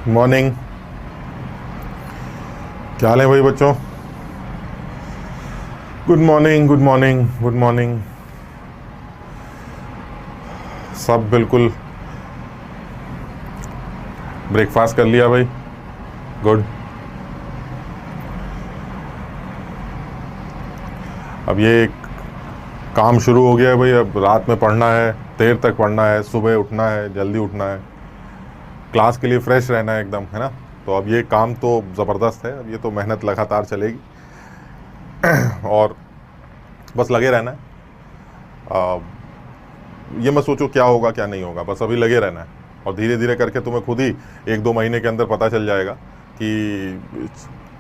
Morning. क्या हाल है भाई बच्चों? Good morning, good morning, good morning. सब बिल्कुल ब्रेकफास्ट कर लिया भाई? गुड। अब ये काम शुरू हो गया है भाई। अब रात में पढ़ना है, देर तक पढ़ना है, सुबह उठना है, जल्दी उठना है, क्लास के लिए फ्रेश रहना है एकदम, है ना? तो अब ये काम तो ज़बरदस्त है। अब ये तो मेहनत लगातार चलेगी और बस लगे रहना है। आ, ये मत सोचो क्या होगा क्या नहीं होगा, बस अभी लगे रहना है। और धीरे धीरे करके तुम्हें खुद ही 1-2 महीने के अंदर पता चल जाएगा कि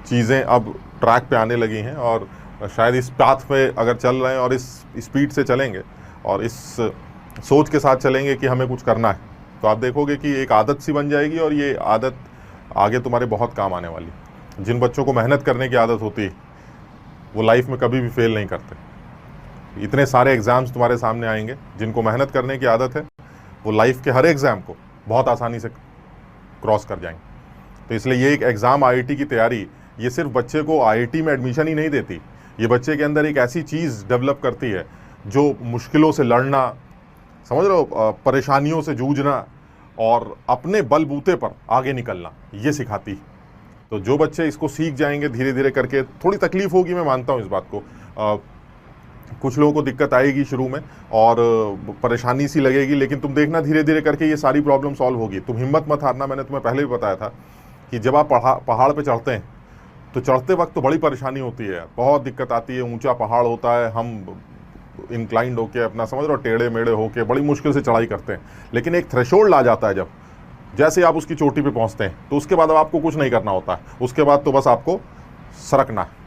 चीज़ें अब ट्रैक पे आने लगी हैं, और शायद इस पाथ पे अगर चल रहे हैं और इस स्पीड से चलेंगे और इस सोच के साथ चलेंगे कि हमें कुछ करना है, तो आप देखोगे कि एक आदत सी बन जाएगी, और ये आदत आगे तुम्हारे बहुत काम आने वाली। जिन बच्चों को मेहनत करने की आदत होती है वो लाइफ में कभी भी फेल नहीं करते। इतने सारे एग्ज़ाम्स तुम्हारे सामने आएंगे, जिनको मेहनत करने की आदत है वो लाइफ के हर एग्ज़ाम को बहुत आसानी से क्रॉस कर जाएंगे। तो इसलिए ये एक एग्ज़ाम आईआईटी की तैयारी, ये सिर्फ बच्चे को आईआईटी में एडमिशन ही नहीं देती, ये बच्चे के अंदर एक ऐसी चीज़ डेवलप करती है जो मुश्किलों से लड़ना, समझ रहे हो, परेशानियों से जूझना और अपने बलबूते पर आगे निकलना, ये सिखाती है। तो जो बच्चे इसको सीख जाएंगे धीरे धीरे करके, थोड़ी तकलीफ होगी, मैं मानता हूँ इस बात को। कुछ लोगों को दिक्कत आएगी शुरू में और परेशानी सी लगेगी, लेकिन तुम देखना धीरे धीरे करके ये सारी प्रॉब्लम सॉल्व होगी। तुम हिम्मत मत हारना। मैंने तुम्हें पहले भी बताया था कि जब आप पहाड़ पे चढ़ते हैं तो चढ़ते वक्त तो बड़ी परेशानी होती है यार, बहुत दिक्कत आती है। ऊंचा पहाड़ होता है, हम इंक्लाइंड होके अपना, समझ रहे हो, टेढ़े मेढ़े होके बड़ी मुश्किल से चढ़ाई करते हैं। लेकिन एक थ्रेशोल्ड आ जाता है जब, जैसे आप उसकी चोटी पे पहुंचते हैं, तो उसके बाद अब आपको कुछ नहीं करना होता है। उसके बाद तो बस आपको सरकना है।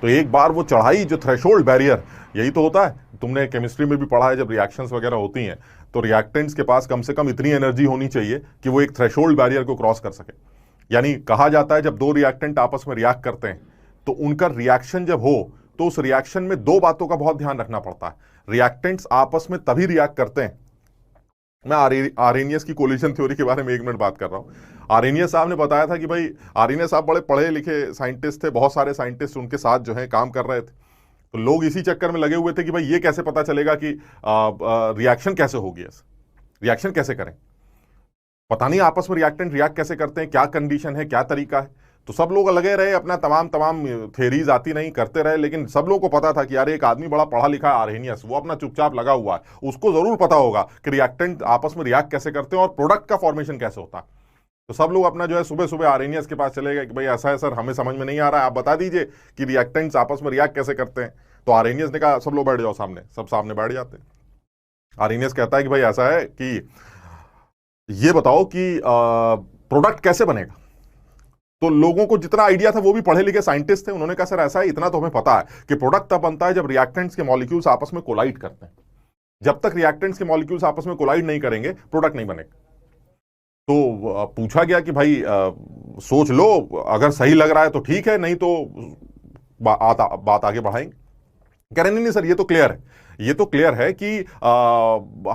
तो एक बार वो चढ़ाई, जो थ्रेशोल्ड बैरियर, यही तो होता है। तुमने केमिस्ट्री में भी पढ़ा है, जब रिएक्शंस वगैरह होती हैं तो रिएक्टेंट्स के पास कम से कम इतनी एनर्जी होनी चाहिए कि वो एक थ्रेशोल्ड बैरियर को क्रॉस कर सके। यानी कहा जाता है जब दो रिएक्टेंट आपस में रिएक्ट करते हैं तो उनका रिएक्शन जब हो तो उस रिएक्शन में दो बातों का बहुत ध्यान रखना पड़ता है। रिएक्टेंट्स आपस में तभी रिएक्ट करते हैं। मैं आरेनियस की कोलिजन थ्योरी के बारे में 1 मिनट बात कर रहा हूं। आरेनियस साहब ने बताया था कि भाई, आरेनियस साहब बड़े पढ़े लिखे साइंटिस्ट थे, बहुत सारे साइंटिस्ट उनके साथ जो है काम कर रहे थे। तो लोग इसी चक्कर में लगे हुए थे कि भाई ये कैसे पता चलेगा कि रिएक्शन कैसे होगी, रिएक्शन कैसे करें, पता नहीं आपस में रिएक्टेंट रिएक्ट कैसे करते हैं, क्या कंडीशन है, क्या तरीका है। तो सब लोग लगे रहे, अपना तमाम तमाम थेरीज आती नहीं करते रहे, लेकिन सब लोग को पता था कि यार एक आदमी बड़ा पढ़ा लिखा है, आर्हेनियस, वो अपना चुपचाप लगा हुआ है, उसको जरूर पता होगा कि रिएक्टेंट आपस में रिएक्ट कैसे करते हैं और प्रोडक्ट का फॉर्मेशन कैसे होता है। तो सब लोग अपना जो है सुबह सुबह आर्हेनियस के पास चले गए कि भाई ऐसा है सर, हमें समझ में नहीं आ रहा है, आप बता दीजिए कि रिएक्टेंट्स आपस में रिएक्ट कैसे करते हैं। तो आर्हेनियस ने कहा सब लोग बैठ जाओ सामने। सब सामने बैठ जाते हैं। आर्हेनियस कहता है कि भाई ऐसा है कि ये बताओ कि प्रोडक्ट कैसे बनेगा। तो लोगों को जितना आइडिया था, वो भी पढ़े लिखे साइंटिस्ट थे, उन्होंने कहा सर ऐसा है, इतना तो हमें पता है कि प्रोडक्ट तब बनता है जब रिएक्टेंट्स के मॉलिक्यूल्स आपस में कोलाइड करते हैं। जब तक रिएक्टेंट्स के मॉलिक्यूल्स आपस में कोलाइड नहीं करेंगे, प्रोडक्ट नहीं बनेगा। तो पूछा गया कि भाई सोच लो, अगर सही लग रहा है तो ठीक है, नहीं तो बात आगे बढ़ाएंगे। कह रहे नहीं सर, ये तो क्लियर है, ये तो क्लियर है कि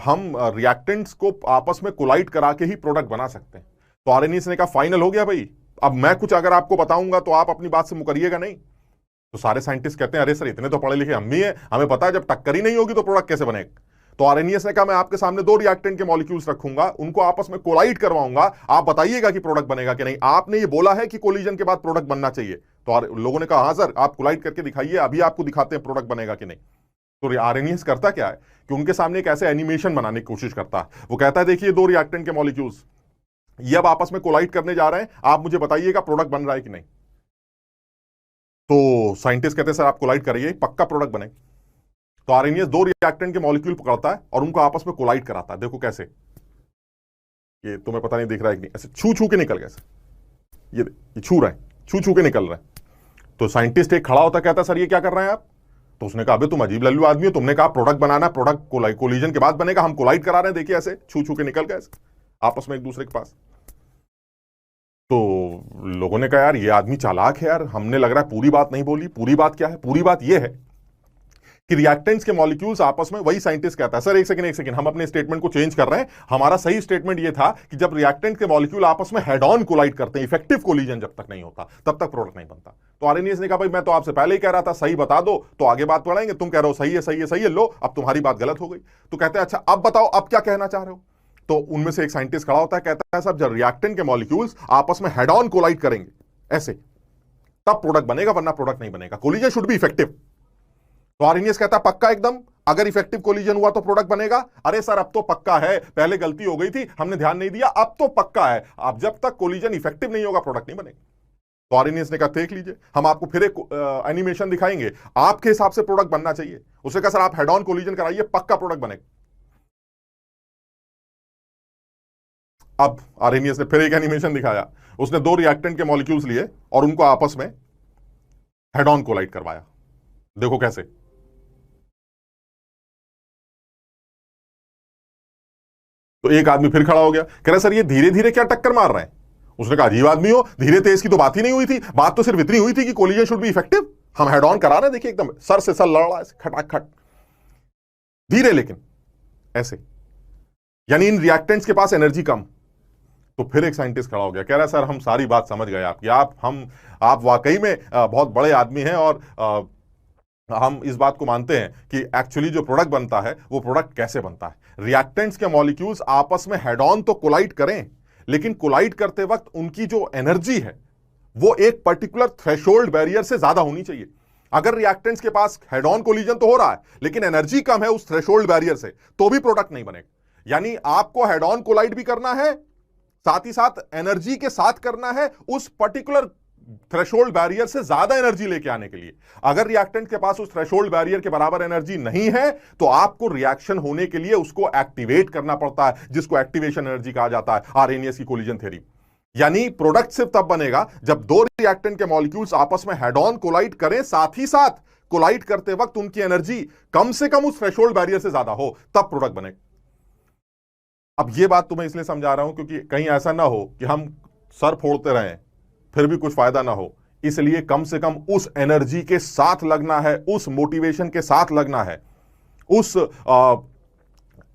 हम रिएक्टेंट्स को आपस में कोलाइड करा के ही प्रोडक्ट बना सकते हैं। तो आर्हेनियस ने कहा फाइनल हो गया भाई, अब मैं कुछ अगर आपको बताऊंगा तो आप अपनी बात से मुकरिएगा नहीं। तो सारे साइंटिस्ट कहते हैं अरे सर, इतने तो पढ़े लिखे हम भी हैं, हमें पता है जब टक्कर ही नहीं होगी तो प्रोडक्ट कैसे बनेगा। तो आर्हेनियस ने कहा मैं आपके सामने दो रिएक्टेंट के मॉलिक्यूल्स रखूंगा, उनको आपस में कोलाइड करवाऊंगा, आप बताइएगा कि प्रोडक्ट बनेगा कि नहीं। आपने ये बोला है कि कोलिजन के बाद प्रोडक्ट बनना चाहिए। तो लोगों ने कहा हाँ सर, आप कोलाइड करके दिखाइए, अभी आपको दिखाते हैं प्रोडक्ट बनेगा कि नहीं। तो आर्हेनियस करता क्या है कि उनके सामने एक ऐसे एनिमेशन बनाने की कोशिश करता है। वो कहता है देखिए दो रिएक्टेंट के मॉलिक्यूल्स ये अब आपस में कोलाइड करने जा रहे हैं, आप मुझे बताइएगा प्रोडक्ट बन रहा है कि नहीं। तो साइंटिस्ट कहते हैं सर आप कोलाइड करिए, पक्का प्रोडक्ट बने। तो आर्हेनियस दो रिएक्टेंट के मॉलिक्यूल पकड़ता है और उनको आपस में कोलाइड कराता है। देखो कैसे, ये तुम्हें पता नहीं दिख रहा है कि नहीं, ऐसे छू छू के निकल गए, ये छू रहे हैं, छू छू के निकल रहे हैं। तो साइंटिस्ट एक खड़ा होता कहता है सर ये क्या कर रहे हैं आप। तो उसने कहा अबे तुम अजीब लल्लू आदमी हो, तुमने कहा प्रोडक्ट बनाना, प्रोडक्ट कोलिजन के बाद बनेगा, हम कोलाइड करा रहे हैं, देखिए ऐसे छू छू के निकल गए आपस में एक दूसरे के पास। तो लोगों ने कहा यार ये आदमी चालाक है यार, हमने लग रहा है पूरी बात नहीं बोली। पूरी बात क्या है? पूरी बात ये है कि रिएक्टेंट्स के मॉलिक्यूल्स आपस में, वही साइंटिस्ट कहता है सर एक सेकंड हम अपने स्टेटमेंट को चेंज कर रहे हैं, हमारा सही स्टेटमेंट ये था कि जब रिएक्टेंट के मॉलिक्यूल आपस में हेड ऑन कोलाइड करते हैं, इफेक्टिव कोलिजन जब तक नहीं होता तब तक प्रोडक्ट नहीं बनता। तो आरएनएस ने कहा भाई मैं तो आपसे पहले ही कह रहा था सही बता दो, तो आगे बात बढ़ाएंगे, तुम कह रहे हो सही है सही है सही है, लो अब तुम्हारी बात गलत हो गई। तो कहते हैं अच्छा अब बताओ अब क्या कहना चाह रहे हो। तो उनमें से एक साइंटिस्ट खड़ा होता है, कहता है साहब जब रिएक्टेंट के मॉलिक्यूल्स आपस में हेड ऑन कोलाइड करेंगे ऐसे, तब प्रोडक्ट बनेगा, वरना प्रोडक्ट नहीं बनेगा। Collision should be effective. तो आरएनएस कहता है पक्का एकदम, अगर इफेक्टिव कोलिजन हुआ तो प्रोडक्ट बनेगा। अरे सर अब तो पक्का है, पहले गलती हो गई थी हमने ध्यान नहीं दिया, अब तो पक्का है, अब जब तक कोलिजन इफेक्टिव नहीं होगा प्रोडक्ट नहीं बनेगा। तो आरएनएस ने कहा देख लीजिए हम आपको फिर एक एनिमेशन दिखाएंगे, आपके हिसाब से प्रोडक्ट बनना चाहिए। उसने कहा सर आप हेड ऑन कोलिजन कराइए, पक्का प्रोडक्ट बनेगा। अब आरएनएस ने फिर एक एनिमेशन दिखाया, उसने दो रिएक्टेंट के मॉलिक्यूल्स लिए और उनको आपस में हेड ऑन कोलाइड करवाया। देखो कैसे। तो एक आदमी फिर खड़ा हो गया, कह रहा सर ये धीरे धीरे क्या टक्कर मार रहे हैं। उसने कहा अजीब आदमी हो, धीरे तेज की तो बात ही नहीं हुई थी, बात तो सिर्फ इतनी हुई थी कि कोलिजन शुड बी इफेक्टिव। हम हेड ऑन करा रहे हैं, देखिए एकदम सर से सर लड़ रहा है खटाखट, धीरे लेकिन ऐसे, यानी इन रिएक्टेंट्स के पास एनर्जी कम। तो फिर एक साइंटिस्ट खड़ा हो गया, कह रहा है सर हम सारी बात समझ गए आपकी, आप वाकई में बहुत बड़े आदमी हैं और हम इस बात को मानते हैं कि एक्चुअली जो प्रोडक्ट बनता है वो प्रोडक्ट कैसे बनता है। रिएक्टेंट्स के मॉलिक्यूल्स आपस में हेड ऑन तो कोलाइड करें, लेकिन कोलाइड करते वक्त उनकी जो एनर्जी है वो एक पर्टिकुलर थ्रेशोल्ड बैरियर से ज्यादा होनी चाहिए। अगर रिएक्टेंट्स के पास हेड ऑन कोलिजन तो हो रहा है लेकिन एनर्जी कम है उस थ्रेशोल्ड बैरियर से, तो भी प्रोडक्ट नहीं बनेगा। यानी आपको हेड ऑन कोलाइड भी करना है, साथ ही साथ एनर्जी के साथ करना है उस पर्टिकुलर थ्रेशोल्ड बैरियर से ज्यादा एनर्जी लेके आने के लिए। अगर रिएक्टेंट के पास उस थ्रेशोल्ड बैरियर के बराबर एनर्जी नहीं है तो आपको रिएक्शन होने के लिए उसको एक्टिवेट करना पड़ता है, जिसको एक्टिवेशन एनर्जी कहा जाता है, आरएनएस की कोलिजन थ्योरी। यानी प्रोडक्ट सिर्फ तब बनेगा जब दो रिएक्टेंट के मॉलिक्यूल्स आपस में हेड ऑन कोलाइड करें, साथ ही साथ कोलाइड करते वक्त उनकी एनर्जी कम से कम उस थ्रेशोल्ड बैरियर से ज्यादा हो, तब प्रोडक्ट बनेगा। अब यह बात तुम्हें इसलिए समझा रहा हूं क्योंकि कहीं ऐसा ना हो कि हम सर फोड़ते रहें फिर भी कुछ फायदा ना हो, इसलिए कम से कम उस एनर्जी के साथ लगना है, उस मोटिवेशन के साथ लगना है, उस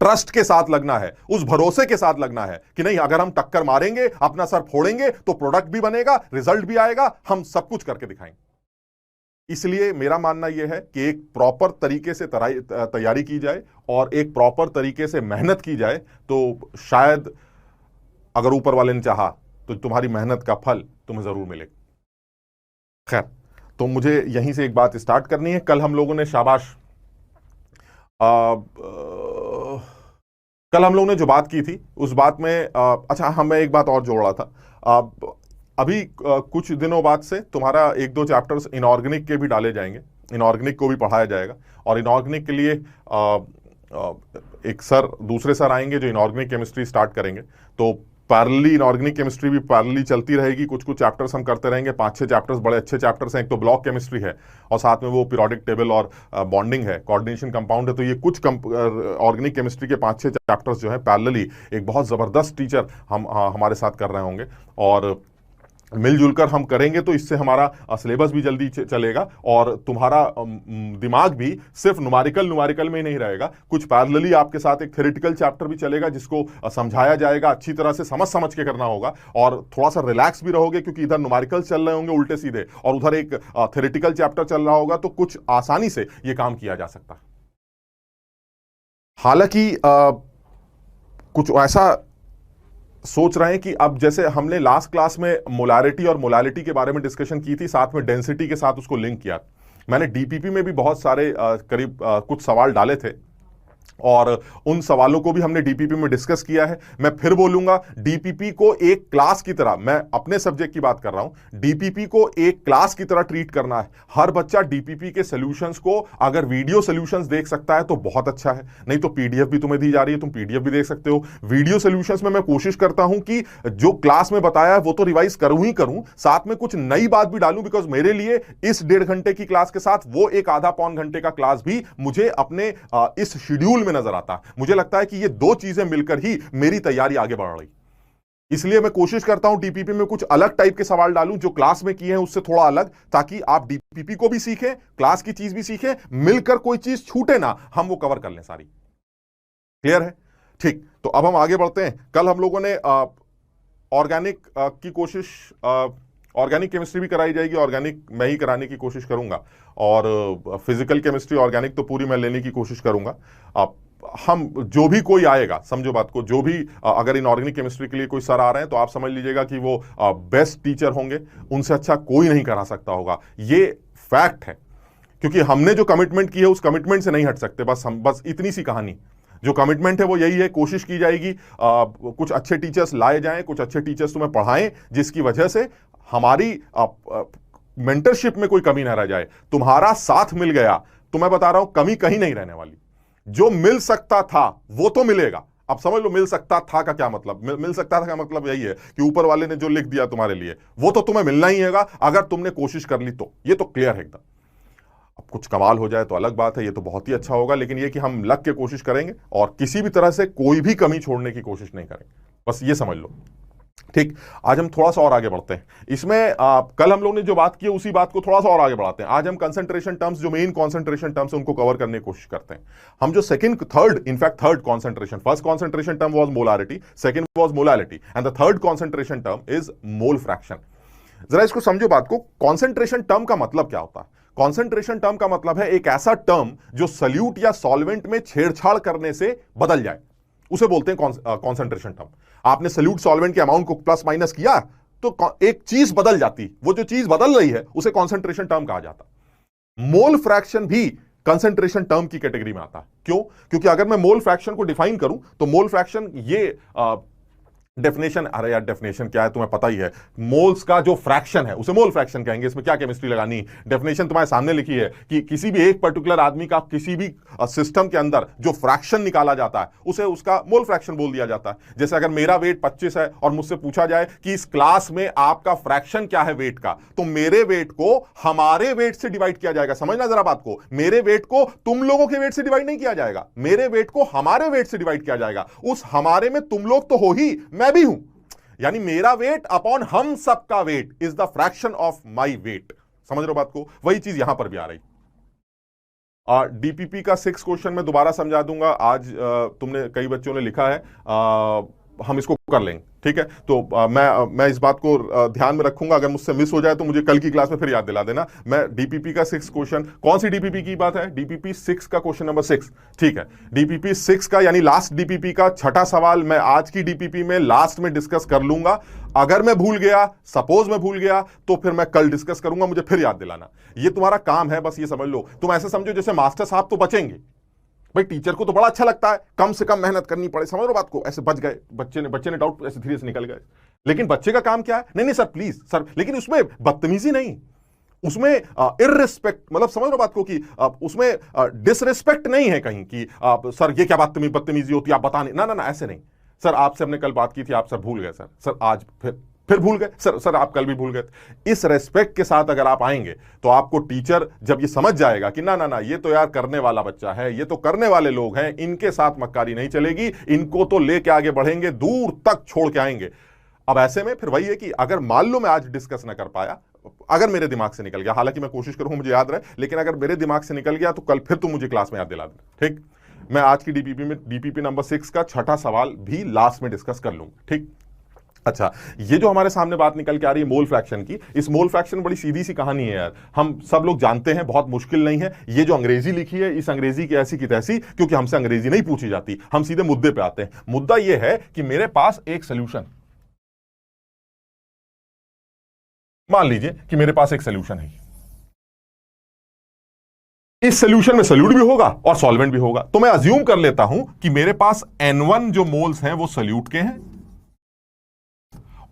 ट्रस्ट के साथ लगना है, उस भरोसे के साथ लगना है कि नहीं अगर हम टक्कर मारेंगे, अपना सर फोड़ेंगे तो प्रोडक्ट भी बनेगा, रिजल्ट भी आएगा, हम सब कुछ करके दिखाएंगे। इसलिए मेरा मानना यह है कि एक प्रॉपर तरीके से तैयारी की जाए और एक प्रॉपर तरीके से मेहनत की जाए तो शायद अगर ऊपर वाले ने चाहा तो तुम्हारी मेहनत का फल तुम्हें जरूर मिलेगा। खैर, तो मुझे यहीं से एक बात स्टार्ट करनी है। कल हम लोगों ने कल हम लोगों ने जो बात की थी उस बात में अच्छा मैं एक बात और जोड़ रहा था। अभी कुछ दिनों बाद से तुम्हारा एक दो चैप्टर्स इनऑर्गेनिक के भी डाले जाएंगे, इनऑर्गेनिक को भी पढ़ाया जाएगा और इनऑर्गेनिक के लिए एक दूसरे सर आएंगे जो इनऑर्गेनिक केमिस्ट्री स्टार्ट करेंगे। तो पैरेलली इनऑर्गेनिक केमिस्ट्री भी पैरेलली चलती रहेगी, कुछ कुछ चैप्टर्स हम करते रहेंगे, 5-6 चैप्टर्स बड़े अच्छे चैप्टर्स हैं। एक तो ब्लॉक केमिस्ट्री है और साथ में वो पीरियोडिक टेबल और बॉन्डिंग है, कोऑर्डिनेशन कंपाउंड है। तो ये कुछ ऑर्गेनिक केमिस्ट्री के 5-6 चैप्टर्स जो है पैरेलली एक बहुत ज़बरदस्त टीचर हमारे साथ कर रहे होंगे और मिलजुल कर हम करेंगे तो इससे हमारा सिलेबस भी जल्दी चलेगा और तुम्हारा दिमाग भी सिर्फ नुमेरिकल में ही नहीं रहेगा। कुछ पैरेलली आपके साथ एक थ्योरेटिकल चैप्टर भी चलेगा जिसको समझाया जाएगा, अच्छी तरह से समझ के करना होगा और थोड़ा सा रिलैक्स भी रहोगे क्योंकि इधर नुमेरिकल चल रहे होंगे उल्टे सीधे और उधर एक थ्योरेटिकल चैप्टर चल रहा होगा, तो कुछ आसानी से ये काम किया जा सकता है। हालांकि कुछ ऐसा सोच रहे हैं कि अब जैसे हमने लास्ट क्लास में मोलारिटी और मोलालिटी के बारे में डिस्कशन की थी, साथ में डेंसिटी के साथ उसको लिंक किया। मैंने डीपीपी में भी बहुत सारे करीब कुछ सवाल डाले थे और उन सवालों को भी हमने डीपीपी में डिस्कस किया है। मैं फिर बोलूंगा, डीपीपी को एक क्लास की तरह, मैं अपने सब्जेक्ट की बात कर रहा हूं, डीपीपी को एक क्लास की तरह ट्रीट करना है। हर बच्चा डीपीपी के सॉल्यूशंस को अगर वीडियो सॉल्यूशंस देख सकता है तो बहुत अच्छा है, नहीं तो पीडीएफ भी तुम्हें दी जा रही है, तुम पीडीएफ भी देख सकते हो। वीडियो सॉल्यूशंस में मैं कोशिश करता हूं कि जो क्लास में बताया है वो तो रिवाइज करूं ही करूं, साथ में कुछ नई बात भी डालूं, बिकॉज मेरे लिए इस 1.5 घंटे की क्लास के साथ वो एक आधा पौन घंटे का क्लास भी मुझे अपने इस शेड्यूल में नजर आता है। मुझे लगता है कि ये दो चीजें मिलकर ही मेरी तैयारी आगे बढ़ रही, इसलिए मैं कोशिश करता हूं डीपीपी में कुछ अलग टाइप के सवाल डालूं जो क्लास में किए हैं उससे थोड़ा अलग, ताकि आप डीपीपी डीपीपी को भी सीखें, क्लास की चीज भी सीखें, मिलकर कोई चीज छूटे ना, हम वो कवर कर लें सारी। क्लियर है? ठीक, तो अब हम आगे बढ़ते हैं। कल हम लोगों ने ऑर्गेनिक की कोशिश, ऑर्गेनिक केमिस्ट्री भी कराई जाएगी, ऑर्गेनिक मैं ही कराने की कोशिश करूंगा, और फिजिकल केमिस्ट्री ऑर्गेनिक तो पूरी मैं लेने की कोशिश करूंगा। हम जो भी कोई आएगा, समझो बात को, जो भी अगर इन ऑर्गेनिक केमिस्ट्री के लिए कोई सर आ रहे हैं तो आप समझ लीजिएगा कि वो बेस्ट टीचर होंगे, उनसे अच्छा कोई नहीं करा सकता होगा, ये फैक्ट है। क्योंकि हमने जो कमिटमेंट की है उस कमिटमेंट से नहीं हट सकते। बस इतनी सी कहानी, जो कमिटमेंट है वो यही है, कोशिश की जाएगी कुछ अच्छे टीचर्स लाए जाएं, कुछ अच्छे टीचर्स तुम्हें पढ़ाएं, जिसकी वजह से हमारी मेंटरशिप में कोई कमी ना रह जाए। तुम्हारा साथ मिल गया तो मैं बता रहा हूं कमी कहीं नहीं रहने वाली। जो मिल सकता था वो तो मिलेगा। अब समझ लो, मिल सकता था का क्या मतलब, मिल सकता था का मतलब यही है कि ऊपर वाले ने जो लिख दिया तुम्हारे लिए वो तो तुम्हें मिलना ही है अगर तुमने कोशिश कर ली तो। ये तो क्लियर है एकदम। अब कुछ कमाल हो जाए तो अलग बात है, ये तो बहुत ही अच्छा होगा, लेकिन ये कि हम लग के कोशिश करेंगे और किसी भी तरह से कोई भी कमी छोड़ने की कोशिश नहीं करेंगे, बस ये समझ लो। ठीक, आज हम थोड़ा सा और आगे बढ़ते हैं इसमें। कल हम लोग ने जो बात की उसी बात को थोड़ा सा और आगे बढ़ाते हैं। आज हम कंसंट्रेशन टर्म्स, जो मेन कंसंट्रेशन टर्म्स उनको कवर करने की कोशिश करते हैं। हम जो third concentration, first concentration term was molarity, second was molality, and the third concentration term is mole fraction. जरा इसको समझो बात को। कंसंट्रेशन टर्म का मतलब क्या होता है? कंसंट्रेशन टर्म का मतलब है एक ऐसा टर्म जो सल्यूट या सॉल्वेंट में छेड़छाड़ करने से बदल जाए, उसे बोलते हैं कंसंट्रेशन टर्म। आपने सल्यूट सॉल्वेंट के अमाउंट को प्लस माइनस किया तो एक चीज बदल जाती, वो जो चीज बदल रही है उसे कंसंट्रेशन टर्म कहा जाता। मोल फ्रैक्शन भी कंसंट्रेशन टर्म की कैटेगरी में आता है। क्यों? क्योंकि अगर मैं मोल फ्रैक्शन को डिफाइन करूं तो मोल फ्रैक्शन ये डेफिनेशन, अरे यार डेफिनेशन क्या है तुम्हें पता ही है, मोल्स का जो फ्रैक्शन है उसे मोल फ्रैक्शन कहेंगे, इसमें क्या केमिस्ट्री लगानी। डेफिनेशन तुम्हारे सामने लिखी है कि किसी भी एक पर्टिकुलर आदमी का किसी भी सिस्टम के अंदर जो फ्रैक्शन निकाला जाता है उसे उसका मोल फ्रैक्शन बोल दिया जाता है। जैसे अगर मेरा वेट 25 है और मुझसे पूछा जाए कि इस क्लास में आपका फ्रैक्शन क्या है वेट का, तो मेरे वेट को हमारे वेट से डिवाइड किया जाएगा। समझना जरा बात को, मेरे वेट को तुम लोगों के वेट से डिवाइड नहीं किया जाएगा, मेरे वेट को हमारे वेट से डिवाइड किया जाएगा। उस हमारे में तुम लोग तो हो ही, मैं भी हूं, यानी मेरा वेट अपॉन हम सबका weight is the fraction of my weight. समझ रहे हो बात को? वही चीज यहां पर भी आ रही। डीपीपी का 6 क्वेश्चन मैं दोबारा समझा दूंगा। आज तुमने कई बच्चों ने लिखा है, हम इसको कर लेंगे, ठीक है? तो मैं इस बात को ध्यान में रखूंगा, अगर मुझसे मिस हो जाए तो मुझे कल की क्लास में फिर याद दिला देना। मैं डीपीपी का 6 क्वेश्चन, कौन सी डीपीपी की बात है? डीपीपी 6 का क्वेश्चन नंबर 6, ठीक है? डीपीपी 6 का यानी लास्ट डीपीपी का छठा सवाल मैं आज की डीपीपी में लास्ट में डिस्कस कर लूंगा। अगर मैं भूल गया, सपोज मैं भूल गया, तो फिर मैं कल डिस्कस करूंगा, मुझे फिर याद दिलाना। ये तुम्हारा काम है, बस ये समझ लो। तुम ऐसे समझो जैसे मास्टर साहब तो बचेंगे भाई, टीचर को तो बड़ा अच्छा लगता है कम से कम मेहनत करनी पड़े, समझ लो बात को, ऐसे बच गए, बच्चे ने डाउट ऐसे धीरे से निकल गए। लेकिन बच्चे का काम क्या है? नहीं नहीं सर प्लीज सर, लेकिन उसमें बदतमीजी नहीं, उसमें इररिस्पेक्ट, मतलब समझ लो बात को कि उसमें डिसरिस्पेक्ट नहीं है कहीं कि सर ये क्या बदतमीजी होती है आप बताने, ना ना ना, ऐसे नहीं। सर आपसे हमने कल बात की थी, आप सर भूल गए, सर आज फिर भूल गए, सर आप कल भी भूल गए। इस रेस्पेक्ट के साथ अगर आप आएंगे तो आपको टीचर जब ये समझ जाएगा कि ना ना ना, ये तो यार करने वाला बच्चा है, ये तो करने वाले लोग हैं, इनके साथ मक्कारी नहीं चलेगी, इनको तो लेके आगे बढ़ेंगे, दूर तक छोड़ के आएंगे। अब ऐसे में फिर वही है कि अगर मान लो मैं आज डिस्कस ना कर पाया, अगर मेरे दिमाग से निकल गया, हालांकि मैं कोशिश करूंगा मुझे याद रहे, लेकिन अगर मेरे दिमाग से निकल गया तो कल फिर तुम मुझे क्लास में याद दिला देना, ठीक? मैं आज की डीपीपी नंबर 6 का छठा सवाल भी लास्ट में डिस्कस कर लूंगा, ठीक? अच्छा, ये जो हमारे सामने बात निकल के आ रही है मोल फ्रैक्शन की, इस मोल फ्रैक्शन बड़ी सीधी सी कहानी है यार, हम सब लोग जानते हैं, बहुत मुश्किल नहीं है। ये जो अंग्रेजी लिखी है, इस अंग्रेजी की ऐसी की तैसी, क्योंकि हमसे अंग्रेजी नहीं पूछी जाती, हम सीधे मुद्दे पे आते हैं। मुद्दा ये है कि मेरे पास एक सोल्यूशन, मान लीजिए कि मेरे पास एक सोल्यूशन है, इस सोल्यूशन में सोल्यूट भी होगा और सॉल्वेंट भी होगा। तो मैं अज्यूम कर लेता हूं कि मेरे पास N1 जो मोल्स हैं वो सोल्यूट के हैं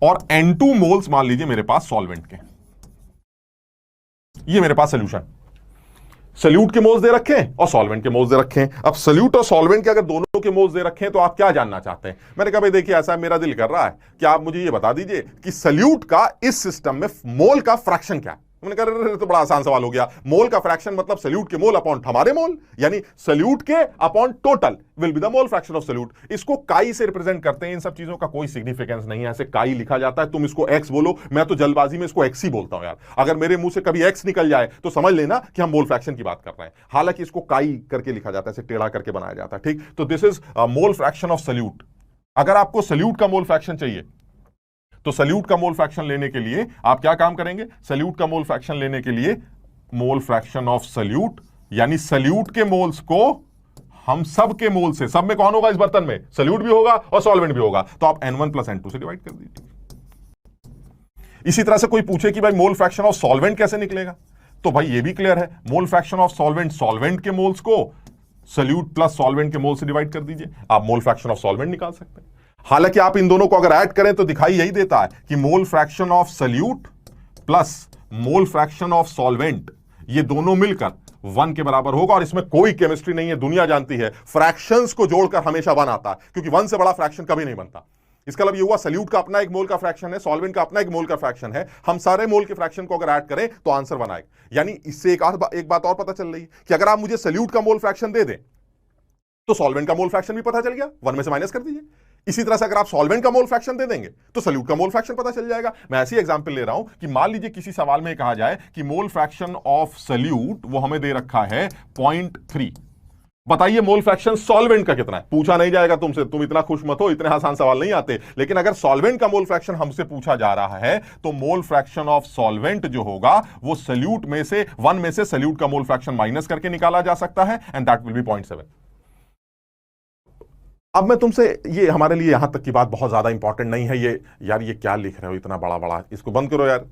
और N2 मोल्स मान लीजिए मेरे पास सॉल्वेंट के। ये मेरे पास सोल्यूशन, सोल्यूट के मोल्स दे रखे हैं और सॉल्वेंट के मोल्स दे रखे हैं। अब सोल्यूट और सॉल्वेंट के अगर दोनों के मोल्स दे रखे हैं तो आप क्या जानना चाहते हैं? मैंने कहा भाई देखिए, ऐसा मेरा दिल कर रहा है कि आप मुझे ये बता दीजिए कि सोल्यूट का इस सिस्टम में मोल का फ्रैक्शन क्या है। मैंने कहा अरे तो बड़ा आसान सवाल हो गया, मोल का फ्रैक्शन मतलब सल्यूट के मोल अपॉन हमारे मोल, यानी सल्यूट के upon total will be the mole fraction of solute. इसको काई से रिप्रेजेंट करते हैं। इन सब चीजों का कोई सिग्निफिकेंस नहीं है, ऐसे काई लिखा जाता है, तुम इसको एक्स बोलो, मैं तो जल्दबाजी में इसको एक्स ही बोलता हूं यार। अगर मेरे मुंह से कभी एक्स निकल जाए तो समझ लेना कि हम मोल फ्रैक्शन की बात कर रहे हैं। हालांकि इसको काई करके लिखा जाता है, ऐसे टेढ़ा करके बनाया जाता है, ठीक। तो this is mole fraction of solute. अगर आपको सल्यूट का मोल फ्रैक्शन चाहिए तो सल्यूट का मोल फ्रैक्शन लेने के लिए आप क्या काम करेंगे? सल्यूट का मोल फ्रैक्शन लेने के लिए मोल फ्रैक्शन ऑफ सल्यूट, यानी सल्यूट के मोल्स को हम सब के मोल से, सब में कौन होगा इस बर्तन में? सल्यूट भी होगा और सॉल्वेंट भी होगा, तो आप N1 प्लस N2 से डिवाइड कर दीजिए। इसी तरह से कोई पूछे कि भाई मोल फ्रैक्शन ऑफ सॉल्वेंट कैसे निकलेगा, तो भाई ये भी क्लियर है, मोल फ्रैक्शन ऑफ सॉल्वेंट, सॉल्वेंट के मोल्स को सल्यूट प्लस सॉल्वेंट के मोल से डिवाइड कर दीजिए, आप मोल फ्रैक्शन ऑफ सॉल्वेंट निकाल सकते हैं। हालांकि आप इन दोनों को अगर ऐड करें तो दिखाई यही देता है कि मोल fraction of solute plus mole fraction of solvent, ये दोनों मिलकर 1 के बराबर होगा। और इसमें कोई केमिस्ट्री नहीं है, दुनिया जानती है फ्रैक्शंस को जोड़कर हमेशा 1 आता है, क्योंकि 1 से बड़ा फ्रैक्शन कभी नहीं बनता। इसका मतलब ये हुआ सल्यूट का अपना एक मोल का फ्रैक्शन है, सॉल्वेंट का अपना एक मोल का फ्रैक्शन है, हम सारे मोल के फ्रैक्शन को अगर ऐड करें तो आंसर 1 आएगा। यानी इससे एक बात और पता चल रही है कि अगर आप मुझे सल्यूट का मोल फ्रैक्शन दे दें तो सॉल्वेंट का मोल फ्रैक्शन भी पता चल गया, 1 में से माइनस कर दीजिए। इसी तरह से अगर आप सॉल्वेंट का मोल फ्रैक्शन दे देंगे तो सल्यूट का मोल फ्रैक्शन पता चल जाएगा। मैं ऐसी एग्जांपल ले रहा हूं कि मान लीजिए किसी सवाल में कहा जाए कि मोल फ्रैक्शन ऑफ सल्यूट वो हमें दे रखा है 0.3, बताइए मोल फ्रैक्शन सॉल्वेंट का कितना है? पूछा नहीं जाएगा तुमसे, तुम इतना खुश मत हो, इतने आसान सवाल नहीं आते। लेकिन अगर सॉल्वेंट का मोल फ्रैक्शन हमसे पूछा जा रहा है तो मोल फ्रैक्शन ऑफ सॉल्वेंट जो होगा वो सल्यूट में से 1 में से सल्यूट का मोल फ्रैक्शन माइनस करके निकाला जा सकता है, एंड दैट विल बी 0.7। अब मैं तुमसे, ये हमारे लिए यहां तक की बात बहुत ज्यादा इंपॉर्टेंट नहीं है, ये यार ये क्या लिख रहे हो इतना बड़ा बड़ा, इसको बंद करो यार।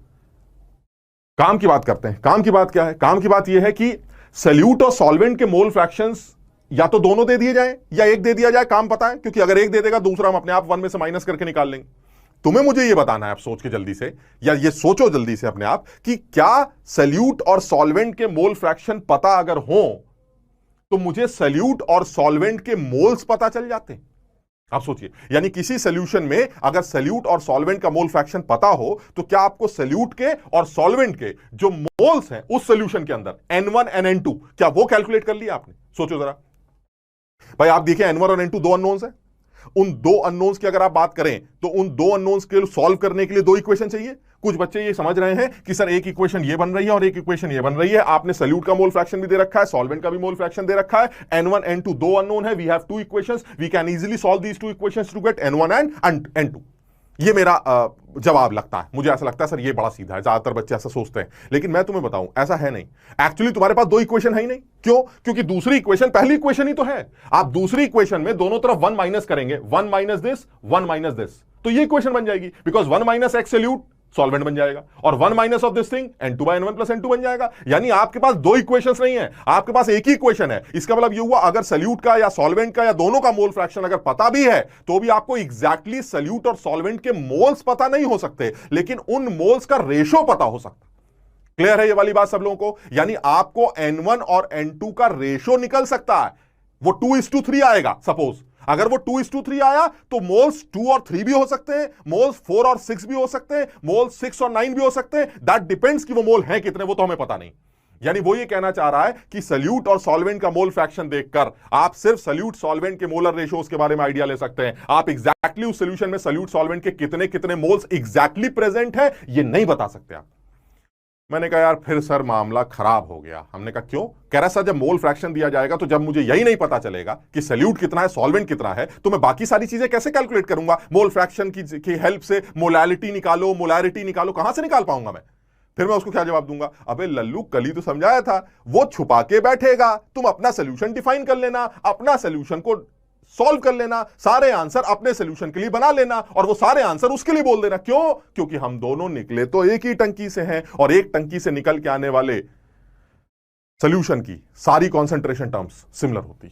काम की बात करते हैं। काम की बात क्या है? काम की बात यह है कि सल्यूट और सॉल्वेंट के मोल फ्रैक्शंस या तो दोनों दे दिए जाए या एक दे दिया जाए, काम पता है, क्योंकि अगर एक दे देगा दूसरा हम अपने आप 1 में से माइनस करके निकाल लेंगे। तुम्हें मुझे ये बताना है, आप सोच के जल्दी से, या ये सोचो जल्दी से अपने आप कि क्या सल्यूट और सॉल्वेंट के मोल फ्रैक्शन पता अगर हो तो मुझे सल्यूट और सॉल्वेंट के मोल्स पता चल जाते हैं। आप सोचिए, यानी किसी सॉल्यूशन में अगर सल्यूट और सॉल्वेंट का मोल फ्रैक्शन पता हो तो क्या आपको सल्यूट के और सॉल्वेंट के जो मोल्स हैं उस सॉल्यूशन के अंदर N1 और N2 क्या वो कैलकुलेट कर लिया आपने? सोचो जरा भाई, आप देखिए N1 और N2 दो अननोन्स हैं। उन दो अननोन्स की अगर आप बात करें तो उन दो अननोन्स के सॉल्व करने के लिए 2 इक्वेशन चाहिए। कुछ बच्चे ये समझ रहे हैं कि सर एक इक्वेशन ये बन रही है और एक इक्वेशन ये बन रही है। आपने सल्यूट का मोल फ्रैक्शन भी दे रखा है, सॉल्वेंट का भी मोल फ्रैक्शन दे रखा है। N1 N2 दो अननोन है, we have 2 equations, we can easily solve these 2 equations to get N1 and N2। ये मेरा जवाब लगता है, मुझे ऐसा लगता है सर ये बड़ा सीधा है, ज्यादातर बच्चे ऐसा सोचते हैं। लेकिन मैं तुम्हें बताऊं ऐसा है नहीं। एक्चुअली तुम्हारे पास 2 इक्वेशन है ही नहीं। क्यों? क्योंकि दूसरी इक्वेशन पहली इक्वेशन ही तो है। आप दूसरी इक्वेशन में दोनों तरफ 1 माइनस करेंगे, 1 माइनस दिस, 1 माइनस दिस, तो ये इक्वेशन बन जाएगी, because 1 minus x solute solvent बन जाएगा और 1 minus of this thing N2 by N1 plus N2 बन जाएगा। यानी आपके पास 2 इक्वेशंस नहीं है, आपके पास एक ही इक्वेशन है। इसका मतलब ये हुआ अगर सल्यूट का या सॉल्वेंट का या दोनों का मोल फ्रैक्शन अगर पता भी है तो भी आपको एग्जैक्टली सल्यूट और सॉल्वेंट के मोल्स पता नहीं हो सकते, लेकिन उन मोल्स का रेशो पता हो सकता। क्लियर है ये वाली बात सब लोगों को? यानी आपको N1 और N2 का रेशो निकल सकता है, वो 2:3 आएगा। सपोज अगर वो 2:3 आया तो मोल्स 2 और 3 भी हो सकते हैं, मोल्स 4 और 6 भी हो सकते हैं, मोल्स 6 और 9 भी हो सकते हैं। दैट डिपेंड्स कि वो मोल हैं कितने, वो तो हमें पता नहीं। यानी वो ये कहना चाह रहा है कि सल्यूट और सॉल्वेंट का मोल फ्रैक्शन देखकर आप सिर्फ सल्यूट सॉल्वेंट के मोलर रेशियोज के बारे में आइडिया ले सकते हैं। आप एग्जैक्टली उस सॉल्यूशन में सल्यूट सॉल्वेंट के कितने कितने मोल्स एग्जैक्टली प्रेजेंट है ये नहीं बता सकते आप। मैंने कहा यार फिर सर मामला खराब हो गया। हमने कहा क्यों? कह रहा सर जब मोल फ्रैक्शन दिया जाएगा तो जब मुझे यही नहीं पता चलेगा कि सल्यूट कितना है सॉल्वेंट कितना है तो मैं बाकी सारी चीजें कैसे कैलकुलेट करूंगा? मोल फ्रैक्शन की हेल्प से मोलैलिटी निकालो, मोलैरिटी निकालो, कहां से निकाल पाऊंगा मैं? फिर मैं उसको क्या जवाब दूंगा? अबे लल्लू कल ही तो समझाया था, वो छुपा के बैठेगा, तुम अपना सोल्यूशन डिफाइन कर लेना, अपना सोल्यूशन को सॉल्व कर लेना, सारे आंसर अपने सोल्यूशन के लिए बना लेना और वो सारे आंसर उसके लिए बोल देना। क्यों? क्योंकि हम दोनों निकले तो एक ही टंकी से हैं और एक टंकी से निकल के आने वाले सोल्यूशन की सारी कॉन्सेंट्रेशन टर्म्स सिमिलर होती।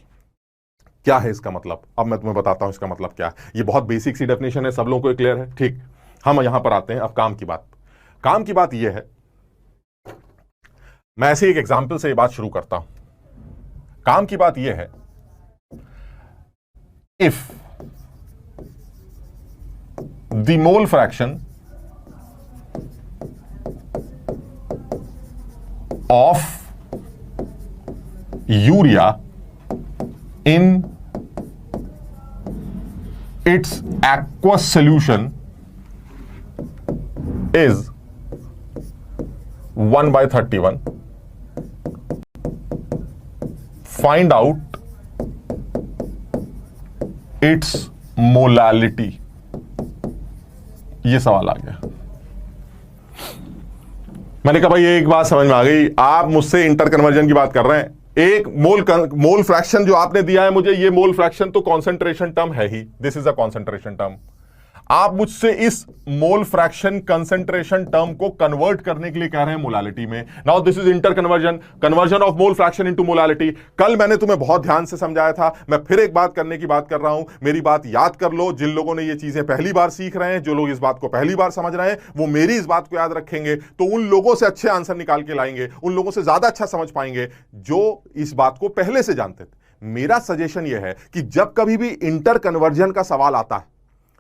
क्या है इसका मतलब? अब मैं तुम्हें बताता हूं इसका मतलब क्या है। ये बहुत बेसिक सी डेफिनेशन है, सब लोगों को क्लियर है, ठीक। हम यहां पर आते हैं अब काम की बात। काम की बात यह है, मैं ऐसे एक एग्जाम्पल से ये बात शुरू करता हूं। काम की बात यह है, if the mole fraction of urea in its aqueous solution is 1/31. Find out its molality. ये सवाल आ गया। मैंने कहा भाई एक बात समझ में आ गई, आप मुझसे इंटर कन्वर्जन की बात कर रहे हैं। एक मोल फ्रैक्शन जो आपने दिया है मुझे, ये मोल फ्रैक्शन तो कॉन्सेंट्रेशन टर्म है ही, this is a concentration term. आप मुझसे इस मोल फ्रैक्शन कंसंट्रेशन टर्म को कन्वर्ट करने के लिए कह रहे हैं मोलालिटी में। Now this is inter conversion of mole fraction into molality. कल मैंने तुम्हें बहुत ध्यान से समझाया था, मैं फिर एक बात करने की बात कर रहा हूं, मेरी बात याद कर लो। जिन लोगों ने ये चीजें पहली बार सीख रहे हैं, जो लोग इस बात को पहली बार समझ रहे हैं, वो मेरी इस बात को याद रखेंगे तो उन लोगों से अच्छे आंसर निकाल के लाएंगे, उन लोगों से ज्यादा अच्छा समझ पाएंगे जो इस बात को पहले से जानते थे। मेरा सजेशन यह है कि जब कभी भी इंटर कन्वर्जन का सवाल आता है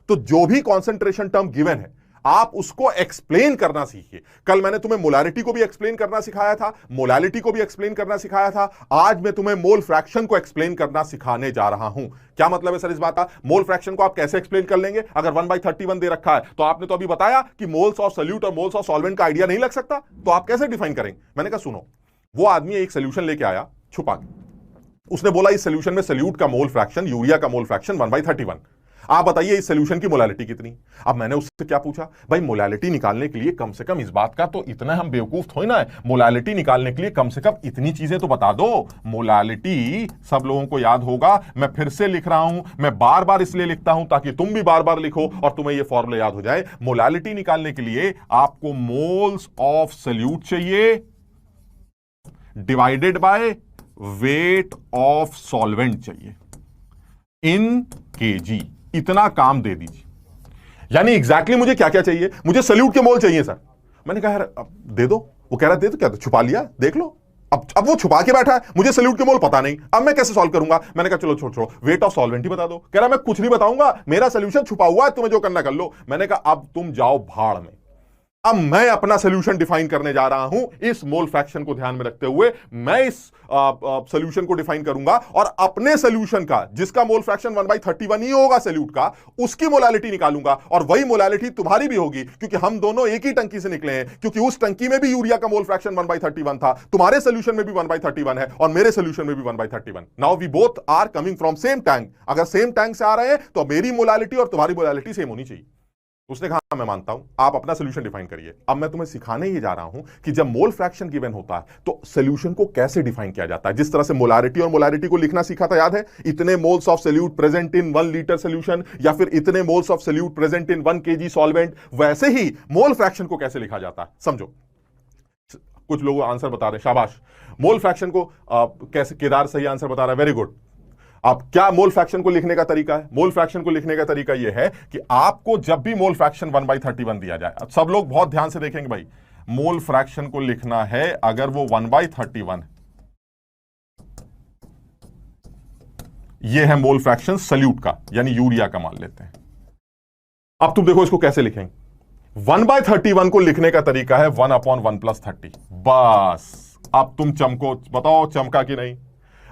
तो जो भी कॉन्सेंट्रेशन टर्म गिवन है आप उसको एक्सप्लेन करना सीखिए। कल मैंने तुम्हें मोलारिटी को भी एक्सप्लेन करना सिखाया था, मोलालिटी को भी एक्सप्लेन करना सिखाया था। आज मैं तुम्हें मोल फ्रैक्शन को एक्सप्लेन करना सिखाने जा रहा हूं। क्या मतलब है सर इस बात का? मोल फ्रैक्शन को आप कैसे एक्सप्लेन कर लेंगे? अगर 1/31 दे रखा है तो आपने तो अभी बताया कि मोल्स ऑफ सॉल्यूट और मोल्स ऑफ सॉल्वेंट का आइडिया नहीं लग सकता, तो आप कैसे डिफाइन करेंगे? मैंने कहा सुनो, वो आदमी एक सोल्यूशन लेके आया छुपा के, उसने बोला इस सोल्यूशन में सॉल्यूट का मोल फ्रैक्शन, यूरिया का मोल फ्रैक्शन 1/31। आप बताइए इस सॉल्यूशन की मोलालिटी कितनी? अब मैंने उससे क्या पूछा, भाई मोलालिटी निकालने के लिए कम से कम इस बात का तो इतना हम बेवकूफ थोड़ी ना है, मोलालिटी निकालने के लिए कम से कम इतनी चीजें तो बता दो। मोलालिटी सब लोगों को याद होगा, मैं फिर से लिख रहा हूं, मैं बार बार इसलिए लिखता हूं ताकि तुम भी बार बार लिखो और तुम्हें यह फॉर्मूला याद हो जाए। मोलालिटी निकालने के लिए आपको मोल्स ऑफ सॉल्यूट चाहिए divided by weight of solvent चाहिए इन केजी। इतना काम दे दीजिए। यानी एग्जैक्टली मुझे क्या क्या चाहिए? मुझे सॉल्यूट के मोल चाहिए सर। मैंने कहा यार अब दे दो। वो कह रहा दे दो, क्या छुपा लिया, देख लो। अब वो छुपा के बैठा है, मुझे सॉल्यूट के मोल पता नहीं, अब मैं कैसे सॉल्व करूंगा? मैंने कहा चलो छोड़ो, वेट ऑफ सॉल्वेंट ही बता दो। कह रहा मैं कुछ नहीं बताऊंगा, मेरा सॉल्यूशन छुपा हुआ है, तुम्हें जो करना कर लो। मैंने कहा अब तुम जाओ भाड़ में, अब मैं अपना सॉल्यूशन डिफाइन करने जा रहा हूं। इस मोल फ्रैक्शन को ध्यान में रखते हुए मैं इस सॉल्यूशन को डिफाइन करूंगा और अपने सॉल्यूशन का, जिसका मोल फ्रैक्शन 1/31 ही होगा सॉल्यूट का, उसकी मोलालिटी निकालूंगा और वही मोलालिटी तुम्हारी भी होगी, क्योंकि हम दोनों एक ही टंकी से निकले हैं। क्योंकि उस टंकी में भी यूरिया का मोल फ्रैक्शन 1/31 था, तुम्हारे सॉल्यूशन में भी 1/31 है और मेरे सॉल्यूशन में भी 1/31। Now we both are coming from same tank. अगर सेम टैंक से आ रहे हैं तो मेरी मोलालिटी और तुम्हारी मोलालिटी सेम होनी चाहिए। उसने कहा मैं मानता हूं, आप अपना सॉल्यूशन डिफाइन करिए। अब मैं तुम्हें सिखाने ही जा रहा हूं कि जब मोल फ्रैक्शन गिवन होता है तो सॉल्यूशन को कैसे डिफाइन किया जाता है। जिस तरह से मोलारिटी और मोलारिटी को लिखना सीखा था, याद है? इतने moles of solute present in 1 litre solution, या फिर इतने moles of solute present in 1 kg solvent. वैसे ही मोल फ्रैक्शन को कैसे लिखा जाता है, समझो। कुछ लोग आंसर बता रहे हैं, शाबाश। मोल फ्रैक्शन को कैसे? केदार सही आंसर बता रहा है, वेरी गुड। अब क्या मोल फ्रैक्शन को लिखने का तरीका है? मोल फ्रैक्शन को लिखने का तरीका यह है कि आपको जब भी मोल फ्रैक्शन 1/31 दिया जाए, अब सब लोग बहुत ध्यान से देखेंगे भाई, मोल फ्रैक्शन को लिखना है अगर वो 1/31, ये है मोल फ्रैक्शन सॉल्यूट का, यानी यूरिया का मान लेते हैं। अब तुम देखो इसको कैसे लिखेंगे। 1/31 को लिखने का तरीका है 1/1 + 30। बस अब तुम चमको, बताओ चमका कि नहीं?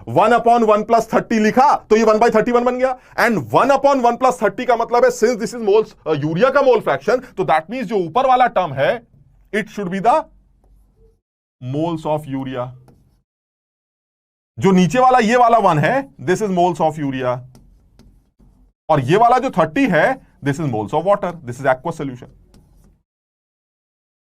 1/1 + 30 लिखा तो ये 1/31 बन गया। एंड 1/1 + 30 का मतलब है since this is moles urea का मोल फ्रैक्शन, तो दैट मींस जो ऊपर वाला टर्म है it should be the moles of urea. जो नीचे वाला ये वाला 1 है, this is moles of urea, और ये वाला जो 30 है, this is moles of water, this is aqueous solution.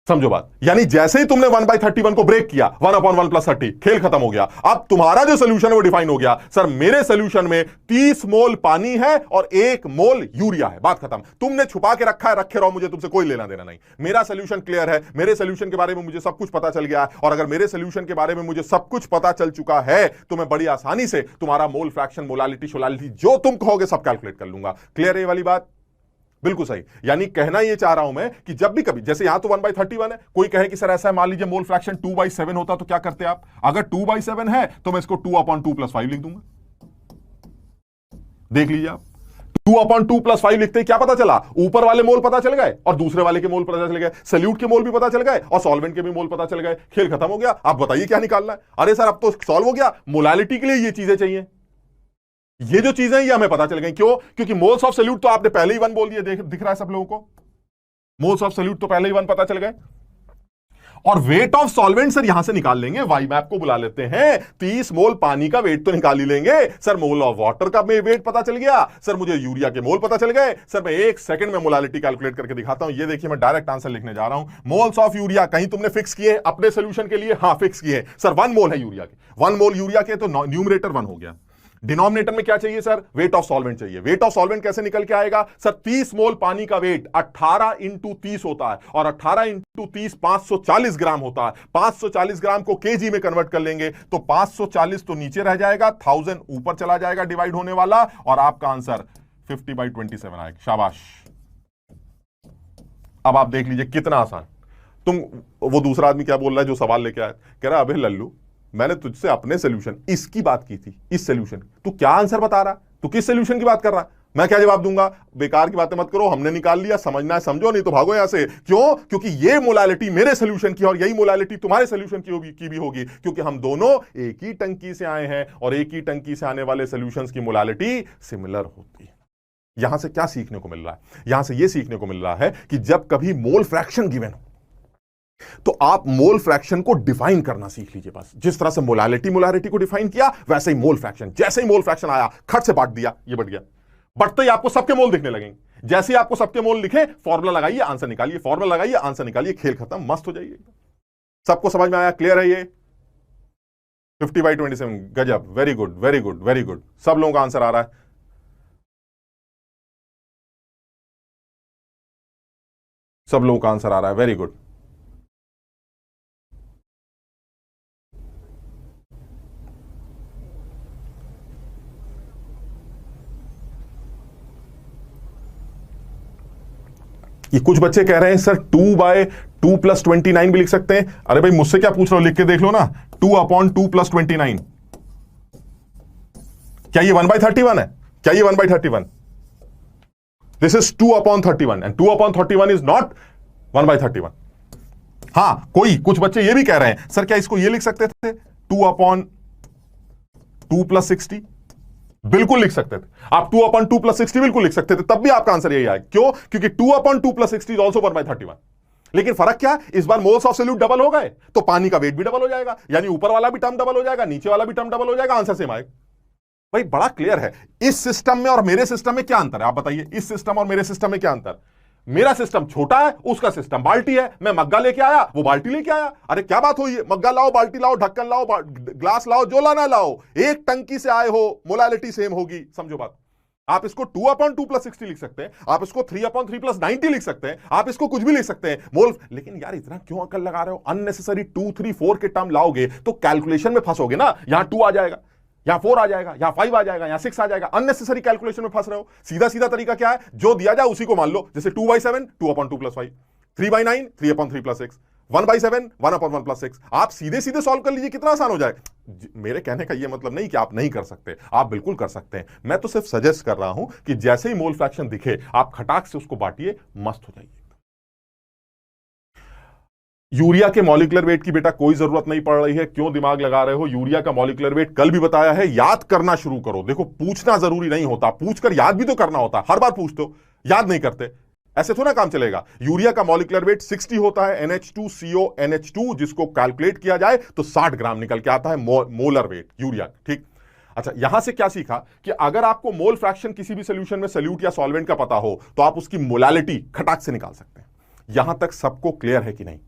समझो बात। यानी जैसे ही तुमने 1/31 को ब्रेक किया, 1/1 + 30, खेल खत्म हो गया। अब तुम्हारा जो सोल्यूशन है वो डिफाइन हो गया। सर मेरे सोल्यूशन में 30 मोल पानी है और 1 मोल यूरिया है, बात खत्म। तुमने छुपा के रखा है, रखे रहो, मुझे तुमसे कोई लेना देना नहीं। मेरा सोल्यूशन क्लियर है, मेरे सोल्यूशन के बारे में मुझे सब कुछ पता चल गया है। और अगर मेरे सोल्यूशन के बारे में मुझे सब कुछ पता चल चुका है तो मैं बड़ी आसानी से तुम्हारा मोल फ्रैक्शन, मोलालिटी, शोलालिटी जो तुम कहोगे सब कैलकुलेट कर लूंगा। क्लियर है ये वाली बात? बिल्कुल सही। यानी कहना यह चाह रहा हूं मैं कि जब भी कभी, जैसे यहां तो 1/31 है, कोई कहे कि सर ऐसा है, मान लीजिए मोल फ्रैक्शन 2/7 होता तो क्या करते आप? अगर 2/7 है तो मैं इसको 2/2 + 5 लिख दूंगा। देख लीजिए आप, 2/2 + 5 लिखते ही क्या पता चला, ऊपर वाले मोल पता चल गए और दूसरे वाले के मोल पता चल गए, सल्यूट के मोल भी पता चल गए और सॉल्वेंट के भी मोल पता चल गए, खेल खत्म हो गया। आप बताइए क्या निकालना है? अरे सर अब तो सॉल्व हो गया, मोलालिटी के लिए ये चीजें चाहिए, ये जो चीजें ये हमें पता चल गई। क्यों? क्योंकि मोल्स ऑफ सल्यूट तो आपने पहले ही 1 बोल दिया, दिख रहा है सब लोगों को, मोल्स ऑफ सल्यूट तो पहले ही 1 पता चल गए। और वेट ऑफ सॉल्वेंट सर यहां से निकाल लेंगे, वाई मैप को बुला लेते हैं, 30 मोल पानी का वेट तो निकाल ही लेंगे। सर मोल ऑफ वाटर का वेट पता चल गया, सर मुझे यूरिया के मोल पता चल गए। सर मैं 1 सेकंड में मोलालिटी कैलकुलेट करके दिखाता हूं। ये देखिए मैं डायरेक्ट आंसर लिखने जा रहा हूं। मोल्स ऑफ यूरिया कहीं तुमने फिक्स किए अपने सोल्यूशन के लिए? हां फिक्स किए सर, 1 मोल है यूरिया के, 1 मोल यूरिया के, तो न्यूमरेटर 1 हो गया। डिनोमिनेटर में क्या चाहिए सर? वेट ऑफ सॉल्वेंट चाहिए। वेट ऑफ सॉल्वेंट कैसे निकल के आएगा सर? 30 मोल पानी का वेट 18 × 30 होता है और 18 × 30 540 ग्राम होता है। 540 ग्राम को केजी में कन्वर्ट कर लेंगे तो 540 तो नीचे रह जाएगा, 1000 ऊपर चला जाएगा डिवाइड होने वाला, और आपका आंसर 50/27 आएगा। शाबाश। अब आप देख लीजिए कितना आसान। वो दूसरा आदमी क्या बोल रहा है जो सवाल लेके आया, कह रहा अबे लल्लू मैंने तुझसे अपने सोल्यूशन इसकी बात की थी, इस सोल्यूशन, तू क्या आंसर बता रहा, तू किस सोल्यूशन की बात कर रहा? मैं क्या जवाब दूंगा? बेकार की बातें मत करो, हमने निकाल लिया, समझना है समझो, नहीं तो भागो यहां से। क्यों? क्योंकि ये मोलालिटी मेरे सोल्यूशन की और यही मोलालिटी तुम्हारे सोल्यूशन की भी होगी, क्योंकि हम दोनों एक ही टंकी से आए हैं और एक ही टंकी से आने वाले सोल्यूशंस की मोलालिटी सिमिलर होती है। यहां से क्या सीखने को मिल रहा है? यहां से यह सीखने को मिल रहा है कि जब कभी मोल फ्रैक्शन गिवन हो तो आप मोल फ्रैक्शन को डिफाइन करना सीख लीजिए। बस जिस तरह से मोलालिटी को डिफाइन किया, वैसे ही मोल फ्रैक्शन, जैसे ही मोल फ्रैक्शन आया खट से बांट दिया, ये बढ़ गया। बढ़ते ही आपको सबके मोल दिखने लगेंगे। जैसे ही आपको सबके मोल लिखे, फॉर्मूला लगाइए, आंसर निकालिए, फॉर्मूला लगाइए, आंसर निकालिए, खेल खत्म, मस्त हो जाइए। सबको समझ में आया? क्लियर है ये? 50/27, गजब, very good very good very good. सब लोगों का आंसर आ रहा है, सब लोगों का आंसर आ रहा है, वेरी गुड। ये कुछ बच्चे कह रहे हैं सर 2/2 + 29 भी लिख सकते हैं। अरे भाई मुझसे क्या पूछ रहे हो, लिख के देख लो ना, 2/2 + 29। क्या ये 1/31 है? क्या ये 1/31? This is 2/31 and 2/31 is not 1/31। हां, कुछ बच्चे ये भी कह रहे हैं सर क्या इसको ये लिख सकते थे 2/2 + 60? बिल्कुल लिख सकते थे आप, 2/2 + 60 बिल्कुल लिख सकते थे, तब भी आपका आंसर यही आएगा। क्यों? क्योंकि 2/2 + 60 इज ऑल्सो 1/31। लेकिन फर्क क्या? इस बार मोल्स ऑफ सॉल्यूट डबल हो गए तो पानी का वेट भी डबल हो जाएगा, यानी ऊपर वाला भी टर्म डबल हो जाएगा, नीचे वाला भी टर्म डबल हो जाएगा, आंसर सेम आएगा। भाई बड़ा क्लियर है। इस सिस्टम में और मेरे सिस्टम में क्या अंतर है? आप बताइए, इस सिस्टम और मेरे सिस्टम में क्या अंतर? मेरा सिस्टम छोटा है, उसका सिस्टम बाल्टी है। मैं मग्गा लेके आया, वो बाल्टी लेके आया। अरे क्या बात हुई है? मग्गा लाओ, बाल्टी लाओ, ढक्कन लाओ, ग्लास लाओ, जो लाना लाओ, एक टंकी से आए हो, मोलालिटी सेम होगी। समझो बात। आप इसको 2/2 + 60 लिख सकते हैं, आप इसको 3/3 + 90 लिख सकते हैं, आप इसको कुछ भी लिख सकते हैं मोल। लेकिन यार इतना क्यों अकल लगा रहे हो? अननेसेसरी 2, 3, 4 के टर्म लाओगे तो कैलकुलेशन में फंसोगे ना। यहां 2 आ जाएगा, यहां 4 आ जाएगा, यहां 5 आ जाएगा, यहां 6 आ जाएगा। अननेसेसरी कैलकुलेशन में फंस रहे हो। सीधा सीधा तरीका क्या है? जो दिया जाए उसी को मान लो। जैसे 2/7 2/2 + 5, 3/9 3/3 + 6, 1/7 1/1 + 6। आप सीधे सीधे सॉल्व कर लीजिए, कितना आसान हो जाए। मेरे कहने का यह मतलब नहीं कि आप नहीं कर सकते, आप बिल्कुल कर सकते हैं। मैं तो सिर्फ सजेस्ट कर रहा हूं कि जैसे ही मोल फ्रैक्शन दिखे आप खटाक से उसको बांटिए, मस्त हो जाइए। यूरिया के मॉलिक्यूलर वेट की बेटा कोई जरूरत नहीं पड़ रही है, क्यों दिमाग लगा रहे हो? यूरिया का मॉलिक्यूलर वेट कल भी बताया है, याद करना शुरू करो। देखो पूछना जरूरी नहीं होता, पूछकर याद भी तो करना होता। हर बार पूछते हो, याद नहीं करते, ऐसे थोड़ा काम चलेगा। यूरिया का मॉलिक्यूलर वेट 60 होता है, NH2CO NH2, जिसको कैलकुलेट किया जाए तो 60 ग्राम निकल के आता है मोलर वेट यूरिया। ठीक, अच्छा यहां से क्या सीखा कि अगर आपको मोल फ्रैक्शन किसी भी सोल्यूशन में सल्यूट या सॉल्वेंट का पता हो तो आप उसकी मोलालिटी खटाक से निकाल सकते हैं। यहां तक सबको क्लियर है कि नहीं?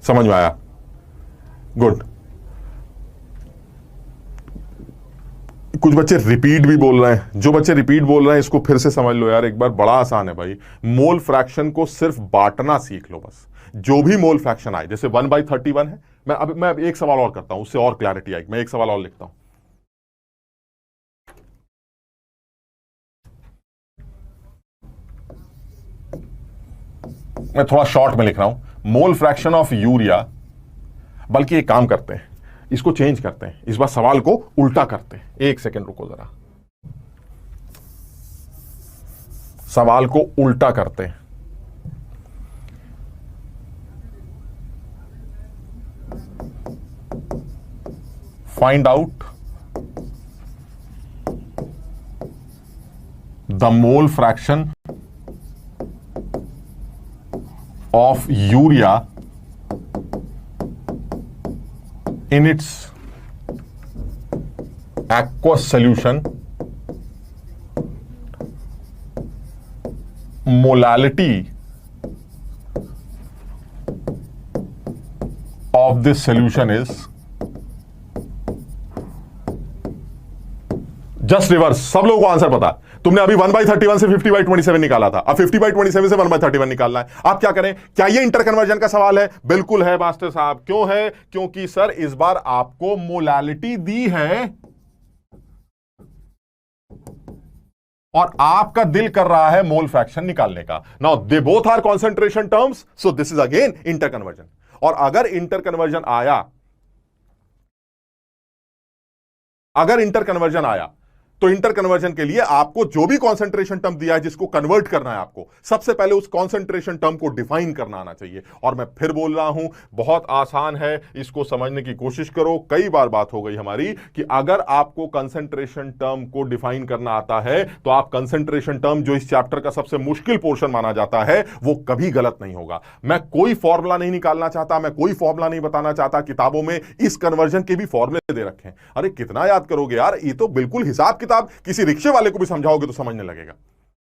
समझ में आया? गुड। कुछ बच्चे रिपीट भी बोल रहे हैं। जो बच्चे रिपीट बोल रहे हैं इसको फिर से समझ लो यार एक बार, बड़ा आसान है भाई। मोल फ्रैक्शन को सिर्फ बांटना सीख लो बस। जो भी मोल फ्रैक्शन आए, जैसे 1/31 है, मैं एक सवाल और करता हूं, उससे और क्लैरिटी आएगी। मैं एक सवाल और लिखता हूं। मैं थोड़ा शॉर्ट में लिख रहा हूं। मोल फ्रैक्शन ऑफ यूरिया, बल्कि एक काम करते हैं, इसको चेंज करते हैं, इस बार सवाल को उल्टा करते हैं। एक सेकेंड रुको जरा, सवाल को उल्टा करते हैं। Find out the mole fraction of urea in its aqueous solution, molality of this solution is just reverse. सब लोगों को आंसर पता है। तुमने अभी 1/31 से 50/27 निकाला था, अब 50/27 से 1/31 निकालना है। आप क्या करें? क्या ये इंटर कन्वर्जन का सवाल है? बिल्कुल है मास्टर साहब। क्यों है? क्योंकि सर इस बार आपको मोलालिटी दी है और आपका दिल कर रहा है मोल फ्रैक्शन निकालने का। Now they both are concentration terms, so this is again interconversion. और अगर इंटर कन्वर्जन आया तो इंटर कन्वर्जन के लिए आपको जो भी कॉन्सेंट्रेशन टर्म दिया है जिसको कन्वर्ट करना है, आपको सबसे पहले उस कॉन्सेंट्रेशन टर्म को डिफाइन करना आना चाहिए। और मैं फिर बोल रहा हूं, बहुत आसान है, इसको समझने की कोशिश करो। कई बार बात हो गई हमारी कि अगर आपको कंसेंट्रेशन टर्म को डिफाइन करना आता है तो आप कंसेंट्रेशन टर्म, जो इस चैप्टर का सबसे मुश्किल पोर्शन माना जाता है, वो कभी गलत नहीं होगा। मैं कोई फॉर्मूला नहीं निकालना चाहता, मैं कोई फॉर्मूला नहीं बताना चाहता। किताबों में इस कन्वर्जन के भी फॉर्मूले दे रखे हैं। अरे कितना याद करोगे यार, ये तो बिल्कुल हिसाब किताब, किसी रिक्शे वाले को भी समझाओगे तो समझने लगेगा।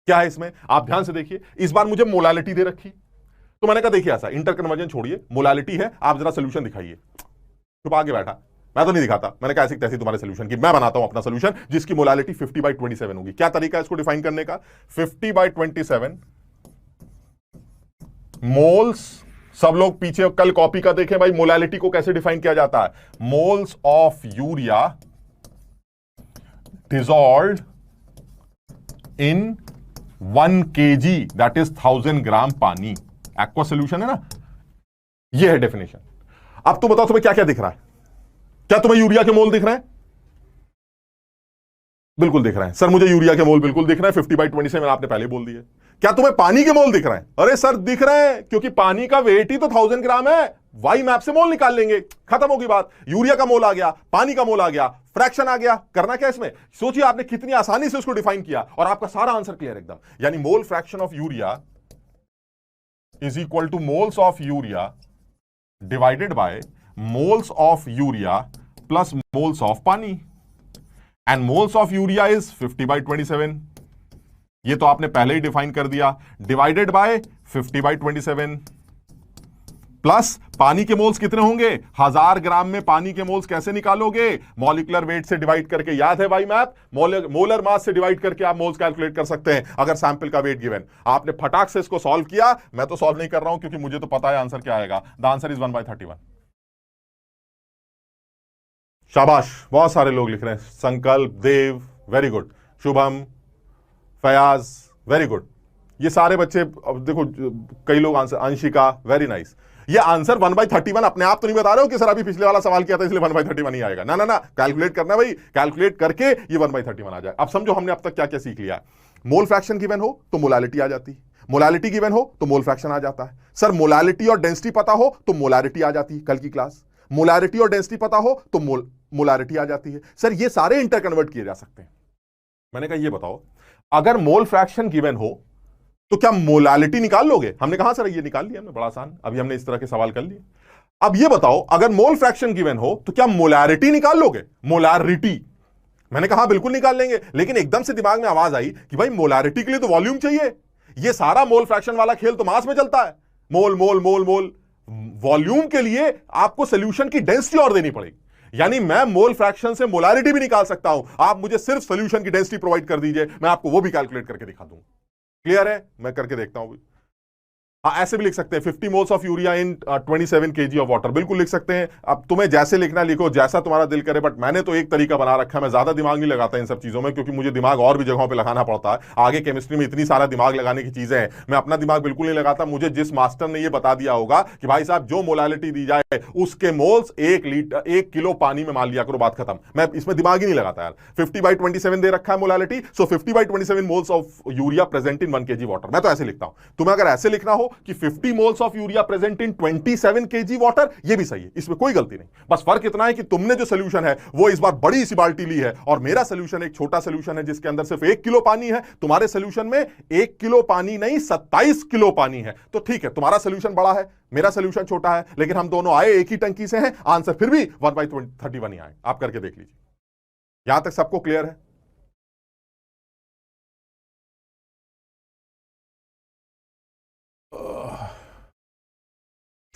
क्या है इसमें, आप ध्यान से देखिए। इस बार मुझे मोलालिटी दे रखी, तो मैंने कहा देखिए ऐसा, इंटर कन्वर्जन छोड़िए, मोलालिटी है, आप जरा सोल्यूशन दिखाइए। चुप आगे बैठा, मैं तो नहीं दिखाता। मैंने कहा ऐसी तैसी तुम्हारे सोल्यूशन की, मैं बनाता हूं अपना सोल्यूशन जिसकी मोलालिटी 50/27 होगी। क्या तरीका है इसको डिफाइन करने का? 50/27 मोल्स, सब लोग पीछे कल कॉपी का देखें भाई, मोलालिटी को कैसे डिफाइन किया जाता है। Moles of urea dissolved in 1 kg, that is 1000 ग्राम पानी। एक्वा सोल्यूशन है ना, यह है डेफिनेशन। अब तो बताओ तुम्हें क्या क्या दिख रहा है? क्या तुम्हें यूरिया के मोल दिख रहे हैं? बिल्कुल दिख रहे हैं सर, मुझे यूरिया के मोल बिल्कुल दिख रहे हैं। 50/27 आपने पहले बोल दिए। क्या तुम्हें पानी के मोल दिख रहे हैं? अरे सर दिख रहे हैं, क्योंकि पानी का वेट ही तो 1000 ग्राम है। वाई मैप से मोल निकाल लेंगे, खत्म होगी बात। यूरिया का मोल आ गया, पानी का मोल आ गया, फ्रैक्शन आ गया। करना क्या इसमें? सोचिए आपने कितनी आसानी से उसको डिफाइन किया और आपका सारा आंसर क्लियर एकदम। यानी mole fraction of urea is equal to moles of urea divided by moles of urea plus moles of pani. And moles of urea is 50/27, ये तो आपने पहले ही डिफाइन कर दिया, डिवाइडेड बाय 50/27 प्लस पानी के मोल्स कितने होंगे? 1000 ग्राम में पानी के मोल्स कैसे निकालोगे? मॉलिक्यूलर वेट से डिवाइड करके। याद है भाई मैप, मोलर मास से डिवाइड करके आप मोल्स कैलकुलेट कर सकते हैं अगर सैंपल का वेट गिवन। आपने फटाक से इसको सॉल्व किया, मैं तो सॉल्व नहीं कर रहा हूं क्योंकि मुझे तो पता है आंसर क्या आएगा। The answer is 1/31। शाबाश, बहुत सारे लोग लिख रहे हैं। Sankalp, Dev, very good. Shubham, Fayaz, very good. ये सारे बच्चे, अब देखो कई लोग आंसर, अंशिका, वेरी नाइस। ये आंसर 1/31 अपने आप तो नहीं बता रहे हो कि सर अभी पिछले वाला सवाल किया था इसलिए 1/31 ही आएगा। ना ना ना, कैलकुलेट करना भाई, कैलकुलेट करके ये 1/31 आ जाए। अब समझो हमने अब तक क्या क्या सीख लिया। मोल फ्रैक्शन गिवन हो तो मोलालिटी आ जाती, मोलालिटी गिवन हो तो मोल फ्रैक्शन आ जाता है। सर मोलालिटी और डेंसिटी पता हो तो मोलारिटी आ जाती है, कल की क्लास। मोलारिटी और डेंसिटी पता हो तो मोलारिटी आ जाती है। सर ये सारे इंटर कन्वर्ट किए जा सकते हैं। मैंने कहा ये बताओ, अगर मोल फ्रैक्शन गिवन हो तो क्या मोलालिटी निकाल लोगे? हमने कहा सर ये निकाल लिया हमने, बड़ा आसान। अभी हमने इस तरह के सवाल कर लिए। अब ये बताओ, अगर मोल फ्रैक्शन गिवन हो तो क्या मोलारिटी निकाल लोगे? मोलारिटी, मैंने कहा बिल्कुल निकाल लेंगे। लेकिन एकदम से दिमाग में आवाज आई कि भाई मोलारिटी के लिए तो वॉल्यूम चाहिए। ये सारा मोल फ्रैक्शन वाला खेल तो मास में चलता है, मोल मोल मोल मोल। वॉल्यूम के लिए आपको सोल्यूशन की डेंसिटी और देनी पड़ेगी। यानी मैं मोल फ्रैक्शन से मोलारिटी भी निकाल सकता हूं। आप मुझे सिर्फ सोल्यूशन की डेंसिटी प्रोवाइड कर दीजिए, मैं आपको वो भी कैलकुलेट करके दिखा दूंगा। क्लियर है? मैं करके देखता हूं। हाँ, ऐसे भी लिख सकते हैं 50 moles of urea in 27 kg of water, बिल्कुल लिख सकते हैं। अब तुम्हें जैसे लिखना लिखो, जैसा तुम्हारा दिल करे, बट मैंने तो एक तरीका बना रखा है, मैं ज्यादा दिमाग नहीं लगाता इन सब चीजों में, क्योंकि मुझे दिमाग और भी जगहों पे लगाना पड़ता है। आगे केमिस्ट्री में इतनी सारा दिमाग लगाने की चीजें हैं, मैं अपना दिमाग बिल्कुल नहीं लगाता। मुझे जिस मास्टर ने ये बता दिया होगा कि भाई साहब जो मोलालिटी दी जाए उसके मोल्स 1 किलो पानी में मान लिया करो, बात खत्म। मैं इसमें दिमाग ही नहीं लगाता यार। 50/27 दे रखा है molality, so 50/27 moles of urea present in 1 kg water, मैं तो ऐसे लिखता हूं। तुम्हें अगर ऐसे लिखना हो कि 50 moles of urea present in 27 kg water, ये भी सही है, इसमें कोई गलती नहीं। बस फर्क इतना है कि तुमने जो सोल्यूशन है वो इस बार बड़ी सी बाल्टी ली है, और मेरा सोल्यूशन एक छोटा सोल्यूशन है जिसके अंदर सिर्फ 1 किलो पानी है। तुम्हारे सोल्यूशन में 1 किलो पानी नहीं, 27 किलो पानी है। तो ठीक है, तुम्हारा सोल्यूशन बड़ा है, मेरा सोल्यूशन छोटा है, लेकिन हम दोनों आए एक ही टंकी से हैं, आंसर फिर भी 1/31 ही आए। आप करके देख लीजिए। यहां तक सबको क्लियर है?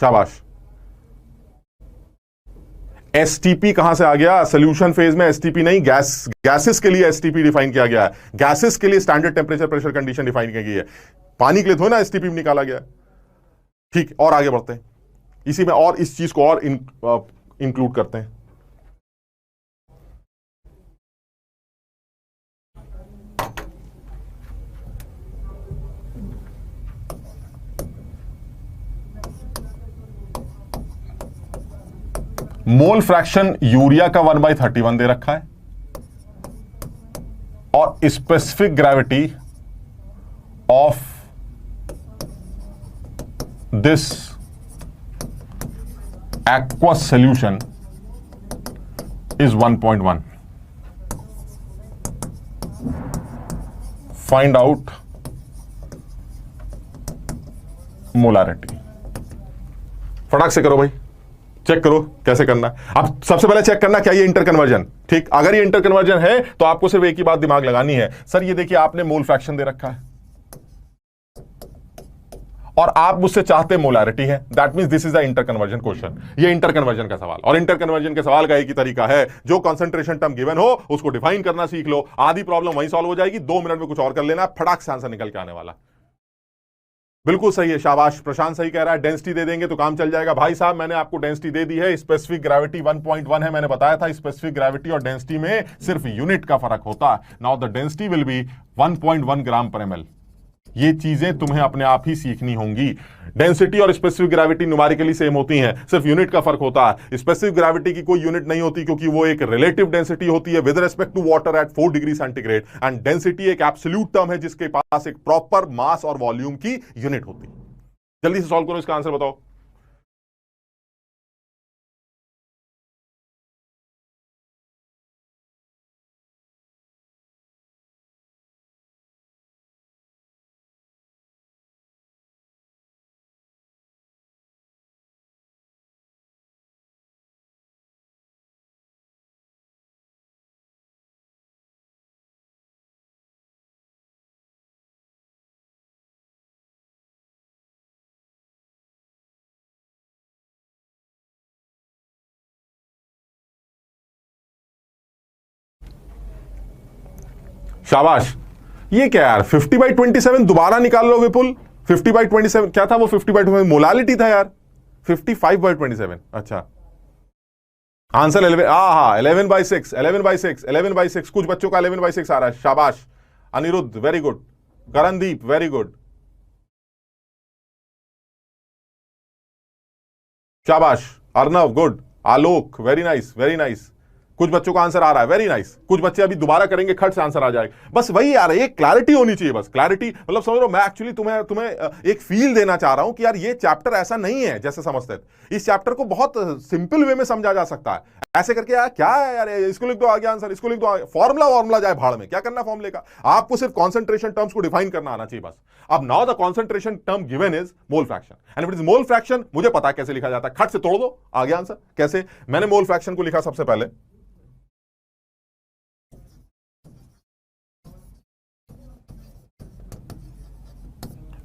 शाबाश। एसटीपी कहां से आ गया? सोल्यूशन फेज में एसटीपी नहीं, गैसेस के लिए एसटीपी डिफाइन किया गया है। गैसेस के लिए standard temperature pressure condition define की गई है। पानी के लिए थोड़ा ना एसटीपी निकाला गया। ठीक, और आगे बढ़ते हैं, इसी में और इस चीज को और इंक्लूड करते हैं। मोल फ्रैक्शन यूरिया का 1/31 दे रखा है, और specific gravity of this aqueous solution is 1.1. Find out molarity. फटाक से करो भाई, चेक करो कैसे करना है। अब सबसे पहले चेक करना क्या ये इंटर कन्वर्जन, ठीक। अगर ये इंटर कन्वर्जन है तो आपको सिर्फ एक ही बात दिमाग लगानी है, सर ये देखिए आपने मोल फ्रैक्शन दे रखा है और आप मुझसे चाहते मोलारिटी है, that means this is the inter conversion question. ये इंटर कन्वर्जन का सवाल, और इंटर कन्वर्जन के सवाल का एक ही तरीका है, जो कंसंट्रेशन टर्म गिवन हो उसको डिफाइन करना सीख लो, आधी प्रॉब्लम वहीं सॉल्व हो जाएगी। 2 मिनट में कुछ और कर लेना, फटाक से आंसर निकल के आने वाला। बिल्कुल सही है, शाबाश। प्रशांत सही कह रहा है, डेंसिटी दे देंगे तो काम चल जाएगा। भाई साहब मैंने आपको डेंसिटी दे दी है, स्पेसिफिक ग्रेविटी 1.1 है, मैंने बताया था स्पेसिफिक ग्रेविटी और डेंसिटी में सिर्फ यूनिट का फर्क होता है। Now the density will be 1.1 gram पर ml। ये चीजें तुम्हें अपने आप ही सीखनी होंगी। डेंसिटी और स्पेसिफिक ग्रेविटी न्यूमेरिकली सेम होती हैं, सिर्फ यूनिट का फर्क होता है। स्पेसिफिक ग्रेविटी की कोई यूनिट नहीं होती, क्योंकि वो एक रिलेटिव डेंसिटी होती है with respect to water at 4 degree centigrade, and density एक एब्सोल्यूट टर्म है जिसके पास एक प्रॉपर मास और वॉल्यूम की यूनिट होती है। जल्दी से सॉल्व करो, इसका आंसर बताओ। शाबाश। ये क्या यार, 50/27 दोबारा निकाल लो विपुल। 50/27 क्या था वो? 50/27 मोलालिटी था यार। 55/27, अच्छा। आंसर 11, हाँ 11/6, 11/6, 11/6। कुछ बच्चों का 11/6 आ रहा है, शाबाश। Anirudh very good, Karandeep very good, शाबाश। Arnav good, Alok very nice, very nice. कुछ बच्चों का आंसर आ रहा है, वेरी नाइस। कुछ बच्चे अभी दोबारा करेंगे, खट से आंसर आ जाएगा। बस वही यार, एक क्लैरिटी होनी चाहिए, बस क्लैरिटी। मतलब समझ लो, मैं एक्चुअली तुम्हें एक फील देना चाह रहा हूं कि यार ये चैप्टर ऐसा नहीं है जैसे समझते थे। इस चैप्टर को बहुत सिंपल वे में समझा जा सकता है। ऐसे करके यार क्या है यार, इसको लिख दो आगे आंसर, इसको लिख दो आगे, फॉर्मुला जाए भाड़ में, क्या करना फॉर्मुले का। आपको सिर्फ कॉन्सेंट्रेशन टर्म्स को डिफाइन करना आना चाहिए बस। अब now the concentration term given is mole fraction, and it is mole fraction. मुझे पता है कैसे लिखा जाता है, खट से तोड़ दो आगे आंसर। कैसे? मैंने मोल फ्रैक्शन को लिखा सबसे पहले,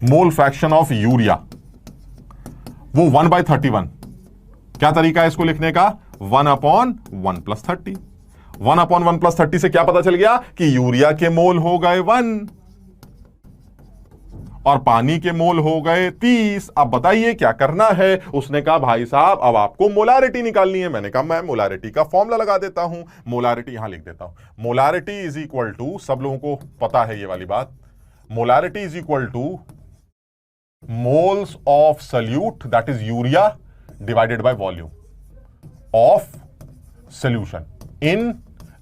मोल फ्रैक्शन ऑफ यूरिया, वो 1/31। क्या तरीका है इसको लिखने का? 1/1 + 30। 1/1 + 30 से क्या पता चल गया कि यूरिया के मोल हो गए 1, और पानी के मोल हो गए 30। अब बताइए क्या करना है। उसने कहा भाई साहब अब आपको मोलारिटी निकालनी है। मैंने कहा मैं मोलारिटी का फॉर्मूला लगा देता हूं। मोलारिटी यहां लिख देता हूं। मोलारिटी इज इक्वल टू, सब लोगों को पता है ये वाली बात, molarity is equal to moles of solute that is urea divided by volume of solution in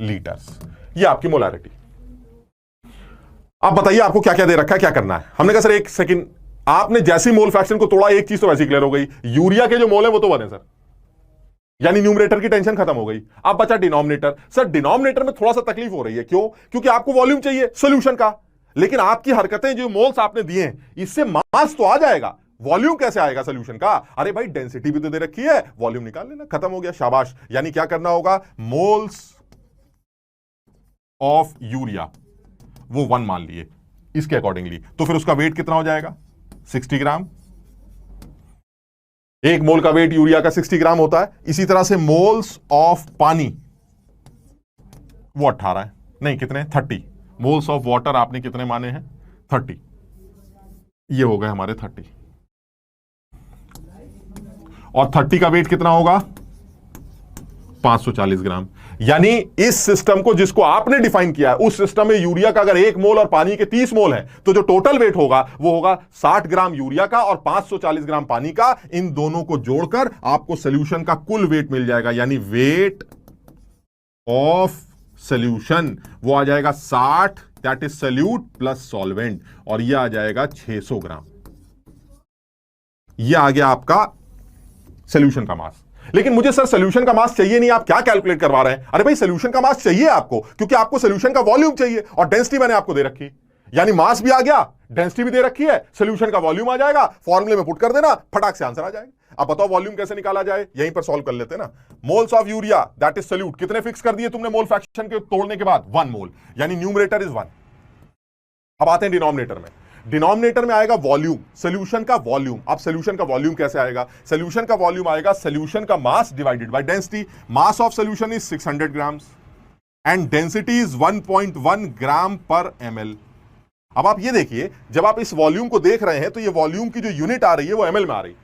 litres. ये आपकी मोलारिटी। आप बताइए आपको क्या क्या दे रखा है, क्या करना है। हमने कहा सर एक सेकंड, आपने जैसी मोल फ्रैक्शन को तोड़ा एक चीज तो वैसी क्लियर हो गई, यूरिया के जो मोल है वो तो बने सर, यानी न्यूमरेटर की टेंशन खत्म हो गई। अब बचा डिनोमिनेटर। सर डिनोमिनेटर में थोड़ा सा तकलीफ हो रही है, क्यों? क्योंकि आपको वॉल्यूम चाहिए सॉल्यूशन का, लेकिन आपकी हरकतें जो मोल्स आपने दिए हैं इससे मास तो आ जाएगा, वॉल्यूम कैसे आएगा सोल्यूशन का? अरे भाई डेंसिटी भी तो दे रखी है, वॉल्यूम निकाल लेना, खत्म हो गया, शाबाश। यानी क्या करना होगा, मोल्स ऑफ यूरिया वो 1 मान लिए इसके अकॉर्डिंगली, तो फिर उसका वेट कितना हो जाएगा 60 ग्राम। एक मोल का वेट यूरिया का 60 ग्राम होता है। इसी तरह से मोल्स ऑफ पानी वो 18 है, नहीं कितने 30। मोल्स ऑफ वाटर आपने कितने माने हैं 30, ये हो गए हमारे 30, और 30 का वेट कितना होगा 540 ग्राम। यानी इस सिस्टम को जिसको आपने डिफाइन किया है उस सिस्टम में यूरिया का अगर 1 मोल और पानी के 30 मोल है तो जो टोटल वेट होगा वो होगा 60 ग्राम यूरिया का और 540 ग्राम पानी का। इन दोनों को जोड़कर आपको सॉल्यूशन का कुल वेट मिल जाएगा, यानी वेट ऑफ सॉल्यूशन वो आ जाएगा 60, that is solute plus solvent, और यह आ जाएगा 600 ग्राम। यह आ गया आपका सॉल्यूशन का मास। लेकिन मुझे सर सॉल्यूशन का मास चाहिए नहीं, आप क्या कैलकुलेट करवा रहे हैं? अरे भाई सॉल्यूशन का मास चाहिए आपको, क्योंकि आपको सॉल्यूशन का वॉल्यूम चाहिए और डेंसिटी मैंने आपको दे रखी, यानी मास भी आ गया, डेंसिटी भी दे रखी है, सॉल्यूशन का वॉल्यूम आ जाएगा, फॉर्मूले में पुट कर देना, फटाक से आंसर आ जाएगा। अब बताओ वॉल्यूम कैसे निकाला जाए, यहीं पर सॉल्व कर लेते हैं ना। Moles of urea that is solute कितने फिक्स कर दिए तुमने मोल फ्रैक्शन के तोड़ने के बाद 1 मोल, यानी न्यूमरेटर इज 1। अब आते हैं डिनोमिनेटर में। डिनोमिनेटर में आएगा वॉल्यूम, सॉल्यूशन का वॉल्यूम। अब सॉल्यूशन का वॉल्यूम कैसे आएगा? सॉल्यूशन का वॉल्यूम आएगा सॉल्यूशन का mass divided by density. Mass of solution is 600 grams and density is 1.1 gram पर ml। अब आप ये देखिए, जब आप इस वॉल्यूम को देख रहे हैं तो ये वॉल्यूम की जो यूनिट आ रही है वो ml में आ रही है,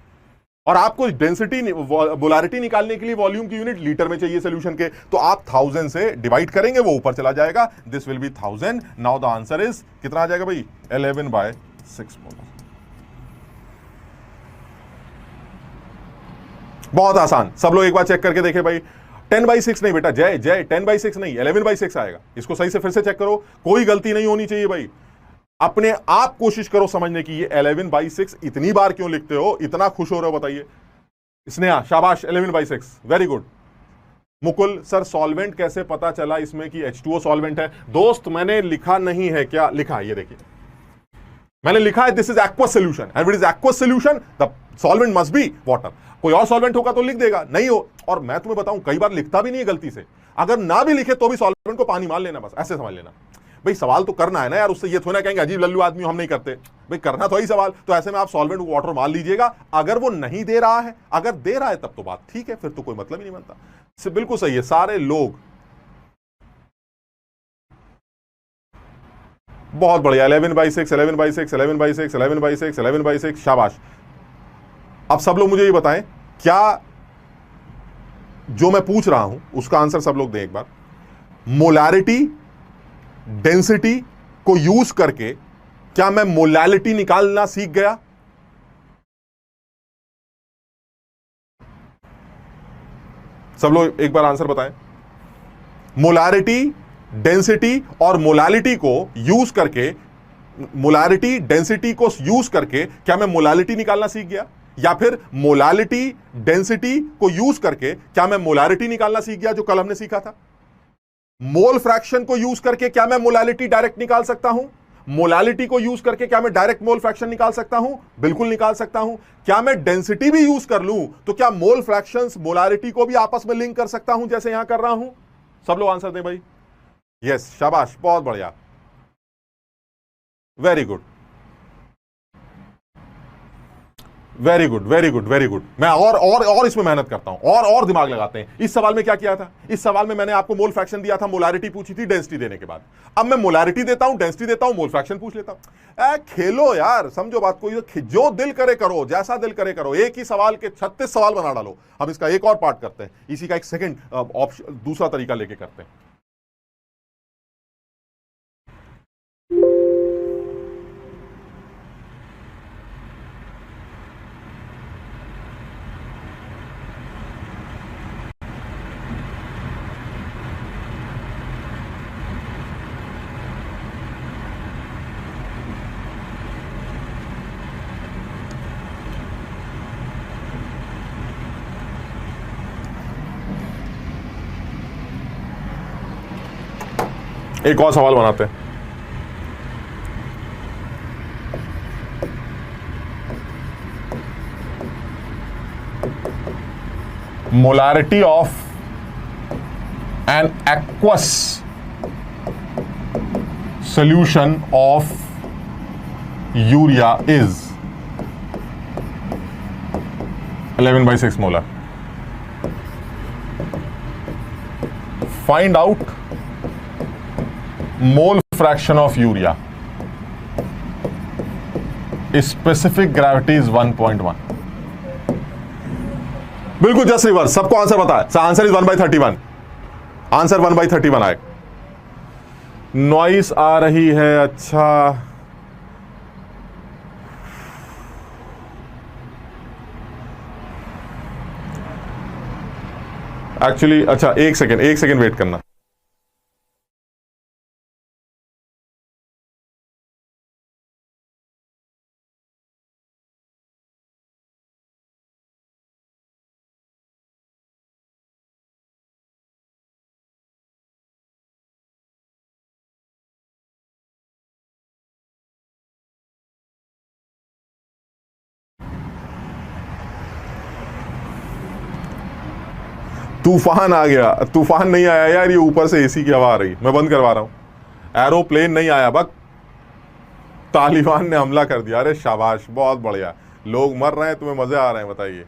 और आपको डेंसिटी मोलारिटी निकालने के लिए वॉल्यूम की यूनिट लीटर में चाहिए सॉल्यूशन के, तो आप 1000 से डिवाइड करेंगे, वो ऊपर चला जाएगा, this will B 1000। Now the answer is कितना आ जाएगा भाई 11/6 मोल। बहुत आसान, सब लोग एक बार चेक करके देखे भाई। 10/6 नहीं बेटा, जय जय 10/6 नहीं 11/6 आएगा। इसको सही से फिर से चेक करो, कोई गलती नहीं होनी चाहिए भाई। अपने आप कोशिश करो समझने की, ये 11/6 इतनी बार क्यों लिखते हो, इतना खुश हो रहे हो बताइए। स्नेहा शाबाश 11/6, very good. Mukul sir solvent कैसे पता चला इसमें कि H2O सॉल्वेंट है? दोस्त मैंने लिखा नहीं है, क्या लिखा है ये देखिए, मैंने लिखा है this is aqueous solution and it is aqueous solution the solvent must be water. कोई और सॉल्वेंट होगा तो लिख देगा, नहीं हो, और मैं तुम्हें बताऊं कई बार लिखता भी नहीं है गलती से, अगर ना भी लिखे तो भी सॉल्वेंट को पानी मान लेना, बस ऐसे समझ लेना भाई। सवाल तो करना है ना यार, उससे ये थोड़ा कहेंगे अजीब लल्लू आदमी हम नहीं करते भाई, करना तो ही सवाल। तो ऐसे में आप सॉल्वेंट को वाटर मान लीजिएगा, अगर वो नहीं दे रहा है, अगर दे रहा है तब तो बात ठीक है, फिर तो कोई मतलब ही नहीं बनता। बिल्कुल सही है, सारे लोग बहुत बढ़िया। 11/6 11/6 11/6 11/6 11/6, शाबाश। अब सब लोग मुझे ये बताएं, क्या जो मैं पूछ रहा हूं उसका आंसर सब लोग दें एक बार। मोलारिटी डेंसिटी को यूज करके क्या मैं मोलैलिटी निकालना सीख गया? सब लोग एक बार आंसर बताएं। मोलारिटी डेंसिटी और मोलालिटी को यूज करके, मोलारिटी डेंसिटी को यूज करके क्या मैं मोलालिटी निकालना सीख गया? या फिर मोलालिटी डेंसिटी को यूज करके क्या मैं मोलारिटी निकालना सीख गया, जो कल हमने सीखा था? मोल फ्रैक्शन को यूज करके क्या मैं मोलालिटी डायरेक्ट निकाल सकता हूं? मोलालिटी को यूज करके क्या मैं डायरेक्ट मोल फ्रैक्शन निकाल सकता हूं? बिल्कुल निकाल सकता हूं। क्या मैं डेंसिटी भी यूज कर लूं तो क्या मोल फ्रैक्शंस मोलारिटी को भी आपस में लिंक कर सकता हूं, जैसे यहां कर रहा हूं? सब लोग आंसर दें भाई। यस शाबाश, बहुत बढ़िया, very good very good, very good, very good. मैं और इसमें मेहनत करता हूं, और दिमाग लगाते हैं। इस सवाल में क्या किया था? इस सवाल में मैंने आपको मोल फ्रैक्शन दिया था, मोलारिटी पूछी थी डेंसिटी देने के बाद। अब मैं मोलारिटी देता हूं, डेंसिटी देता हूं, मोल फ्रैक्शन पूछ लेता हूं। खेलो यार, समझो बात को, जो दिल करे करो, जैसा दिल करे करो। एक ही सवाल के 36 सवाल बना डालो। हम इसका एक और पार्ट करते हैं, इसी का एक सेकंड ऑप्शन, दूसरा तरीका लेके करते हैं। एक और सवाल बनाते हैं। Molarity of an aqueous solution of urea is 11/6 molar. Find out mole fraction of urea. Specific gravity is 1.1. बिल्कुल जस्ट रिवर्स, सबको आंसर पता है। Answer is 1/31। आंसर 1/31 आए। नॉइस आ रही है, अच्छा एक्चुअली, अच्छा एक सेकेंड वेट करना। तूफान आ गया। तूफान नहीं आया यार, ये ऊपर से एसी की हवा आ रही, मैं बंद करवा रहा हूं। एरोप्लेन नहीं आया, बस तालिबान ने हमला कर दिया। अरे शाबाश, बहुत बढ़िया। लोग मर रहे हैं, तुम्हें मजे आ रहे हैं, बताइए।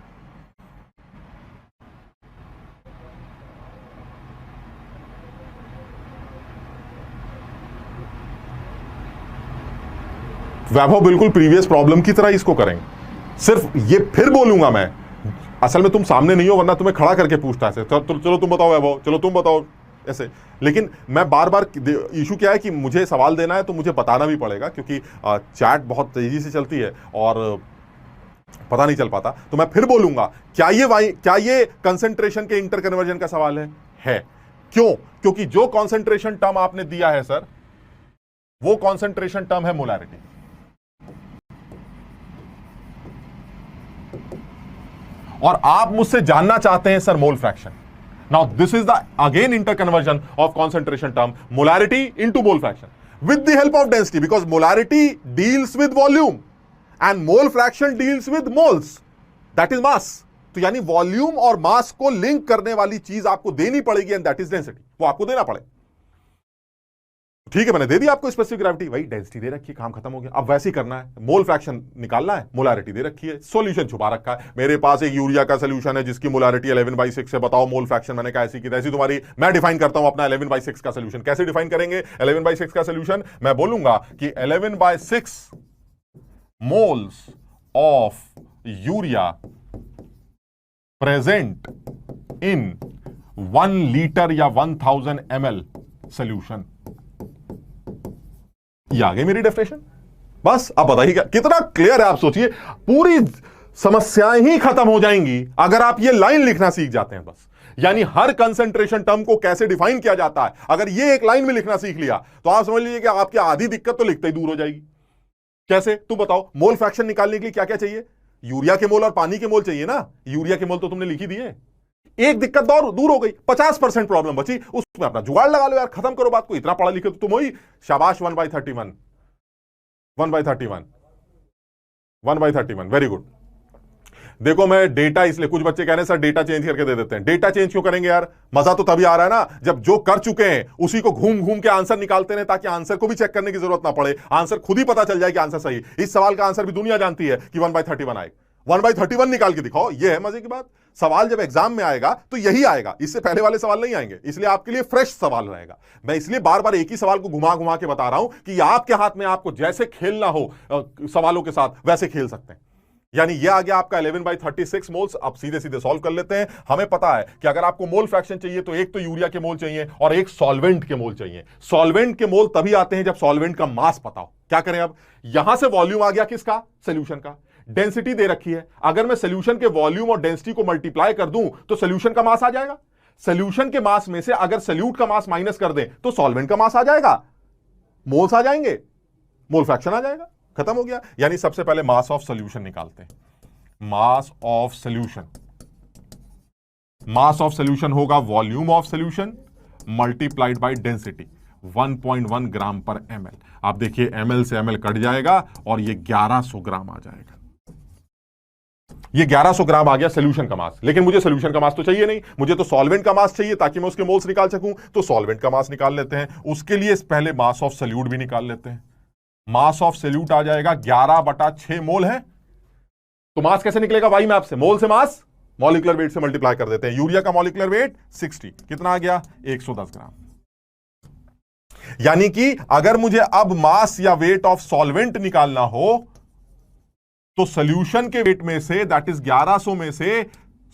वैभव बिल्कुल प्रीवियस प्रॉब्लम की तरह इसको करेंगे। सिर्फ ये फिर बोलूंगा मैं, असल में तुम सामने नहीं हो, वरना तुम्हें खड़ा करके पूछता है। चलो तुम बताओ वैभव, चलो तुम बताओ ऐसे। लेकिन मैं बार बार, इशू क्या है कि मुझे सवाल देना है तो मुझे बताना भी पड़ेगा, क्योंकि चैट बहुत तेजी से चलती है और पता नहीं चल पाता। तो मैं फिर बोलूंगा, क्या ये कंसंट्रेशन के इंटर कन्वर्जन का सवाल है? क्यों? क्योंकि जो कंसंट्रेशन टर्म आपने दिया है सर, वो कंसंट्रेशन टर्म है मोलैरिटी। और आप मुझसे जानना चाहते हैं sir mole fraction. Now this is the again inter conversion of concentration term, molarity into mole fraction with the help of density, because molarity deals with volume and mole fraction deals with moles, that is mass. तो यानी volume और मास को link करने वाली चीज आपको देनी पड़ेगी, एंड दैट इज डेंसिटी। वो आपको देना पड़े। ठीक है, मैंने दे दी आपको स्पेसिफिक ग्रेविटी, वही डेंसिटी दे रखी है, काम खत्म हो गया। अब वैसे ही करना है, मोल फ्रैक्शन निकालना है, मोलारिटी दे रखी है, सॉल्यूशन छुपा रखा है। मेरे पास एक यूरिया का सॉल्यूशन है जिसकी मोलारिटी 11/6 है, बताओ मोल फ्रैक्शन मैंने कैसी की तैसी तुम्हारी। मैं डिफाइन करता हूं अपना 11/6 का सॉल्यूशन। कैसे डिफाइन करेंगे 11/6 का सॉल्यूशन? मैं बोलूंगा कि 11/6 moles of urea present in 1 litre या 1000 ml सॉल्यूशन। ये आ गई मेरी डेफिनेशन। बस अब बताइए कितना क्लियर है। आप सोचिए, पूरी समस्याएं ही खत्म हो जाएंगी अगर आप ये लाइन लिखना सीख जाते हैं। बस यानी हर कंसंट्रेशन टर्म को कैसे डिफाइन किया जाता है, अगर ये एक लाइन में लिखना सीख लिया तो आप समझ लीजिए कि आपकी आधी दिक्कत तो लिखते ही दूर हो जाएगी। कैसे? तुम बताओ, मोल फ्रैक्शन निकालने के लिए क्या क्या चाहिए? यूरिया के मोल और पानी के मोल चाहिए ना। यूरिया के मोल तो तुमने लिखी दिए। एक दिक्कत दूर हो गई, 50% प्रॉब्लम बची, उसमें अपना जुगाड़ लगा लो यार, खत्म करो बात को। इतना पढ़ा लिखे तो तुम ही शाबाश। 1/31 1/31 वेरी गुड। देखो मैं डेटा, इसलिए कुछ बच्चे कह रहे हैं सर डेटा चेंज करके दे देते हैं। डेटा चेंज क्यों करेंगे यार? मजा तो तभी आ रहा है ना जब जो कर चुके हैं उसी को घूम घूम के आंसर निकालते हैं, ताकि आंसर को भी चेक करने की जरूरत ना पड़े, आंसर खुद ही पता चल जाए कि आंसर सही। इस सवाल का आंसर भी दुनिया जानती है कि 1/31 आए। 1/31 निकाल के दिखाओ। ये है मजे की बात। सवाल जब एग्जाम में आएगा तो यही आएगा, इससे पहले वाले सवाल नहीं आएंगे, इसलिए आपके लिए फ्रेश सवाल रहेगा। मैं इसलिए बार बार एक ही सवाल को घुमा घुमा के बता रहा हूं कि आपके हाथ में, आपको जैसे खेलना हो सवालों के साथ वैसे खेल सकते हैं। यानी ये आ गया आपका 11/36 मोल्स। अब सीधे सीधे सॉल्व कर लेते हैं। हमें पता है कि अगर आपको मोल फ्रैक्शन चाहिए तो एक तो यूरिया के मोल चाहिए और एक सॉल्वेंट के मोल चाहिए। सॉल्वेंट के मोल तभी आते हैं जब सॉल्वेंट का मास पता हो। क्या करें अब? यहां से वॉल्यूम आ गया किसका? सोल्यूशन का। डेंसिटी दे रखी है, अगर मैं सोल्यूशन के वॉल्यूम और डेंसिटी को मल्टीप्लाई कर दूं तो सोल्यूशन का मास आ जाएगा। सोल्यूशन के मास में से अगर सोल्यूट का मास माइनस कर दें तो सॉल्वेंट का मास आ जाएगा, मोल्स आ जाएंगे, मोल फ्रैक्शन आ जाएगा, खत्म हो गया। यानी सबसे पहले मास ऑफ सोल्यूशन निकालते हैं। Mass of solution, mass of solution होगा volume of solution multiplied by density, 1.1 gram पर ml। आप देखिए ml से ml कट जाएगा और ये 1100 ग्राम आ जाएगा। ये 1100 ग्राम आ गया सोल्यूशन का मास। लेकिन मुझे सोल्यूशन का मास तो चाहिए नहीं, मुझे तो सॉल्वेंट का मास चाहिए ताकि मैं उसके मोल्स निकाल सकूं। तो सॉल्वेंट का मास निकाल लेते हैं। उसके लिए पहले मास ऑफ सोल्यूट भी निकाल लेते हैं। मास ऑफ सोल्यूट आ जाएगा 11/6 मोल है। तो मास कैसे निकलेगा? वाई मैप से, मोल से मास मॉलिक्यूलर वेट से मल्टीप्लाई कर देते हैं। यूरिया का मॉलिक्यूलर वेट 60, कितना आ गया? 110 ग्राम। यानी कि अगर मुझे अब मास या वेट ऑफ सॉल्वेंट निकालना हो तो सॉल्यूशन के वेट में से, दैट इज 1100 में से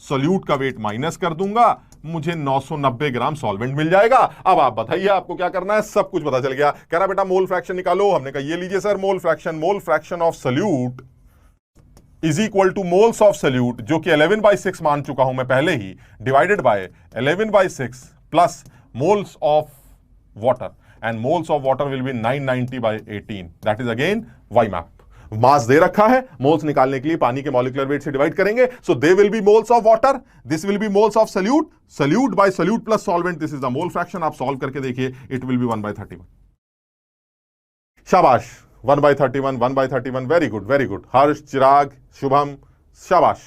सोल्यूट का वेट माइनस कर दूंगा, मुझे 990 ग्राम सॉल्वेंट मिल जाएगा। अब आप बताइए आपको क्या करना है? सब कुछ पता चल गया। कह रहा बेटा मोल फ्रैक्शन निकालो। हमने कहा ये लीजिए sir mole fraction of solute is equal to moles of solute, जो कि 11/6 मान चुका हूं मैं पहले ही, divided by 11/6 plus moles of water, and moles of water will be 990/18, that is again Y map. Mass दे रखा है, मोल्स निकालने के लिए पानी के मॉलिक्यूलर वेट से डिवाइड करेंगे। So they will be moles of water, this will be moles of solute, solute by solute plus solvent, this is the mole fraction. आप सॉल्व करके देखिए, इट विल बी 1/31। शाबाश, 1/31, 1/31, very good very good. Harsh, Chirag, Shubham, शाबाश,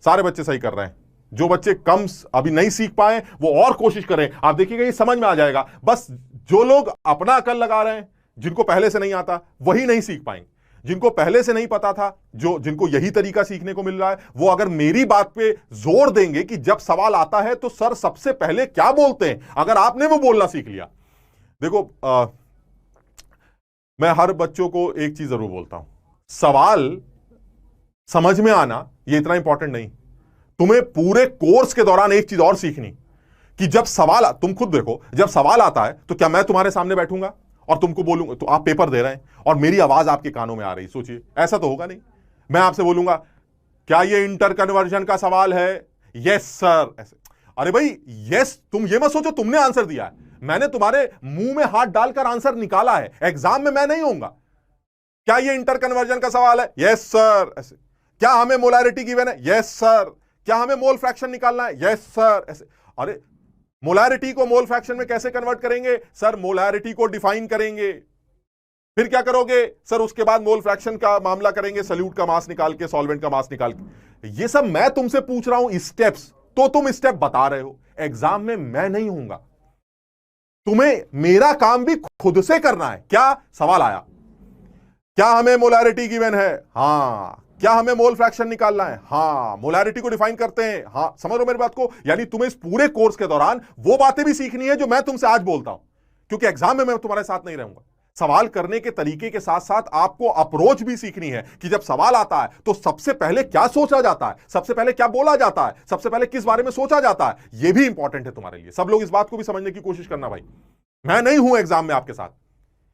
सारे बच्चे सही कर रहे हैं। जो बच्चे कम अभी नहीं सीख पाए वो और कोशिश करें। आप देखिएगा ये समझ में आ जाएगा। बस जो लोग अपना अकल लगा रहे हैं, जिनको पहले से नहीं आता, वही नहीं सीख पाएंगे। जिनको पहले से नहीं पता था, जिनको यही तरीका सीखने को मिल रहा है, वो अगर मेरी बात पे जोर देंगे कि जब सवाल आता है तो सर सबसे पहले क्या बोलते हैं, अगर आपने वो बोलना सीख लिया। देखो मैं हर बच्चों को एक चीज जरूर बोलता हूं, सवाल समझ में आना ये इतना इंपॉर्टेंट नहीं। तुम्हें पूरे कोर्स के दौरान एक चीज और सीखनी कि जब सवाल, तुम खुद देखो, जब सवाल आता है तो क्या मैं तुम्हारे सामने बैठूंगा और तुमको बोलूंगा, तो आप पेपर दे रहे हैं और मेरी आवाज आपके कानों में आ रही, सोचिए, ऐसा तो होगा नहीं। मैं आपसे बोलूंगा क्या ये इंटर कन्वर्जन का सवाल है? Yes sir. ऐसे, अरे भाई यस, तुम ये मत सोचो तुमने आंसर दिया है, मैंने तुम्हारे मुंह में हाथ डालकर आंसर निकाला है। एग्जाम में मैं नहीं होऊंगा। क्या ये इंटर कन्वर्जन का सवाल है? Yes sir. ऐसे, क्या हमें मोलैरिटी गिवन है? Yes sir. क्या हमें मोल फ्रैक्शन निकालना है? Yes sir. ऐसे, अरे मोलैरिटी को मोल फ्रैक्शन में कैसे कन्वर्ट करेंगे? सर मोलैरिटी को डिफाइन करेंगे। फिर क्या करोगे? सर उसके बाद मोल फ्रैक्शन का मामला करेंगे, सोल्यूट का मास निकाल के, सॉल्वेंट का मास निकाल के। ये सब मैं तुमसे पूछ रहा हूं स्टेप्स, तो तुम स्टेप बता रहे हो। एग्जाम में मैं नहीं हूंगा, तुम्हें मेरा काम भी खुद से करना है। क्या सवाल आया? क्या हमें मोलैरिटी गिवन है? हां। क्या हमें मोल फ्रैक्शन निकालना है? हां। मोलैरिटी को डिफाइन करते हैं? हां। समझ लो मेरी बात को? यानी तुम्हें इस पूरे कोर्स के दौरान वो बातें भी सीखनी है जो मैं तुमसे आज बोलता हूं, क्योंकि एग्जाम में मैं तुम्हारे साथ नहीं रहूंगा। सवाल करने के तरीके के साथ साथ आपको अप्रोच भी सीखनी है कि जब सवाल आता है तो सबसे पहले क्या सोचा जाता है, सबसे पहले क्या बोला जाता है, सबसे पहले किस बारे में सोचा जाता है। यह भी इंपॉर्टेंट है तुम्हारे लिए। सब लोग इस बात को भी समझने की कोशिश करना भाई। मैं नहीं हूं एग्जाम में आपके साथ,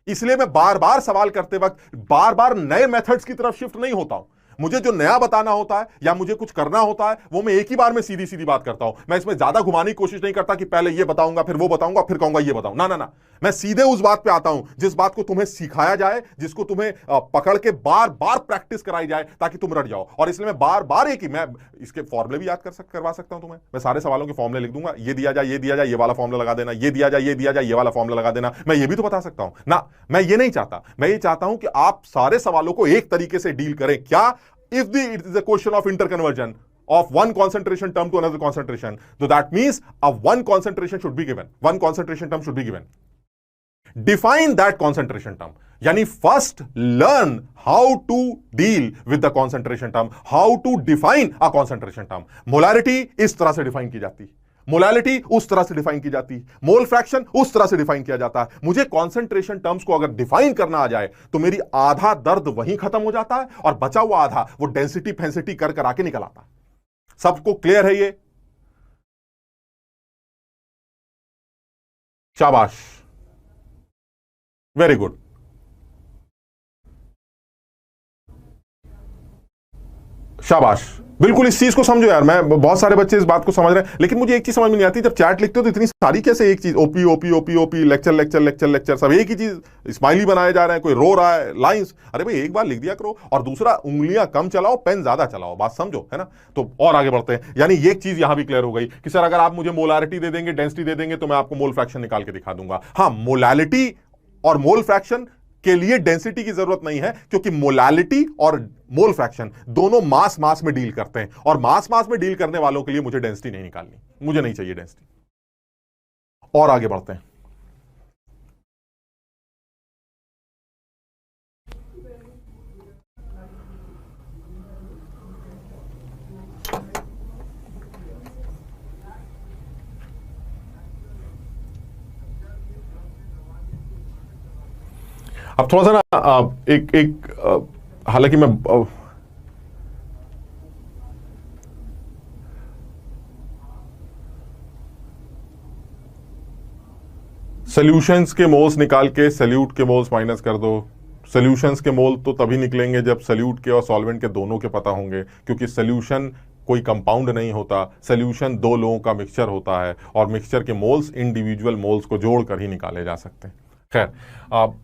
इसलिए मैं बार बार सवाल करते वक्त बार बार नए मेथड्स की तरफ शिफ्ट नहीं होता हूं। मुझे जो नया बताना होता है या मुझे कुछ करना होता है वो मैं एक ही बार में सीधी सीधी बात करता हूं। मैं इसमें ज्यादा घुमाने की कोशिश नहीं करता कि पहले ये बताऊंगा, फिर वो बताऊंगा, फिर कहूंगा ये बताऊं। ना ना ना, मैं सीधे उस बात पे आता हूं जिस बात को तुम्हें सिखाया जाए, जिसको तुम्हें पकड़ के बार बार प्रैक्टिस कराई जाए ताकि तुम रट जाओ। और इसलिए मैं बार बार एक ही, मैं इसके फॉर्मुले भी याद करवा सकता हूं तुम्हें। मैं सारे सवालों के फॉर्मुले लिख दूंगा, ये दिया जाए, ये दिया जाए, ये वाला फॉर्मुला लगा देना, ये दिया जाए, ये दिया जाए, ये वाला फॉर्मुला लगा देना। मैं ये भी तो बता सकता हूं ना। मैं ये नहीं चाहता, मैं ये चाहता हूं कि आप सारे सवालों को एक तरीके से डील करें। क्या? If it is a question of interconversion of one concentration term to another concentration, so that means a one concentration should be given. One concentration term should be given. Define that concentration term, यानी first learn how to deal with the concentration term, how to define a concentration term. Molality इस तरह से define की जाती, molality उस तरह से define की जाती, मोल फ्रैक्शन उस तरह से डिफाइन किया जाता है। मुझे कॉन्सेंट्रेशन टर्म्स को अगर डिफाइन करना आ जाए तो मेरी आधा दर्द वहीं खत्म हो जाता है और बचा हुआ आधा वो डेंसिटी फेंसिटी कर आके निकल आता है। सबको क्लियर है ये? शाबाश, वेरी गुड। शाबाश, बिल्कुल इस चीज को समझो यार। मैं बहुत सारे बच्चे इस बात को समझ रहे हैं, लेकिन मुझे एक चीज समझ में नहीं आती, जब चैट लिखते हो तो इतनी सारी कैसे एक चीज, OP OP OP OP, lecture lecture lecture lecture, सब एक ही चीज, स्माइली बनाए जा रहे हैं, कोई रो रहा है, लाइंस। अरे भाई एक बार लिख दिया करो, और दूसरा उंगलियां कम चलाओ, पेन ज्यादा चलाओ, बात समझो, है ना। तो और आगे बढ़ते हैं। यानी ये चीज यहां भी क्लियर हो गई कि सर अगर आप मुझे मोलारिटी दे देंगे, डेंसिटी दे देंगे, तो मैं आपको मोल फ्रैक्शन निकाल के दिखा दूंगा। हाँ, मोलालिटी और मोल फ्रैक्शन के लिए डेंसिटी की जरूरत नहीं है, क्योंकि मोलालिटी और मोल फ्रैक्शन दोनों मास मास में डील करते हैं, और मास मास में डील करने वालों के लिए मुझे डेंसिटी नहीं निकालनी, मुझे नहीं चाहिए डेंसिटी। और आगे बढ़ते हैं। अब थोड़ा सा ना हालांकि मैं सॉल्यूशंस के मोल्स निकाल के सल्यूट के मोल्स माइनस कर दो। सॉल्यूशंस के मोल तो तभी निकलेंगे जब सल्यूट के और सॉल्वेंट के दोनों के पता होंगे, क्योंकि सॉल्यूशन कोई कंपाउंड नहीं होता, सॉल्यूशन दो लोगों का मिक्सचर होता है, और मिक्सचर के मोल्स इंडिविजुअल मोल्स को जोड़कर ही निकाले जा सकते हैं। खैर,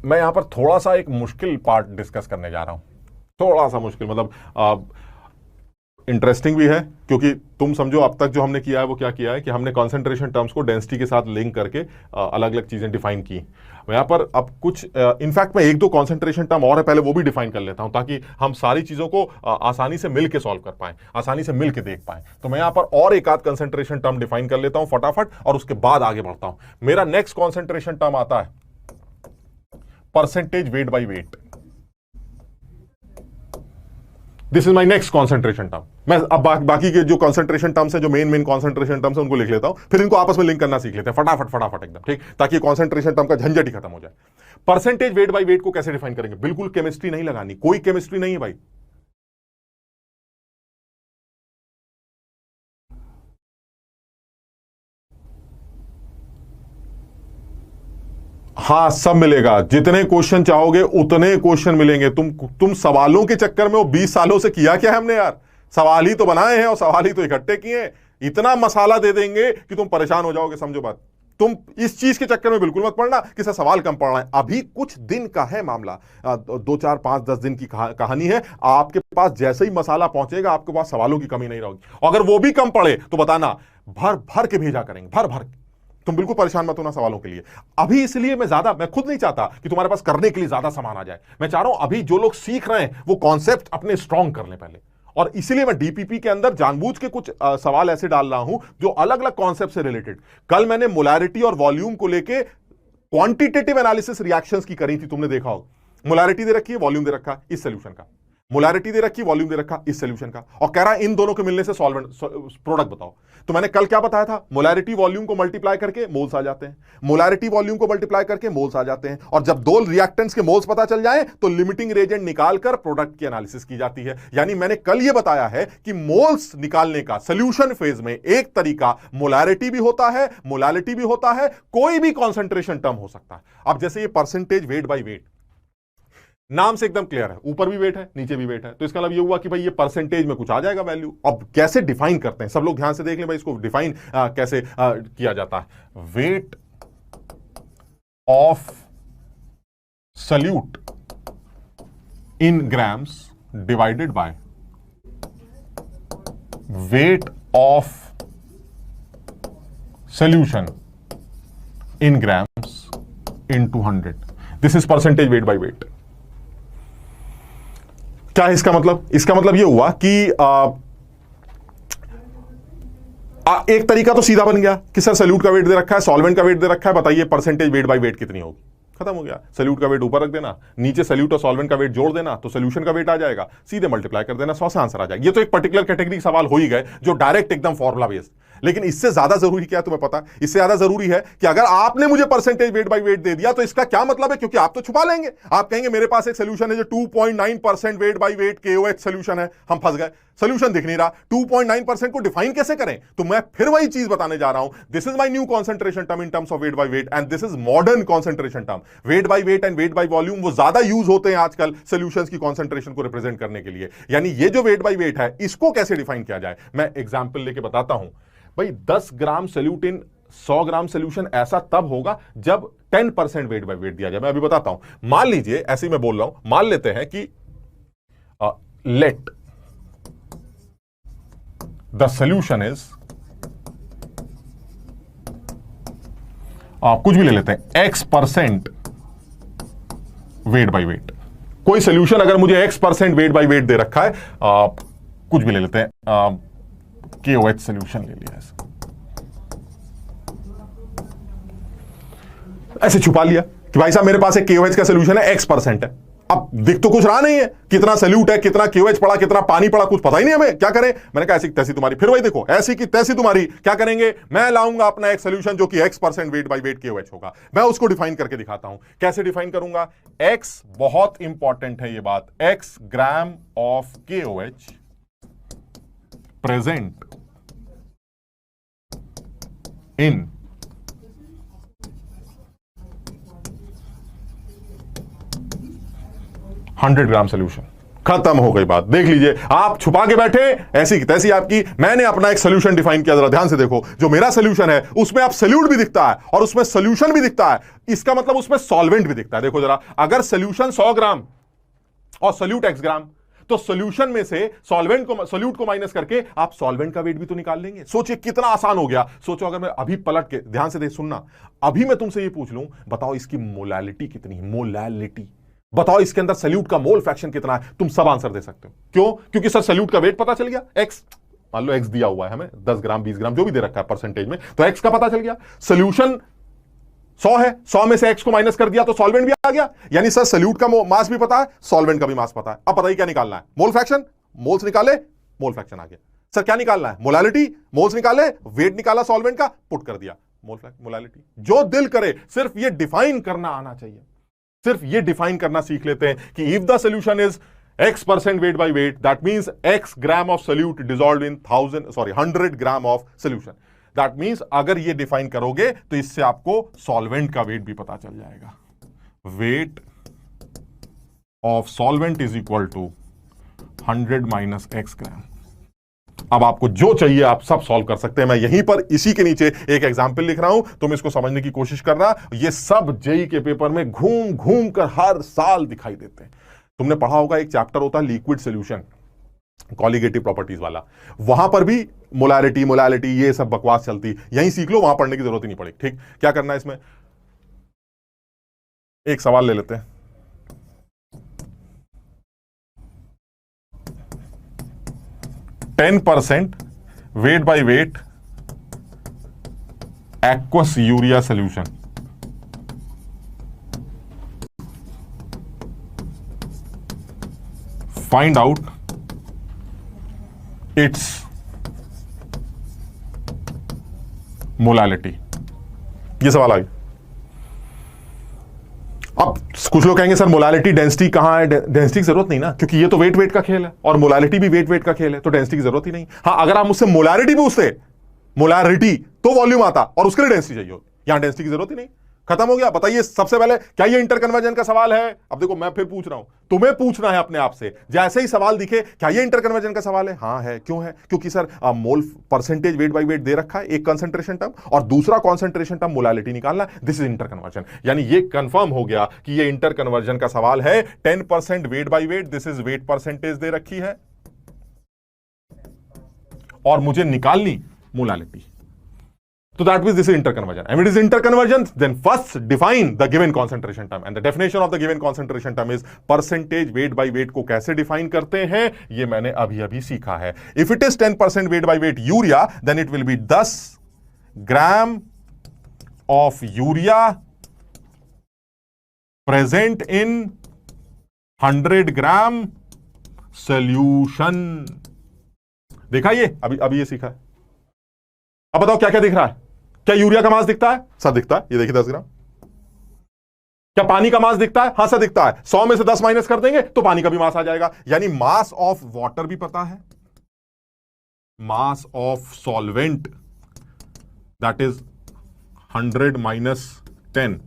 मैं यहां पर थोड़ा सा एक मुश्किल पार्ट डिस्कस करने जा रहा हूं, थोड़ा सा मुश्किल, मतलब इंटरेस्टिंग भी है, क्योंकि तुम समझो अब तक जो हमने किया है वो क्या किया है कि हमने कॉन्सेंट्रेशन टर्म्स को डेंसिटी के साथ लिंक करके अलग अलग चीजें डिफाइन की। यहां पर अब कुछ इनफैक्ट मैं एक दो कॉन्सेंट्रेशन टर्म और है, पहले वो भी डिफाइन कर लेता हूं, ताकि हम सारी चीजों को आसानी से मिल के सॉल्व कर पाए, आसानी से मिल के देख पाए। तो मैं यहां पर और एक आध कॉन्सेंट्रेशन टर्म डिफाइन कर लेता हूं फटाफट, और उसके बाद आगे बढ़ता हूं। मेरा नेक्स्ट कॉन्सेंट्रेशन टर्म आता है percentage weight by wait. This is my next concentration term. मैं अब बाकी के जो कॉन्सेंट्रेशन टर्म्स है, जो मेन कॉन्सेंट्रेशन टर्म्स है, उनको लिख लेता हूं, फिर इनको आपस में लिंक करना सीख लेते हैं फटाफट फटाफट एकदम, ठीक, ताकि कॉन्सेंट्रेशन टर्म का झंझट ही खत्म हो जाए। परसेंटेज वेट बाई वेट को कैसे डिफाइन करेंगे? बिल्कुल केमिस्ट्री नहीं लगानी, कोई केमिस्ट्री नहीं है भाई। हाँ, सब मिलेगा, जितने क्वेश्चन चाहोगे उतने क्वेश्चन मिलेंगे। तुम सवालों के चक्कर में वो 20 सालों से किया क्या है हमने यार? सवाल ही तो बनाए हैं और सवाल ही तो इकट्ठे किए हैं। इतना मसाला दे देंगे कि तुम परेशान हो जाओगे, समझो बात। तुम इस चीज के चक्कर में बिल्कुल मत पड़ना कि सर सवाल कम पढ़ना है। अभी कुछ दिन का है मामला, 2 4 5 10 दिन की कहानी है। आपके पास जैसे ही मसाला पहुंचेगा, आपके पास सवालों की कमी नहीं रहेगी। अगर वो भी कम पड़े तो बताना, भर भर के भेजा करेंगे, भर भर के। तुम बिल्कुल परेशान मत होना सवालों के लिए। अभी इसलिए मैं खुद नहीं चाहता कि तुम्हारे पास करने के लिए ज्यादा सामान आ जाए। मैं चाह रहा हूं अभी जो लोग सीख रहे हैं वो कॉन्सेप्ट अपने स्ट्रांग कर लें पहले, और इसीलिए मैं डीपीपी के अंदर जानबूझ के कुछ सवाल ऐसे डाल रहा हूं जो अलग अलग कॉन्सेप्ट से रिलेटेड। कल मैंने मोलैरिटी और वॉल्यूम को लेके क्वांटिटेटिव एनालिसिस रिएक्शंस की करी थी, तुमने देखा होगा। मोलैरिटी दे रखी है, वॉल्यूम दे रखा इस सोल्यूशन का, मोलैरिटी दे रखी, वॉल्यूम दे रखा इस सोल्यूशन का, और कह रहा है इन दोनों के मिलने से सॉल्वेंट प्रोडक्ट बताओ। तो मैंने कल क्या बताया था? मोलैरिटी वॉल्यूम को मल्टीप्लाई करके मोल्स आ जाते हैं, मोलैरिटी वॉल्यूम को मल्टीप्लाई करके मोल्स आ जाते हैं, और जब दो रिएक्टेंट्स के मोल्स पता चल जाए तो लिमिटिंग रेजेंट निकालकर प्रोडक्ट की एनालिसिस की जाती है। यानी मैंने कल यह बताया है कि मोल्स निकालने का सोल्यूशन फेज में एक तरीका मोलैरिटी भी होता है, मोलालिटी भी होता है, कोई भी कॉन्सेंट्रेशन टर्म हो सकता है। अब जैसे ये परसेंटेज वेट बाई वेट, नाम से एकदम क्लियर है, ऊपर भी वेट है नीचे भी वेट है, तो इसका मतलब ये हुआ कि भाई ये परसेंटेज में कुछ आ जाएगा वैल्यू। अब कैसे डिफाइन करते हैं, सब लोग ध्यान से देख लें भाई, इसको डिफाइन कैसे किया जाता है। Weight of solute in grams divided by weight of solution in grams into 100। This is percentage weight by wait. क्या है इसका मतलब? इसका मतलब यह हुआ कि एक तरीका तो सीधा बन गया कि सर सल्यूट का वेट दे रखा है, सॉल्वेंट का वेट दे रखा है, बताइए परसेंटेज वेट बाय वेट कितनी होगी। खत्म हो गया। सल्यूट का वेट ऊपर रख देना, नीचे सल्यूट और सॉल्वेंट का वेट जोड़ देना, तो सॉल्यूशन का वेट आ जाएगा, सीधे मल्टीप्लाई कर देना, 100 से आंसर आ जाएगा। ये तो एक पर्टिकुलर कैटेगरी सवाल हो ही गए जो डायरेक्ट एकदम फॉर्मुला बेस्ड। लेकिन इससे ज्यादा जरूरी क्या है तुम्हें पता? इससे ज्यादा जरूरी है कि अगर आपने मुझे परसेंटेज वेट बाय वेट दे दिया तो इसका क्या मतलब है, क्योंकि आप तो छुपा लेंगे, आप कहेंगे मेरे पास एक सोल्यूशन है जो 2.9% wait by wait KOH solution है, हम फंस गए, सोल्यूशन दिख नहीं रहा, 2.9% को डिफाइन कैसे करें? तो मैं फिर वही चीज बताने जा रहा हूं, this is my new concentration term in terms of weight by wait and this is modern concentration term. Wait by wait and wait by volume वो ज्यादा यूज होते हैं आजकल सॉल्यूशंस की कंसंट्रेशन को रिप्रेजेंट करने के लिए। यानी ये जो वेट बाय वेट है इसको कैसे डिफाइन किया जाए, मैं एग्जांपल लेके बताता हूं। भाई 10 ग्राम सोल्यूट इन 100 ग्राम सोल्यूशन ऐसा तब होगा जब 10% वेट बाय वेट दिया जाए। मैं अभी बताता हूं। मान लीजिए, ऐसे ही मैं बोल रहा हूं, मान लेते हैं कि लेट द सोल्यूशन इज, कुछ भी ले लेते हैं, X% वेट बाय वेट। कोई सोल्यूशन अगर मुझे X% वेट बाय वेट दे रखा है, कुछ भी ले लेते हैं, KOH सोल्यूशन ले लिया, ऐसे छुपा लिया कि भाई साहब मेरे पास एक KOH का सोल्यूशन है, X% है। अब दिख तो कुछ रहा नहीं है, कितना सोल्यूट है, कितना KOH पड़ा, कितना पानी पड़ा, कुछ पता ही नहीं हमें, क्या करें? मैंने कहा ऐसी की तैसी तुम्हारी, फिर वही देखो, ऐसी की तैसी तुम्हारी। क्या करेंगे? मैं लाऊंगा अपना एक सोल्यूशन जो कि X% wait by wait KOH होगा, मैं उसको डिफाइन करके दिखाता हूं। कैसे डिफाइन करूंगा? X, बहुत इंपॉर्टेंट है ये बात, X gram of KOH present in 100 gram solution. खत्म हो गई बात। देख लीजिए, आप छुपा के बैठे, ऐसी की तैसी आपकी, मैंने अपना एक सोल्यूशन डिफाइन किया। जरा ध्यान से देखो, जो मेरा सोल्यूशन है उसमें आप सोल्यूट भी दिखता है और उसमें सोल्यूशन भी दिखता है, इसका मतलब उसमें सॉल्वेंट भी दिखता है। देखो जरा, अगर सोल्यूशन 100 ग्राम और सोल्यूट X ग्राम, तो सॉल्यूशन में से सोल्यूट को माइनस करके आप सॉल्वेंट का वेट भी तो निकाल लेंगे। सोचिए कितना आसान हो गया। सोचो अगर मैं अभी पलट के, ध्यान से देख, सुनना, अभी मैं तुमसे ये पूछ लूं, बताओ इसकी मोलालिटी कितनी है, मोलालिटी बताओ, इसके अंदर सल्यूट का मोल फ्रैक्शन कितना है, तुम सब आंसर दे सकते हो। क्यों? क्योंकि सर सल्यूट का वेट पता चल गया, X, मान लो X दिया हुआ है हमें, 10 ग्राम 20 ग्राम जो भी दे रखा है परसेंटेज में, तो X का पता चल गया। सोल्यूशन 100 है, 100 में से X को माइनस कर दिया तो सॉल्वेंट भी आ गया। यानी सर सल्यूट का मास भी पता है, सॉल्वेंट का भी मास पता है। अब बताइए क्या निकालना है? Mole fraction. मोल्स निकाले, मोल फ्रैक्शन आ गया। सर क्या निकालना है? मोलालिटी। मोल्स निकाले, वेट निकाला सॉल्वेंट का, पुट कर दिया, मोलालिटी। जो दिल करे, सिर्फ ये डिफाइन करना आना चाहिए, सिर्फ ये डिफाइन करना सीख लेते हैं कि if the solution is X% wait by wait, that means X gram of solute dissolved in 100 gram of solution. That means अगर ये डिफाइन करोगे तो इससे आपको सॉल्वेंट का वेट भी पता चल जाएगा। Weight of solvent is equal to 100 minus X gram. अब आपको जो चाहिए आप सब सॉल्व कर सकते हैं। मैं यहीं पर इसी के नीचे एक एग्जांपल लिख रहा हूं, तुम इसको समझने की कोशिश करना। ये सब जेई के पेपर में घूम घूम कर हर साल दिखाई देते हैं। तुमने पढ़ा होगा, एक चैप्टर होता है लिक्विड सॉल्यूशन, कॉलिगेटिव प्रॉपर्टीज वाला, वहां पर भी मोलालिटी ये सब बकवास चलती, यहीं सीख लो, वहां पढ़ने की जरूरत ही नहीं पड़ेगी। ठीक, क्या करना है इसमें? एक सवाल ले लेते हैं। %, Wait by wait aqueous urea solution, find out it's molality. ये सवाल आ गया। अब कुछ लोग कहेंगे सर मोलालिटी डेंसिटी कहां है? डेंसिटी की जरूरत नहीं ना, क्योंकि ये तो वेट का खेल है और मोलालिटी भी वेट का खेल है, तो डेंसिटी की जरूरत ही नहीं। हाँ, अगर आप मुझसे मोलारिटी पूछते, मोलारिटी तो वॉल्यूम आता और उसके लिए डेंसिटी चाहिए होती, यहां डेंसिटी की जरूरत ही नहीं। खत्म हो गया। बताइए सबसे पहले, क्या ये इंटरकन्वर्जन का सवाल है? अब देखो मैं फिर पूछ रहा हूं, तुम्हें पूछना है अपने आप से, जैसे ही सवाल दिखे, क्या ये इंटरकन्वर्जन का सवाल है? हाँ है। क्यों है? क्योंकि sir mole percentage weight by weight दे रखा है, एक कंसंट्रेशन टर्म, और दूसरा कंसंट्रेशन टर्म मोलालिटी निकालना। This is interconversion. यानी ये कंफर्म हो गया कि ये इंटरकन्वर्जन का सवाल है। 10% weight by weight, this is weight percentage दे रखी है और मुझे निकालनी molality. So that means this is interconversion. And if it is interconversion, then first define the given concentration term. And the definition of the given concentration term is percentage weight by weight को कैसे define करते हैं ये मैंने अभी अभी सीखा है. If it is 10% weight by weight urea, then it will be 10 gram of urea present in 100 gram solution. देखा ये अभी ये सीखा है. अब बताओ क्या क्या दिख रहा है. क्या यूरिया का मास दिखता है? सर दिखता है. ये देखिए 10 ग्राम. क्या पानी का मास दिखता है? हां सर दिखता है. 100 में से 10 माइनस कर देंगे तो पानी का भी मास आ जाएगा. यानी मास ऑफ वाटर भी पता है, mass of solvent that is 100 minus 10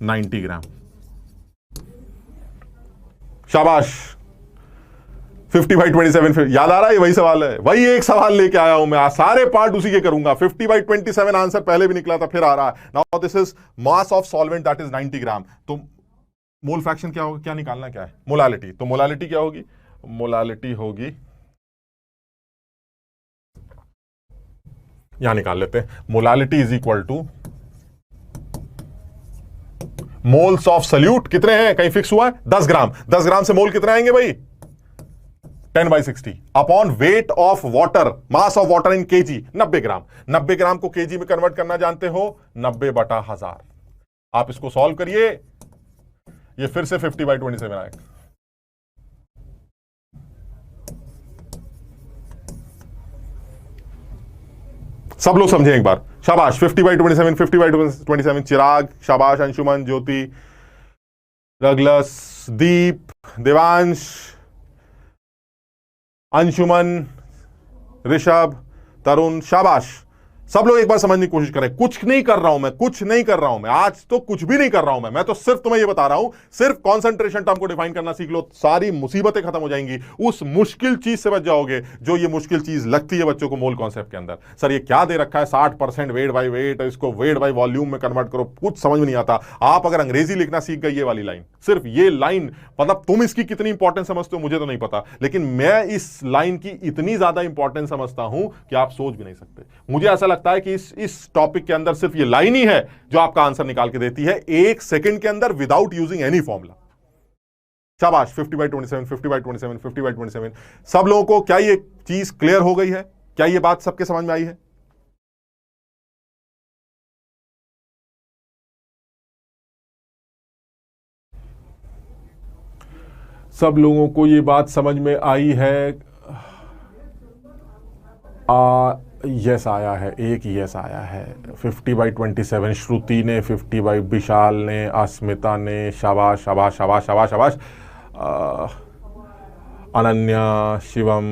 90 ग्राम. शाबाश. 50/27 याद आ रहा है. वही सवाल है. वही एक सवाल लेके आया हूं मैं. सारे पार्ट उसी के करूंगा. 50/27 आंसर पहले भी निकला था, फिर आ रहा है. Now this is mass of solvent that is 90 ग्राम. तो मोल फ्रैक्शन क्या होगा? क्या निकालना क्या है? मोलालिटी. तो मोलालिटी क्या होगी? मोलालिटी होगी, यहां निकाल लेते हैं. Molality is equal to moles of solute. कितने हैं? कहीं फिक्स हुआ है? 10 ग्राम. 10 ग्राम से मोल कितने आएंगे भाई? 10/60 upon weight of water, mass of water in KG 90 ग्राम. 90 ग्राम को केजी में कन्वर्ट करना जानते हो? 90/1000. आप इसको सॉल्व करिए, ये फिर से 50/27 आएगा. सब लोग समझें एक बार. शाबाश. 50/27 50/27. चिराग शाबाश. अंशुमन, ज्योति, डगलस, दीप, देवांश, अंशुमन, ऋषभ, तरुण, शाबाश. सब लोग एक बार समझने की कोशिश करें. कुछ नहीं कर रहा हूं मैं, कुछ नहीं कर रहा हूं मैं आज, तो कुछ भी नहीं कर रहा हूं मैं तो सिर्फ तुम्हें ये बता रहा हूं, सिर्फ कॉन्सेंट्रेशन टर्म को डिफाइन करना सीख लो, सारी मुसीबतें खत्म हो जाएंगी. उस मुश्किल चीज से बच जाओगे जो ये मुश्किल चीज लगती है बच्चों को मोल कॉन्सेप्ट के अंदर. सर ये क्या दे रखा है? 60% वेट बाई वेट, इसको वेट बाई वॉल्यूम में कन्वर्ट करो. कुछ समझ में नहीं आता. आप अगर अंग्रेजी लिखना सीख गए, ये वाली लाइन, सिर्फ ये लाइन, मतलब तुम इसकी कितनी इंपॉर्टेंस समझते हो मुझे तो नहीं पता, लेकिन मैं इस लाइन की इतनी ज्यादा इंपॉर्टेंस समझता हूं कि आप सोच भी नहीं सकते. मुझे ऐसा लगता है कि इस टॉपिक के अंदर सिर्फ ये लाइन ही है जो आपका आंसर निकाल के देती है 1 सेकंड के अंदर विदाउट यूजिंग एनी फॉर्मूला. शाबाश. 50/27 50/27 50/27. सब लोगों को क्या ये चीज क्लियर हो गई है? क्या ये बात सबके समझ में आई है? सब लोगों को ये बात समझ में आई है? यस आया है, एक यस आया है. 50/27 श्रुति ने, 50 विशाल ने, अस्मिता ने, शाबाश शाबाश शाबाश शाबाश शाबाश. अनन्या, शिवम.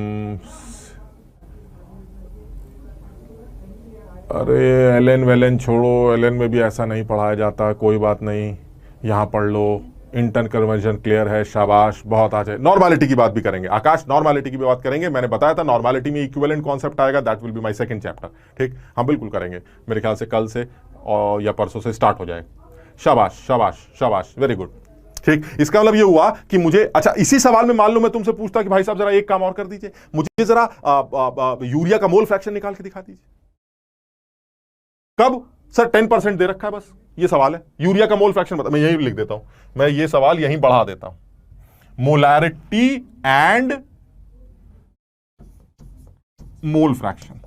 अरे एलन वेलन छोड़ो, एलन में भी ऐसा नहीं पढ़ाया जाता. कोई बात नहीं, यहां पढ़ लो. इंटर्न कन्वर्जन क्लियर है. शाबाश. बहुत आज है. नॉर्मालिटी की बात भी करेंगे. आकाश नॉर्मालिटी की भी बात करेंगे. मैंने बताया था नॉर्मालिटी में इक्विवेलेंट कॉन्सेप्ट आएगा. That will be my second chapter. ठीक, हम बिल्कुल करेंगे. मेरे ख्याल से कल से और या परसों से स्टार्ट हो जाए. शाबाश शाबाश शाबाश. Very good. ठीक, इसका मतलब ये हुआ कि मुझे, अच्छा इसी सवाल में मान लो मैं तुमसे पूछता कि भाई साहब जरा एक काम और कर दीजिए, मुझे जरा यूरिया का मोल फ्रैक्शन निकाल के दिखा दीजिए. कब? सर 10% दे रखा है, बस ये सवाल है. यूरिया का मोल फ्रैक्शन बता. मैं यही लिख देता हूं, मैं ये सवाल यहीं बढ़ा देता हूं. Molarity and mole fraction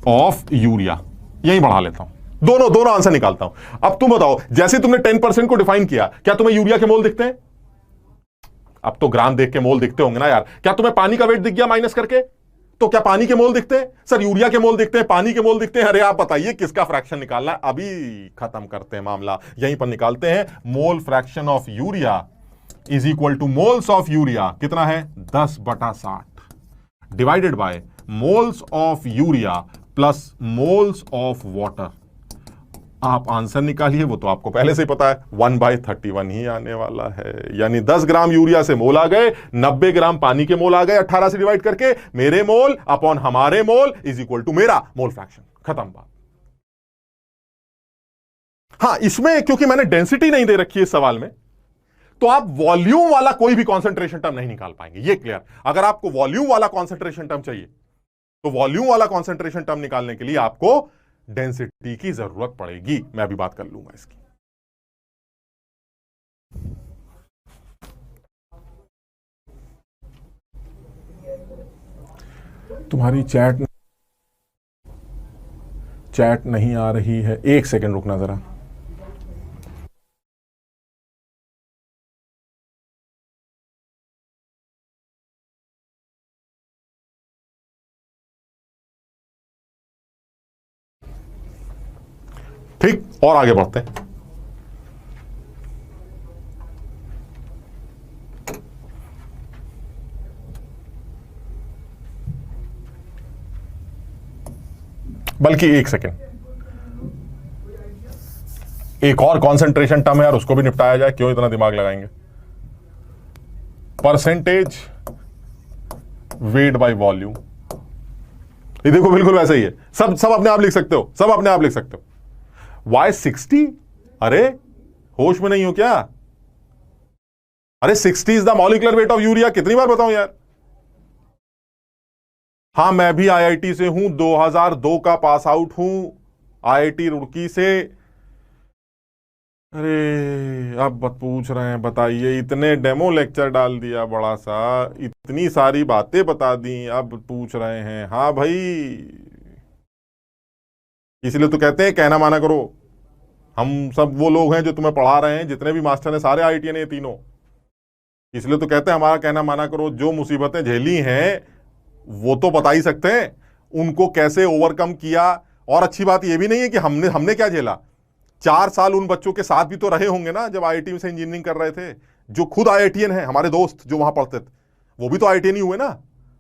of urea, यहीं बढ़ा लेता हूं. दोनों आंसर निकालता हूं. अब तुम बताओ, जैसे तुमने 10% को डिफाइन किया, क्या तुम्हें यूरिया के मोल दिखते हैं? अब तो ग्राम देख के मोल दिखते होंगे ना यार. क्या तुम्हें पानी का वेट दिख गया माइनस करके? तो क्या पानी के मोल दिखते हैं? सर यूरिया के मोल दिखते हैं, पानी के मोल दिखते हैं. अरे आप बताइए किसका फ्रैक्शन निकालना है? अभी खत्म करते हैं मामला, यहीं पर निकालते हैं. मोल fraction of urea is equal to moles of urea. कितना है? 10/60 divided by moles of urea plus moles of water. आप आंसर निकालिए, वो तो आपको पहले से ही पता है, 1/31 ही आने वाला है. यानी 10 ग्राम यूरिया से मोल आ गए, 90 ग्राम पानी के मोल आ गए. 18 से डिवाइड करके मेरे मोल अपॉन हमारे मोल इज इक्वल टू मेरा मोल फ्रैक्शन. खत्म बात. हां, इसमें क्योंकि मैंने डेंसिटी नहीं दे रखी है इस सवाल में, तो आप वॉल्यूम वाला कोई भी कॉन्सेंट्रेशन टर्म नहीं निकाल पाएंगे. ये क्लियर. अगर आपको वॉल्यूम वाला कॉन्सेंट्रेशन टर्म चाहिए तो वॉल्यूम वाला कॉन्सेंट्रेशन टर्म निकालने के लिए आपको डेंसिटी की जरूरत पड़ेगी। मैं अभी बात कर लूंगा इसकी। तुम्हारी चैट नहीं आ रही है, एक सेकंड रुकना जरा। ठीक, और आगे बढ़ते हैं। बल्कि एक सेकंड, एक और कंसंट्रेशन टर्म है यार, उसको भी निपटाया जाए, क्यों इतना दिमाग लगाएंगे। परसेंटेज वेट बाय वॉल्यूम, ये देखो बिल्कुल वैसा ही है। सब सब अपने आप लिख सकते हो, सब अपने आप लिख सकते हो। Y60, अरे होश में नहीं हो क्या? अरे 60 is the molecular weight of urea, कितनी बार बताऊं यार। हाँ, मैं भी आईआईटी से हूं, 2002 का पास आउट हूं, आईआईटी रुड़की से। अरे अब पूछ रहे हैं, बताइए, इतने डेमो लेक्चर डाल दिया बड़ा सा, इतनी सारी बातें बता दी, अब पूछ रहे हैं। हाँ भाई, इसलिए तो कहते हैं कहना माना करो। हम सब वो लोग हैं जो तुम्हें पढ़ा रहे हैं, जितने भी मास्टर हैं सारे आईटीएन है, ये तीनों। इसलिए तो कहते हैं हमारा कहना माना करो। जो मुसीबतें झेली हैं वो तो बता ही सकते हैं, उनको कैसे ओवरकम किया। और अच्छी बात ये भी नहीं है कि हमने हमने क्या झेला। 4 साल उन बच्चों के साथ भी तो रहे होंगे ना, जब आईआईटी से इंजीनियरिंग कर रहे थे, जो खुद आईआईटीएन है, हमारे दोस्त जो वहां पढ़ते थे, वो भी तो आईआईटीएन ही हुए ना।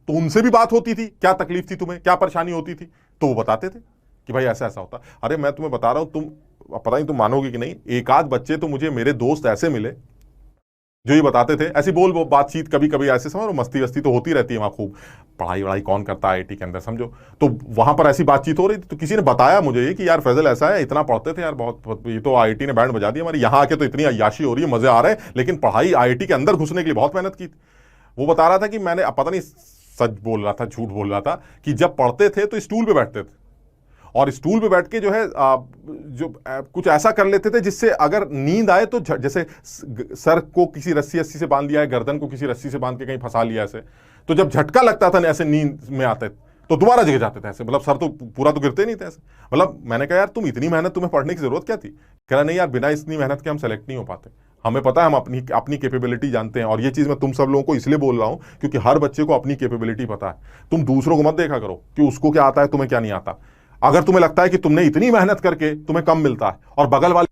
तो उनसे भी बात होती थी, क्या तकलीफ थी तुम्हें, क्या परेशानी होती थी, तो वो बताते थे कि भाई ऐसा ऐसा होता। अरे मैं तुम्हें बता रहा हूं, तुम पता नहीं तुम मानोगे कि नहीं, एक आध बच्चे तो मुझे मेरे दोस्त ऐसे मिले जो ये बताते थे। ऐसी बोल बातचीत कभी कभी ऐसे, समझो मस्ती वस्ती तो होती रहती है वहां खूब, पढ़ाई वढ़ाई कौन करता है आईआईटी के अंदर, समझो। तो वहां पर ऐसी बातचीत हो रही थी, तो किसी ने बताया मुझे ये कि यार फैजल ऐसा है, इतना पढ़ते थे यार, बहुत ये तो आईआईटी ने बैंड बजा दिया हमारी, यहाँ आके तो इतनी अय्याशी हो रही है, मजे आ रहे हैं, लेकिन पढ़ाई आईआईटी के अंदर घुसने के लिए बहुत मेहनत की। वो बता रहा था कि मैंने, पता नहीं सच बोल रहा था झूठ बोल रहा था, कि जब पढ़ते थे तो स्टूल पे बैठते थे, और स्टूल पे बैठ के जो है कुछ ऐसा कर लेते थे जिससे अगर नींद आए तो जैसे सर को किसी रस्सी रस्सी से बांध लिया है, गर्दन को किसी रस्सी से बांध के कहीं फंसा लिया ऐसे, तो जब झटका लगता था ना ऐसे नींद में आते तो दोबारा जग जाते थे ऐसे, मतलब सर तो पूरा तो गिरते नहीं थे ऐसे। मतलब मैंने कहा यार तुम इतनी मेहनत, तुम्हें पढ़ने की जरूरत क्या थी? कह रहा नहीं यार, बिना इतनी मेहनत के हम सेलेक्ट नहीं हो पाते, हमें पता है, हम अपनी अपनी कैपेबिलिटी जानते हैं। और ये चीज मैं तुम सब लोगों को इसलिए बोल रहा हूं क्योंकि हर बच्चे को अपनी कैपेबिलिटी पता है। तुम दूसरों को मत देखा करो कि उसको क्या आता है तुम्हें क्या नहीं आता। अगर तुम्हें लगता है कि तुमने इतनी मेहनत करके तुम्हें कम मिलता है और बगल वाले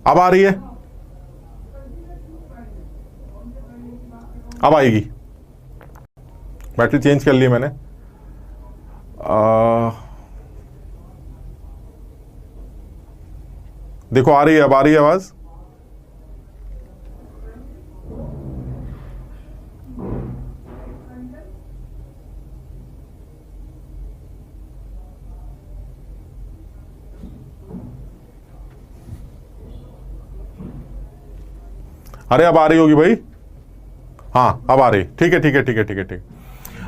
अब आ रही है, अब आएगी। बैटरी चेंज कर ली मैंने। देखो आ रही है, अब आ रही है आवाज। अरे अब आ रही होगी भाई। हाँ अब आ रही। ठीक है ठीक है ठीक है ठीक है ठीक।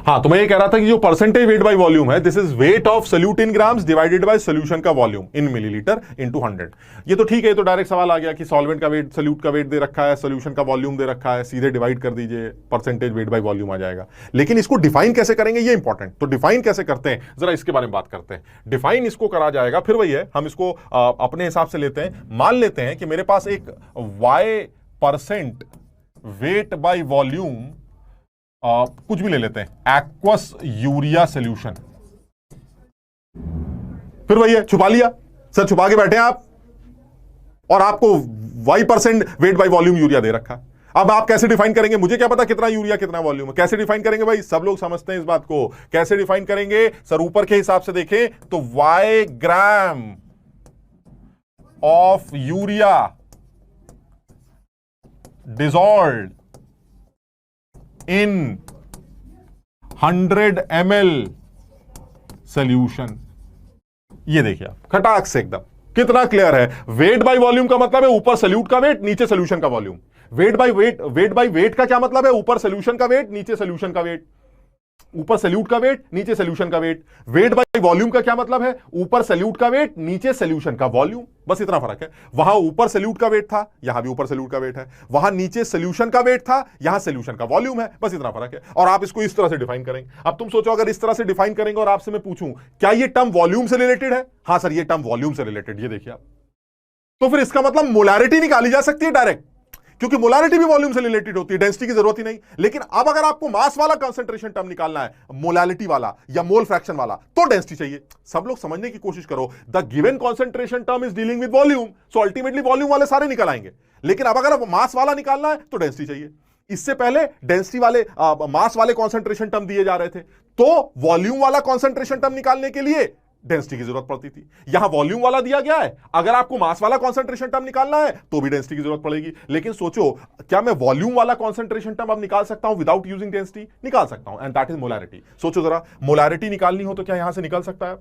हाँ तो मैं ये कह रहा था कि जो परसेंटेज वेट बाय वॉल्यूम है, this is weight of solute in grams divided by solution का वॉल्यूम इन मिलीलीटर इनटू 100। ये तो ठीक है, ये तो डायरेक्ट सवाल आ गया कि सॉल्वेंट का वेट, सोल्यूट का वेट दे रखा है, सोल्यूशन का वॉल्यूम दे रखा है, सीधे डिवाइड कर दीजिए, परसेंटेज वेट बाय वॉल्यूम आ जाएगा। लेकिन इसको डिफाइन कैसे करेंगे ये इंपॉर्टेंट। तो डिफाइन कैसे करते हैं जरा इसके बारे में बात करते हैं। डिफाइन इसको करा जाएगा, फिर वही है, हम इसको अपने हिसाब से लेते हैं। मान लेते हैं कि मेरे पास एक y% वेट बाय वॉल्यूम कुछ भी ले लेते हैं, एक्वस यूरिया सॉल्यूशन। फिर वही है, छुपा लिया सर, छुपा के बैठे हैं आप, और आपको y% weight by volume urea दे रखा। अब आप कैसे डिफाइन करेंगे? मुझे क्या पता कितना यूरिया कितना वॉल्यूम है, कैसे डिफाइन करेंगे भाई? सब लोग समझते हैं इस बात को। कैसे डिफाइन करेंगे सर? ऊपर के हिसाब से देखें तो y gram of urea dissolved in 100 ml solution. ये देखिए आप, खटाक से एकदम कितना क्लियर है। वेट बाय वॉल्यूम का मतलब है ऊपर सॉल्यूट का वेट, नीचे सॉल्यूशन का वॉल्यूम। वेट बाय वेट का क्या मतलब है? ऊपर सॉल्यूशन का वेट, नीचे सॉल्यूशन का वेट। ऊपर सॉल्यूट का वेट, नीचे सॉल्यूशन का वेट। वेट बाय वॉल्यूम का क्या मतलब है? ऊपर सॉल्यूट का वेट, नीचे सॉल्यूशन का वॉल्यूम। बस इतना फर्क है। वहां ऊपर सॉल्यूट का वेट था, यहां भी ऊपर सॉल्यूट का वेट है। वहां नीचे सॉल्यूशन का वेट था, यहां सॉल्यूशन का वॉल्यूम है। बस इतना फर्क है। और आप इसको इस तरह से डिफाइन करेंगे। अब तुम सोचो, अगर इस तरह से डिफाइन करेंगे और आपसे मैं पूछूं क्या ये टर्म वॉल्यूम से रिलेटेड है? हां सर, ये टर्म वॉल्यूम से रिलेटेड। ये देखिए आप, तो फिर इसका मतलब मोलैरिटी निकाली जा सकती है डायरेक्ट, क्योंकि मोलैरिटी भी वॉल्यूम से रिलेटेड होती है, डेंसिटी की जरूरत ही नहीं। लेकिन अब अगर आपको मास वाला कंसंट्रेशन टर्म निकालना है, मोलैरिटी वाला या मोल फ्रैक्शन वाला, तो डेंसिटी चाहिए। सब लोग समझने की कोशिश करो, the given concentration term is dealing with volume, so ultimately volume वाले सारे निकल आएंगे। लेकिन अब अगर मास वाला निकालना है तो डेंसिटी चाहिए। इससे पहले डेंसिटी वाले मास वाले कंसंट्रेशन टर्म दिए जा रहे थे, तो वॉल्यूम वाला कंसंट्रेशन टर्म निकालने के लिए डेंसिटी की जरूरत पड़ती थी। यहां वॉल्यूम वाला दिया गया है, अगर आपको मास वाला कंसंट्रेशन टर्म निकालना है तो भी डेंसिटी की जरूरत पड़ेगी। लेकिन सोचो, क्या मैं वॉल्यूम वाला कंसंट्रेशन टर्म अब निकाल सकता हूं विदाउट यूजिंग डेंसिटी? निकाल सकता हूं, एंड दैट इज मोलैरिटी। सोचो जरा, मोलैरिटी निकालनी हो तो क्या यहां से निकल सकता है?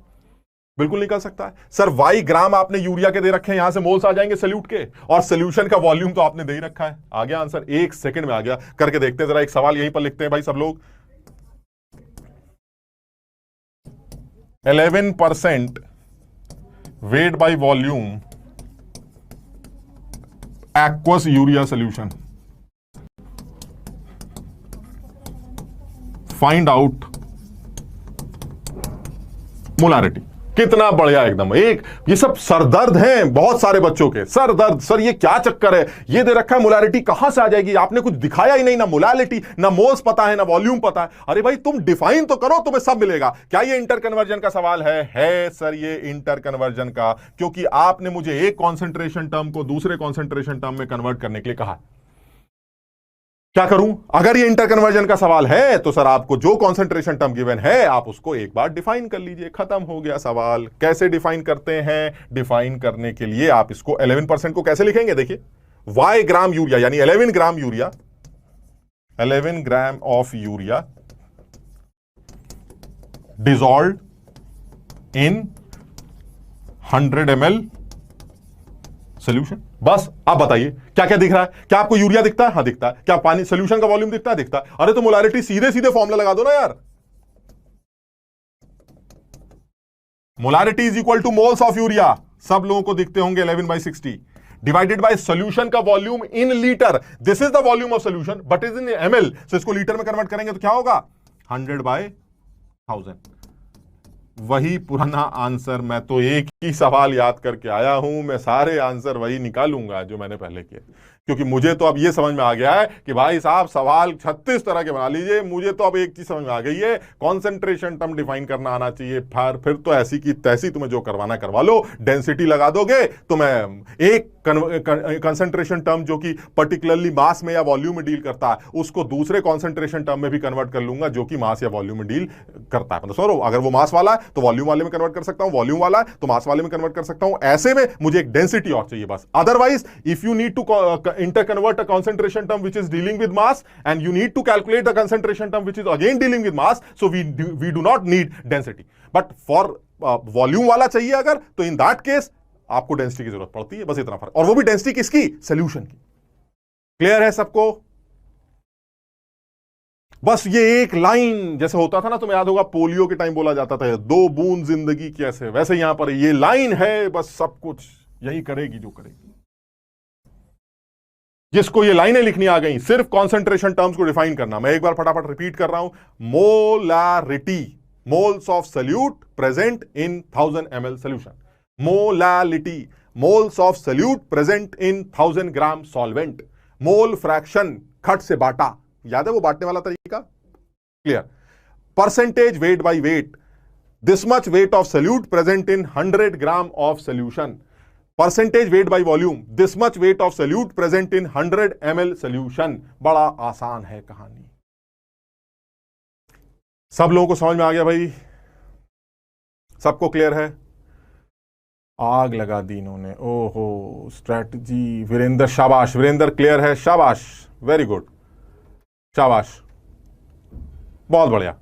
बिल्कुल निकल सकता है सर। y ग्राम आपने यूरिया के दे रखे हैं, यहां से मोल्स आ जाएंगे सॉल्यूट के, और सॉल्यूशन का वॉल्यूम तो आपने दे ही रखा है। आ गया आंसर, 1 सेकंड में आ गया। करके देखते हैं जरा, एक सवाल यहीं पर लिखते हैं भाई सब लोग। 11% wait by volume aqueous urea solution, find out molarity. कितना बढ़िया एकदम। एक ये सब सरदर्द हैं बहुत सारे बच्चों के, सरदर्द। सर ये क्या चक्कर है, ये दे रखा है, मोलैरिटी कहां से आ जाएगी? आपने कुछ दिखाया ही नहीं, ना मोलैरिटी, ना मोल्स पता है, ना वॉल्यूम पता है। अरे भाई तुम डिफाइन तो करो, तुम्हें सब मिलेगा। क्या ये इंटर कन्वर्जन का सवाल है सर, ये इंटर कन्वर्जन का, क्योंकि आपने मुझे एक कॉन्सेंट्रेशन टर्म को दूसरे कॉन्सेंट्रेशन टर्म में कन्वर्ट करने के लिए कहा। क्या करूं? अगर ये इंटर कन्वर्जन का सवाल है तो सर आपको जो कॉन्सेंट्रेशन टर्म गिवन है आप उसको एक बार डिफाइन कर लीजिए, खत्म हो गया सवाल। कैसे डिफाइन करते हैं? डिफाइन करने के लिए आप इसको 11% को कैसे लिखेंगे? देखिए, y ग्राम यूरिया यानी 11 gram urea, 11 gram of urea dissolved in 100 ml solution. बस आप बताइए क्या क्या दिख रहा है? क्या आपको यूरिया दिखता है? हाँ दिखता है। क्या पानी सॉल्यूशन का वॉल्यूम दिखता है? दिखता है। अरे तो मोलैरिटी सीधे सीधे फॉर्मूला लगा दो ना यार। Molarity is equal to moles of urea, सब लोगों को दिखते होंगे, 11/60 डिवाइडेड बाय सॉल्यूशन का volume in litre. This is the volume of solution but is in ml, सो इसको लीटर में कन्वर्ट करेंगे तो क्या होगा? 100/1000। वही पुराना आंसर। मैं तो एक ही सवाल याद करके आया हूं, मैं सारे आंसर वही निकालूंगा जो मैंने पहले किए। क्योंकि मुझे तो अब ये समझ में आ गया है कि भाई साहब सवाल 36 तरह के बना लीजिए, मुझे तो अब एक चीज समझ में आ गई है, कंसंट्रेशन टर्म डिफाइन करना आना चाहिए। फिर तो ऐसी की तैसी तुम्हें जो करवाना करवा लो, डेंसिटी लगा दोगे तो मैं एक कंसंट्रेशन टर्म जो कि पर्टिकुलरली मास में या वॉल्यूम में डील करता है उसको दूसरे कंसंट्रेशन टर्म में भी कन्वर्ट कर लूंगा जो कि मास या वॉल्यूम में डील करता है। मतलब समझो, अगर वो मास वाला है तो वॉल्यूम वाले में कन्वर्ट कर सकता हूं, वॉल्यूम वाला है तो मास वाले में कन्वर्ट कर सकता हूं। ऐसे में मुझे एक डेंसिटी और चाहिए बस। Otherwise if you need to interconvert a concentration term which is dealing with mass and you need to calculate the concentration term which is again dealing with mass, so we do not need density, but for volume वाला चाहिए अगर, तो in that case आपको density की जरूरत पड़ती है। बस इतना फर्क, और वो भी डेंसिटी किसकी? सॉल्यूशन की। क्लियर है सबको? बस ये एक लाइन जैसे होता था ना, तुम्हें याद होगा पोलियो के टाइम बोला जाता था 2 बूंद जिंदगी कैसे, वैसे यहां पर ये लाइन है, बस सब कुछ यही करेगी जो करेगी। जिसको ये लाइनें लिखनी आ गई, सिर्फ कंसंट्रेशन टर्म्स को डिफाइन करना। मैं एक बार फटाफट रिपीट कर रहा हूं, molarity, moles of solute present in 1000 ml solution. Molality, moles of solute present in 1000 gram solvent. Mole fraction, खट से बांटा, याद है वो बांटने वाला तरीका? Clear. Percentage weight by weight, this much weight of solute present in 100 gram of solution. Percentage weight by volume, this much weight of solute present in 100 ml solution. बड़ा आसान है कहानी। सब लोगों को समझ में आ गया भाई? सबको क्लियर है? आग लगा दी इन्होंने, ओहो स्ट्रैटेजी। वीरेंद्र, शाबाश वीरेंद्र, क्लियर है, शाबाश, वेरी गुड, शाबाश, बहुत बढ़िया।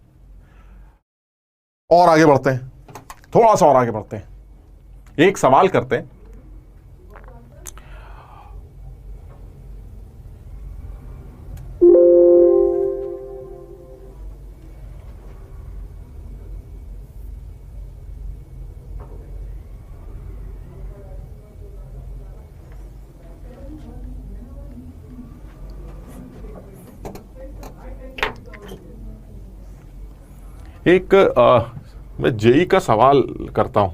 और आगे बढ़ते हैं, थोड़ा सा और आगे बढ़ते हैं, एक सवाल करते हैं। एक मैं जेई का सवाल करता हूं,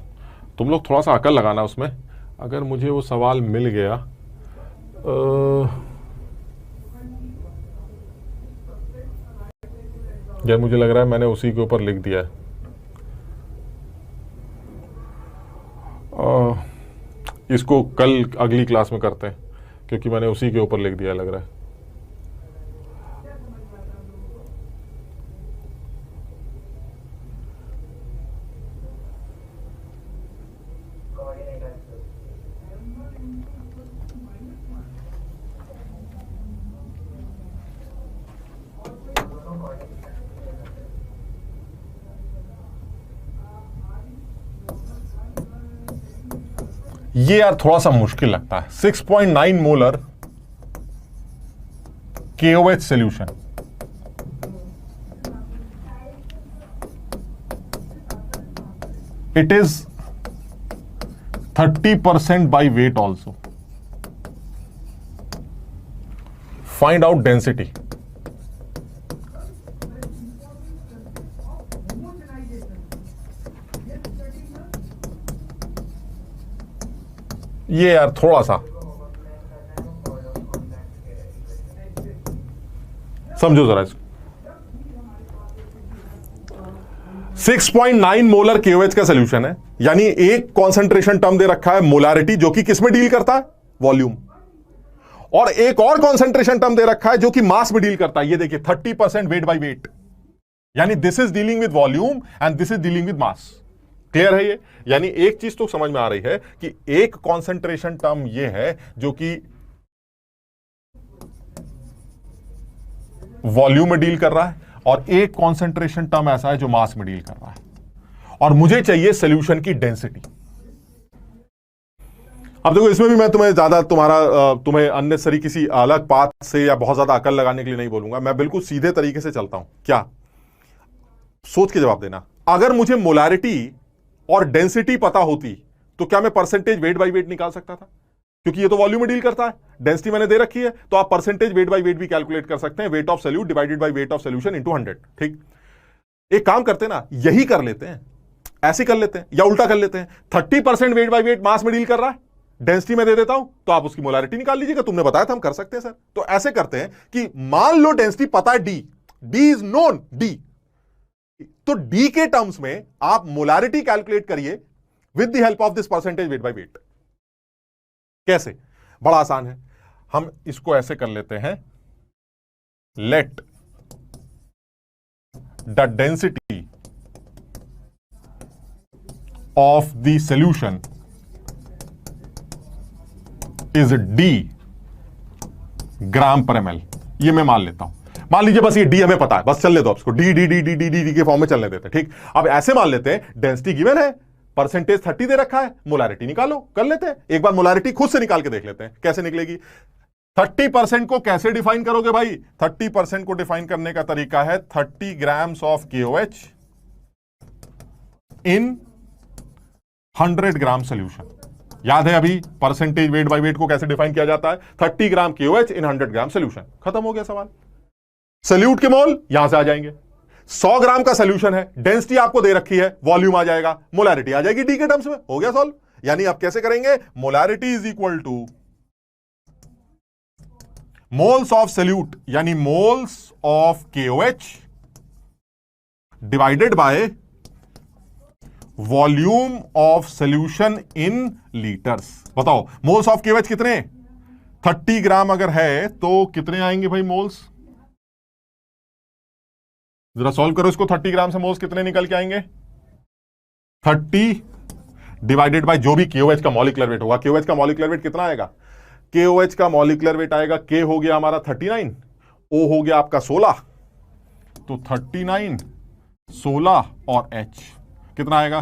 तुम लोग थोड़ा सा अकल लगाना उसमें। अगर मुझे वो सवाल मिल गया, या मुझे लग रहा है मैंने उसी के ऊपर लिख दिया है। इसको कल अगली क्लास में करते हैं, क्योंकि मैंने उसी के ऊपर लिख दिया लग रहा है। ये यार थोड़ा सा मुश्किल लगता है। 6.9 molar KOH solution, it is 30% by weight also. Find out density. ये यार थोड़ा सा समझो जरा इसको। 6.9 मोलर KOH का सॉल्यूशन है, यानी एक कॉन्सेंट्रेशन टर्म दे रखा है मोलारिटी, जो कि किस में डील करता है? वॉल्यूम। और एक और कॉन्सेंट्रेशन टर्म दे रखा है जो कि मास में डील करता है। ये देखिए 30% वेट बाय वेट, यानी this is dealing with volume and this is dealing with mass. Clear है ये? यानी एक चीज तो समझ में आ रही है कि एक कॉन्सेंट्रेशन टर्म ये है जो कि वॉल्यूम में डील कर रहा है, और एक कॉन्सेंट्रेशन टर्म ऐसा है जो मास में डील कर रहा है, और मुझे चाहिए सॉल्यूशन की डेंसिटी। अब देखो, इसमें भी मैं तुम्हें अननेसेसरी किसी अलग पाथ से या बहुत ज्यादा अकल लगाने के लिए नहीं बोलूंगा। मैं बिल्कुल सीधे तरीके से चलता हूं। क्या? सोच के जवाब देना। अगर मुझे मोलारिटी और डेंसिटी पता होती तो क्या मैं परसेंटेज वेट बाय वेट निकाल सकता था? क्योंकि ये तो वॉल्यूम में डील करता है, डेंसिटी मैंने दे रखी है, तो आप परसेंटेज वेट बाय वेट भी कैलकुलेट कर सकते हैं। Weight of solute divided by weight of solution into 100। ठीक, एक काम करते हैं ना, यही कर लेते हैं, ऐसे कर लेते हैं या उल्टा कर लेते हैं। 30% वेट बाय वेट मास में डील कर रहा है, डेंसिटी में दे देता हूं तो आप उसकी मोलैरिटी निकाल लीजिएगा। तुमने बताया था हम कर सकते हैं सर। तो ऐसे करते हैं कि मान लो डेंसिटी पता है डी इज नोन डी, तो डी के टर्म्स में आप मोलैरिटी कैलकुलेट करिए with the help of this percentage weight by wait. कैसे? बड़ा आसान है, हम इसको ऐसे कर लेते हैं, let the density of the solution is D gram per ml. ये मैं मान लेता हूं, मान लीजिए बस ये डी हमें पता है, बस चलने दो आपको, D D D D D D D के फॉर्म में चलने देते हैं। ठीक, अब ऐसे मान लेते हैं डेंसिटी गिवन है, परसेंटेज 30 दे रखा है, मोलैरिटी निकालो, कर लेते हैं एक बार मोलैरिटी खुद से निकाल के देख लेते हैं कैसे निकलेगी। 30% को कैसे डिफाइन करोगे भाई? 30% को डिफाइन करने का तरीका है 30 grams of KOH in 100 gram solution. याद है अभी परसेंटेज वेट बाय वेट को कैसे डिफाइन किया जाता है? 30 ग्राम KOH इन 100 ग्राम सोल्यूशन। खत्म हो गया सवाल। सोल्यूट के मोल यहां से आ जाएंगे, 100 ग्राम का सोल्यूशन है, डेंसिटी आपको दे रखी है, वॉल्यूम आ जाएगा, मोलैरिटी आ जाएगी डी के टर्म्स में। हो गया सॉल्व। यानी आप कैसे करेंगे? Molarity is equal to moles of solute यानी moles of KOH divided by volume of solution in litres. बताओ मोल्स ऑफ KOH कितने? 30 ग्राम अगर है तो कितने आएंगे भाई मोल्स? जरा सॉल्व करो इसको, 30 ग्राम से मोल्स कितने निकल के आएंगे? 30 डिवाइडेड बाय जो भी KOH का मॉलिक्यूलर वेट होगा। KOH का मॉलिक्यूलर वेट कितना आएगा? KOH का मॉलिक्यूलर वेट आएगा, K हो गया हमारा 39, O हो गया आपका 16, तो 39, 16 और H कितना आएगा?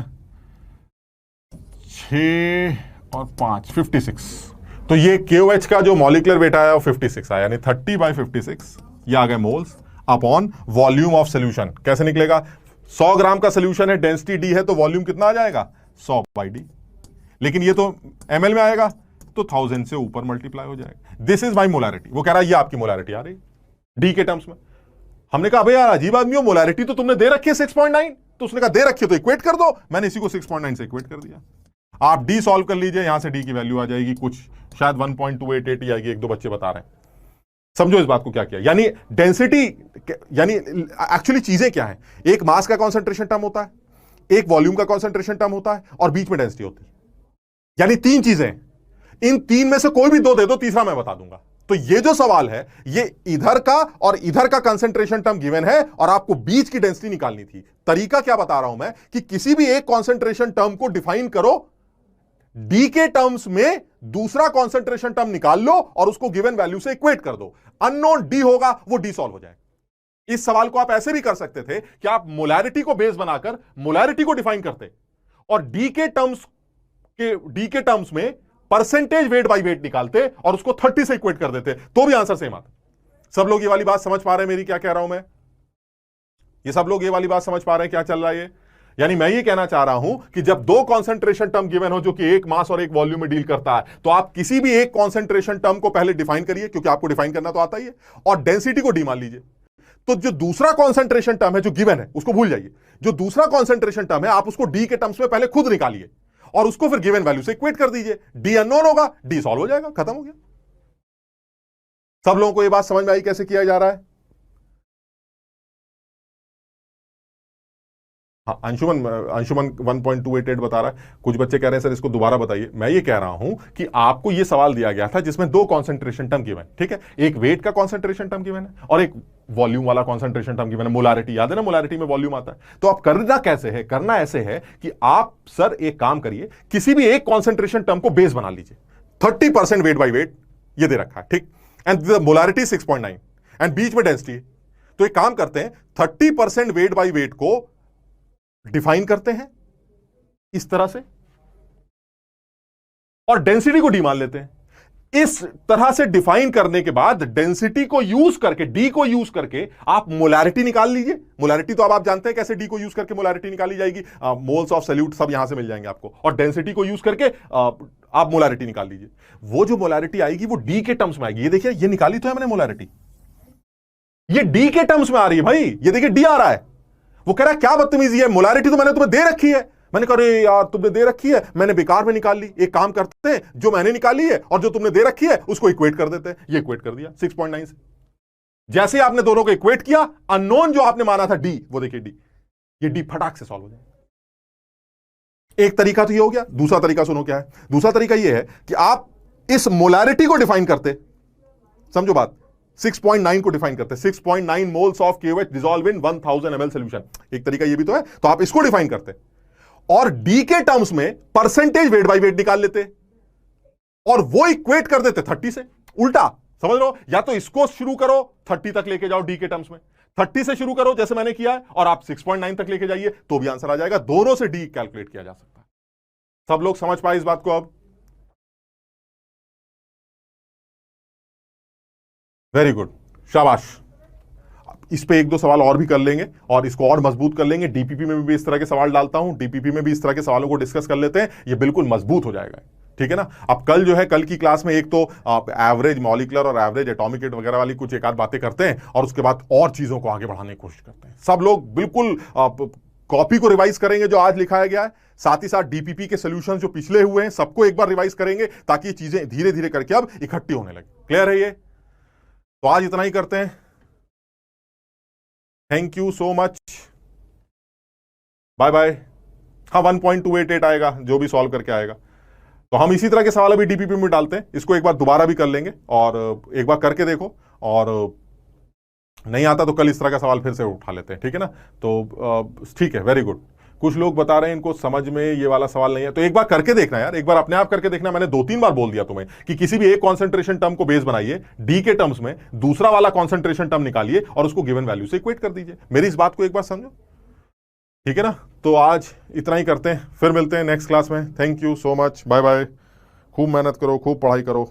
6 और 5 56। तो ये KOH का जो मॉलिक्यूलर वेट आया वो 56 आया, यानी 30/56 ये आ गए moles upon volume of solution. कैसे निकलेगा? 100 ग्राम का सोल्यूशन है, डेंसिटी डी है, तो वॉल्यूम कितना आ जाएगा? 100/d। लेकिन ये तो ml में आएगा तो 1000 से ऊपर मल्टीप्लाई हो जाएगा। This is my molarity. वो कह रहा है ये आपकी मोलैरिटी आ रही डी के टर्म्स में। हमने कहा भाई यार अजीब आदमी हो, मोलैरिटी तो तुमने दे रखी है 6.9, तो उसने कहा दे रखी है तो इक्वेट कर दो। मैंने इसी को 6.9 से इक्वेट कर दिया। आप डी सॉल्व कर लीजिए, यहां से डी की वैल्यू आ जाएगी कुछ शायद 1.288 ही आएगी, एक दो बच्चे बता रहे हैं। समझो इस बात को क्या किया, यानी डेंसिटी यानी एक्चुअली चीजें क्या है? एक मास का कॉन्सेंट्रेशन टर्म होता है, एक वॉल्यूम का कॉन्सेंट्रेशन टर्म होता है और बीच में डेंसिटी होती है, यानी तीन चीजें। इन तीन में से कोई भी दो दे दो, तीसरा मैं बता दूंगा। तो ये जो सवाल है ये इधर का और इधर का कंसेंट्रेशन टर्म गिवन है और आपको बीच की डेंसिटी निकालनी थी। तरीका क्या बता रहा हूं मैं कि किसी भी एक कंसेंट्रेशन टर्म को डिफाइन करो, डी के टर्म्स में दूसरा कंसेंट्रेशन टर्म निकाल लो और उसको गिवन वैल्यू से इक्वेट कर दो। अननोन डी होगा वो डी सॉल्व हो जाएगा। इस सवाल को आप ऐसे भी कर सकते थे कि आप मोलैरिटी को बेस बनाकर मोलैरिटी को डिफाइन करते और डी के टर्म्स में परसेंटेज वेट बाय वेट निकालते और उसको 30 से इक्वेट कर देते, तो भी आंसर सेम आता। सब लोग ये वाली बात समझ पा रहे हैं मेरी, क्या कह रहा हूं मैं? ये सब लोग ये वाली बात समझ पा रहे हैं क्या चल रहा है ये? यानी मैं ये कहना चाह रहा हूं कि जब दो कॉन्सेंट्रेशन टर्म गिवन हो जो कि एक मास और एक वॉल्यूम में डील करता है, तो आप किसी भी एक कॉन्सेंट्रेशन टर्म को पहले डिफाइन करिए, क्योंकि आपको डिफाइन करना तो आता ही है, और डेंसिटी को डी मान लीजिए। तो जो दूसरा कॉन्सेंट्रेशन टर्म है जो गिवन है उसको भूल जाइए। जो दूसरा कॉन्सेंट्रेशन टर्म है आप उसको डी के टर्म्स में पहले खुद निकालिए और उसको फिर गिवन वैल्यू से इक्वेट कर दीजिए। डी अननोन होगा, डी सॉल्व हो जाएगा, खत्म हो गया। सब लोगों को यह बात समझ में आई कैसे किया जा रहा है? हाँ, अंशुमन 1.288 बता रहा है। कुछ बच्चे कह रहे हैं सर इसको दोबारा बताइए। मैं ये कह रहा हूं कि आपको ये सवाल दिया गया था जिसमें दो कॉन्सेंट्रेशन टर्म गिवन, ठीक है, एक वेट का कॉन्सेंट्रेशन टर्म गिवन है और एक वॉल्यूम वाला कॉन्सेंट्रेशन टर्म गिवन है। मोलैरिटी याद है ना, मोलैरिटी में वॉल्यूम आता है। तो आप करना कैसे है? करना ऐसे है कि आप सर एक काम करिए, किसी भी एक कॉन्सेंट्रेशन टर्म को बेस बना लीजिए। 30% वेट बाई वेट ये दे रखा है, ठीक, एंड मोलैरिटी 6.9 एंड बीच में डेंसिटी। तो एक काम करते हैं, 30% वेट बाई वेट को डिफाइन करते हैं इस तरह से और डेंसिटी को डी मान लेते हैं। इस तरह से डिफाइन करने के बाद डेंसिटी को यूज करके, डी को यूज करके आप मोलैरिटी निकाल लीजिए। मोलैरिटी तो अब आप जानते हैं कैसे डी को यूज करके मोलैरिटी निकाली जाएगी। मोल्स ऑफ सोल्यूट सब यहां से मिल जाएंगे आपको, और डेंसिटी को यूज करके आप मोलैरिटी निकाल लीजिए। वो जो मोलैरिटी आएगी वो डी के टर्म्स में आएगी। ये देखिए, ये निकाली तो है मैंने मोलैरिटी, ये डी के टर्म्स में आ रही है भाई। ये देखिए डी आ रहा है। वो कह रहा है क्या बदतमीजी है, मोलैरिटी तो मैंने तुम्हें दे रखी है। मैंने कहा अरे यार तुमने दे रखी है, मैंने बेकार में निकाल ली। एक काम करते हैं, जो मैंने निकाली है और जो तुमने दे रखी है उसको इक्वेट कर देते हैं। ये इक्वेट कर दिया 6.9 से। जैसे आपने दोनों को इक्वेट किया, अननोन जो आपने माना था डी, वो देखिए डी, ये डी फटाक से सॉल्व हो जाएगा। एक तरीका तो ये हो गया। दूसरा तरीका सुनो क्या है। दूसरा तरीका ये है कि आप इस मोलैरिटी को डिफाइन करते, समझो बात, 6.9 को डिफाइन करते, 6.9 moles of KOH dissolve in 1000 ml solution. एक तरीका ये भी तो है। तो आप इसको डिफाइन करते और डी के टर्म्स में परसेंटेज वेट बाय वेट निकाल लेते और वो इक्वेट कर देते 30 से। उल्टा समझ लो, या तो इसको शुरू करो 30 तक लेके जाओ डी के टर्म्स में, 30 से शुरू करो जैसे मैंने किया है, और आप 6.9 तक लेके जाइए तो भी आंसर आ जाएगा। दोनों से डी कैलकुलेट किया जा सकता है। सब लोग समझ पाए इस बात को अब? वेरी गुड, शाबाश। इस पे एक दो सवाल और भी कर लेंगे और इसको और मजबूत कर लेंगे। डीपीपी में भी इस तरह के सवाल डालता हूं, डीपीपी में भी इस तरह के सवालों को डिस्कस कर लेते हैं। ये बिल्कुल मजबूत हो जाएगा, ठीक है ना। अब कल जो है, कल की क्लास में एक तो एवरेज मॉलिक्यूलर और एवरेज एटॉमिक रेट वगैरह वाली कुछ एक आध बातें करते हैं और उसके बाद और चीजों को आगे बढ़ाने की कोशिश करते हैं। सब लोग बिल्कुल कॉपी को रिवाइज करेंगे जो आज लिखाया गया है, साथ ही साथ डीपीपी के सॉल्यूशंस जो पिछले हुए हैं सबको एक बार रिवाइज करेंगे ताकि ये चीजें धीरे धीरे करके अब इकट्ठी होने लगे। क्लियर है ये? तो आज इतना ही करते हैं। Thank you so much, bye bye. हाँ 1.288 आएगा जो भी सॉल्व करके आएगा। तो हम इसी तरह के सवाल अभी डीपीपी में डालते हैं, इसको एक बार दोबारा भी कर लेंगे और एक बार करके देखो, और नहीं आता तो कल इस तरह का सवाल फिर से उठा लेते हैं, ठीक है ना। तो ठीक है, वेरी गुड। कुछ लोग बता रहे हैं इनको समझ में ये वाला सवाल नहीं है, तो एक बार करके देखना यार, एक बार अपने आप करके देखना। मैंने 2-3 बार बोल दिया तुम्हें कि किसी भी एक कॉन्सेंट्रेशन टर्म को बेस बनाइए, डी के टर्म्स में दूसरा वाला कॉन्सेंट्रेशन टर्म निकालिए और उसको गिवन वैल्यू से इक्वेट कर दीजिए। मेरी इस बात को एक बार समझो, ठीक है ना। तो आज इतना ही करते हैं, फिर मिलते हैं नेक्स्ट क्लास में। Thank you so much, bye bye. खूब मेहनत करो, खूब पढ़ाई करो।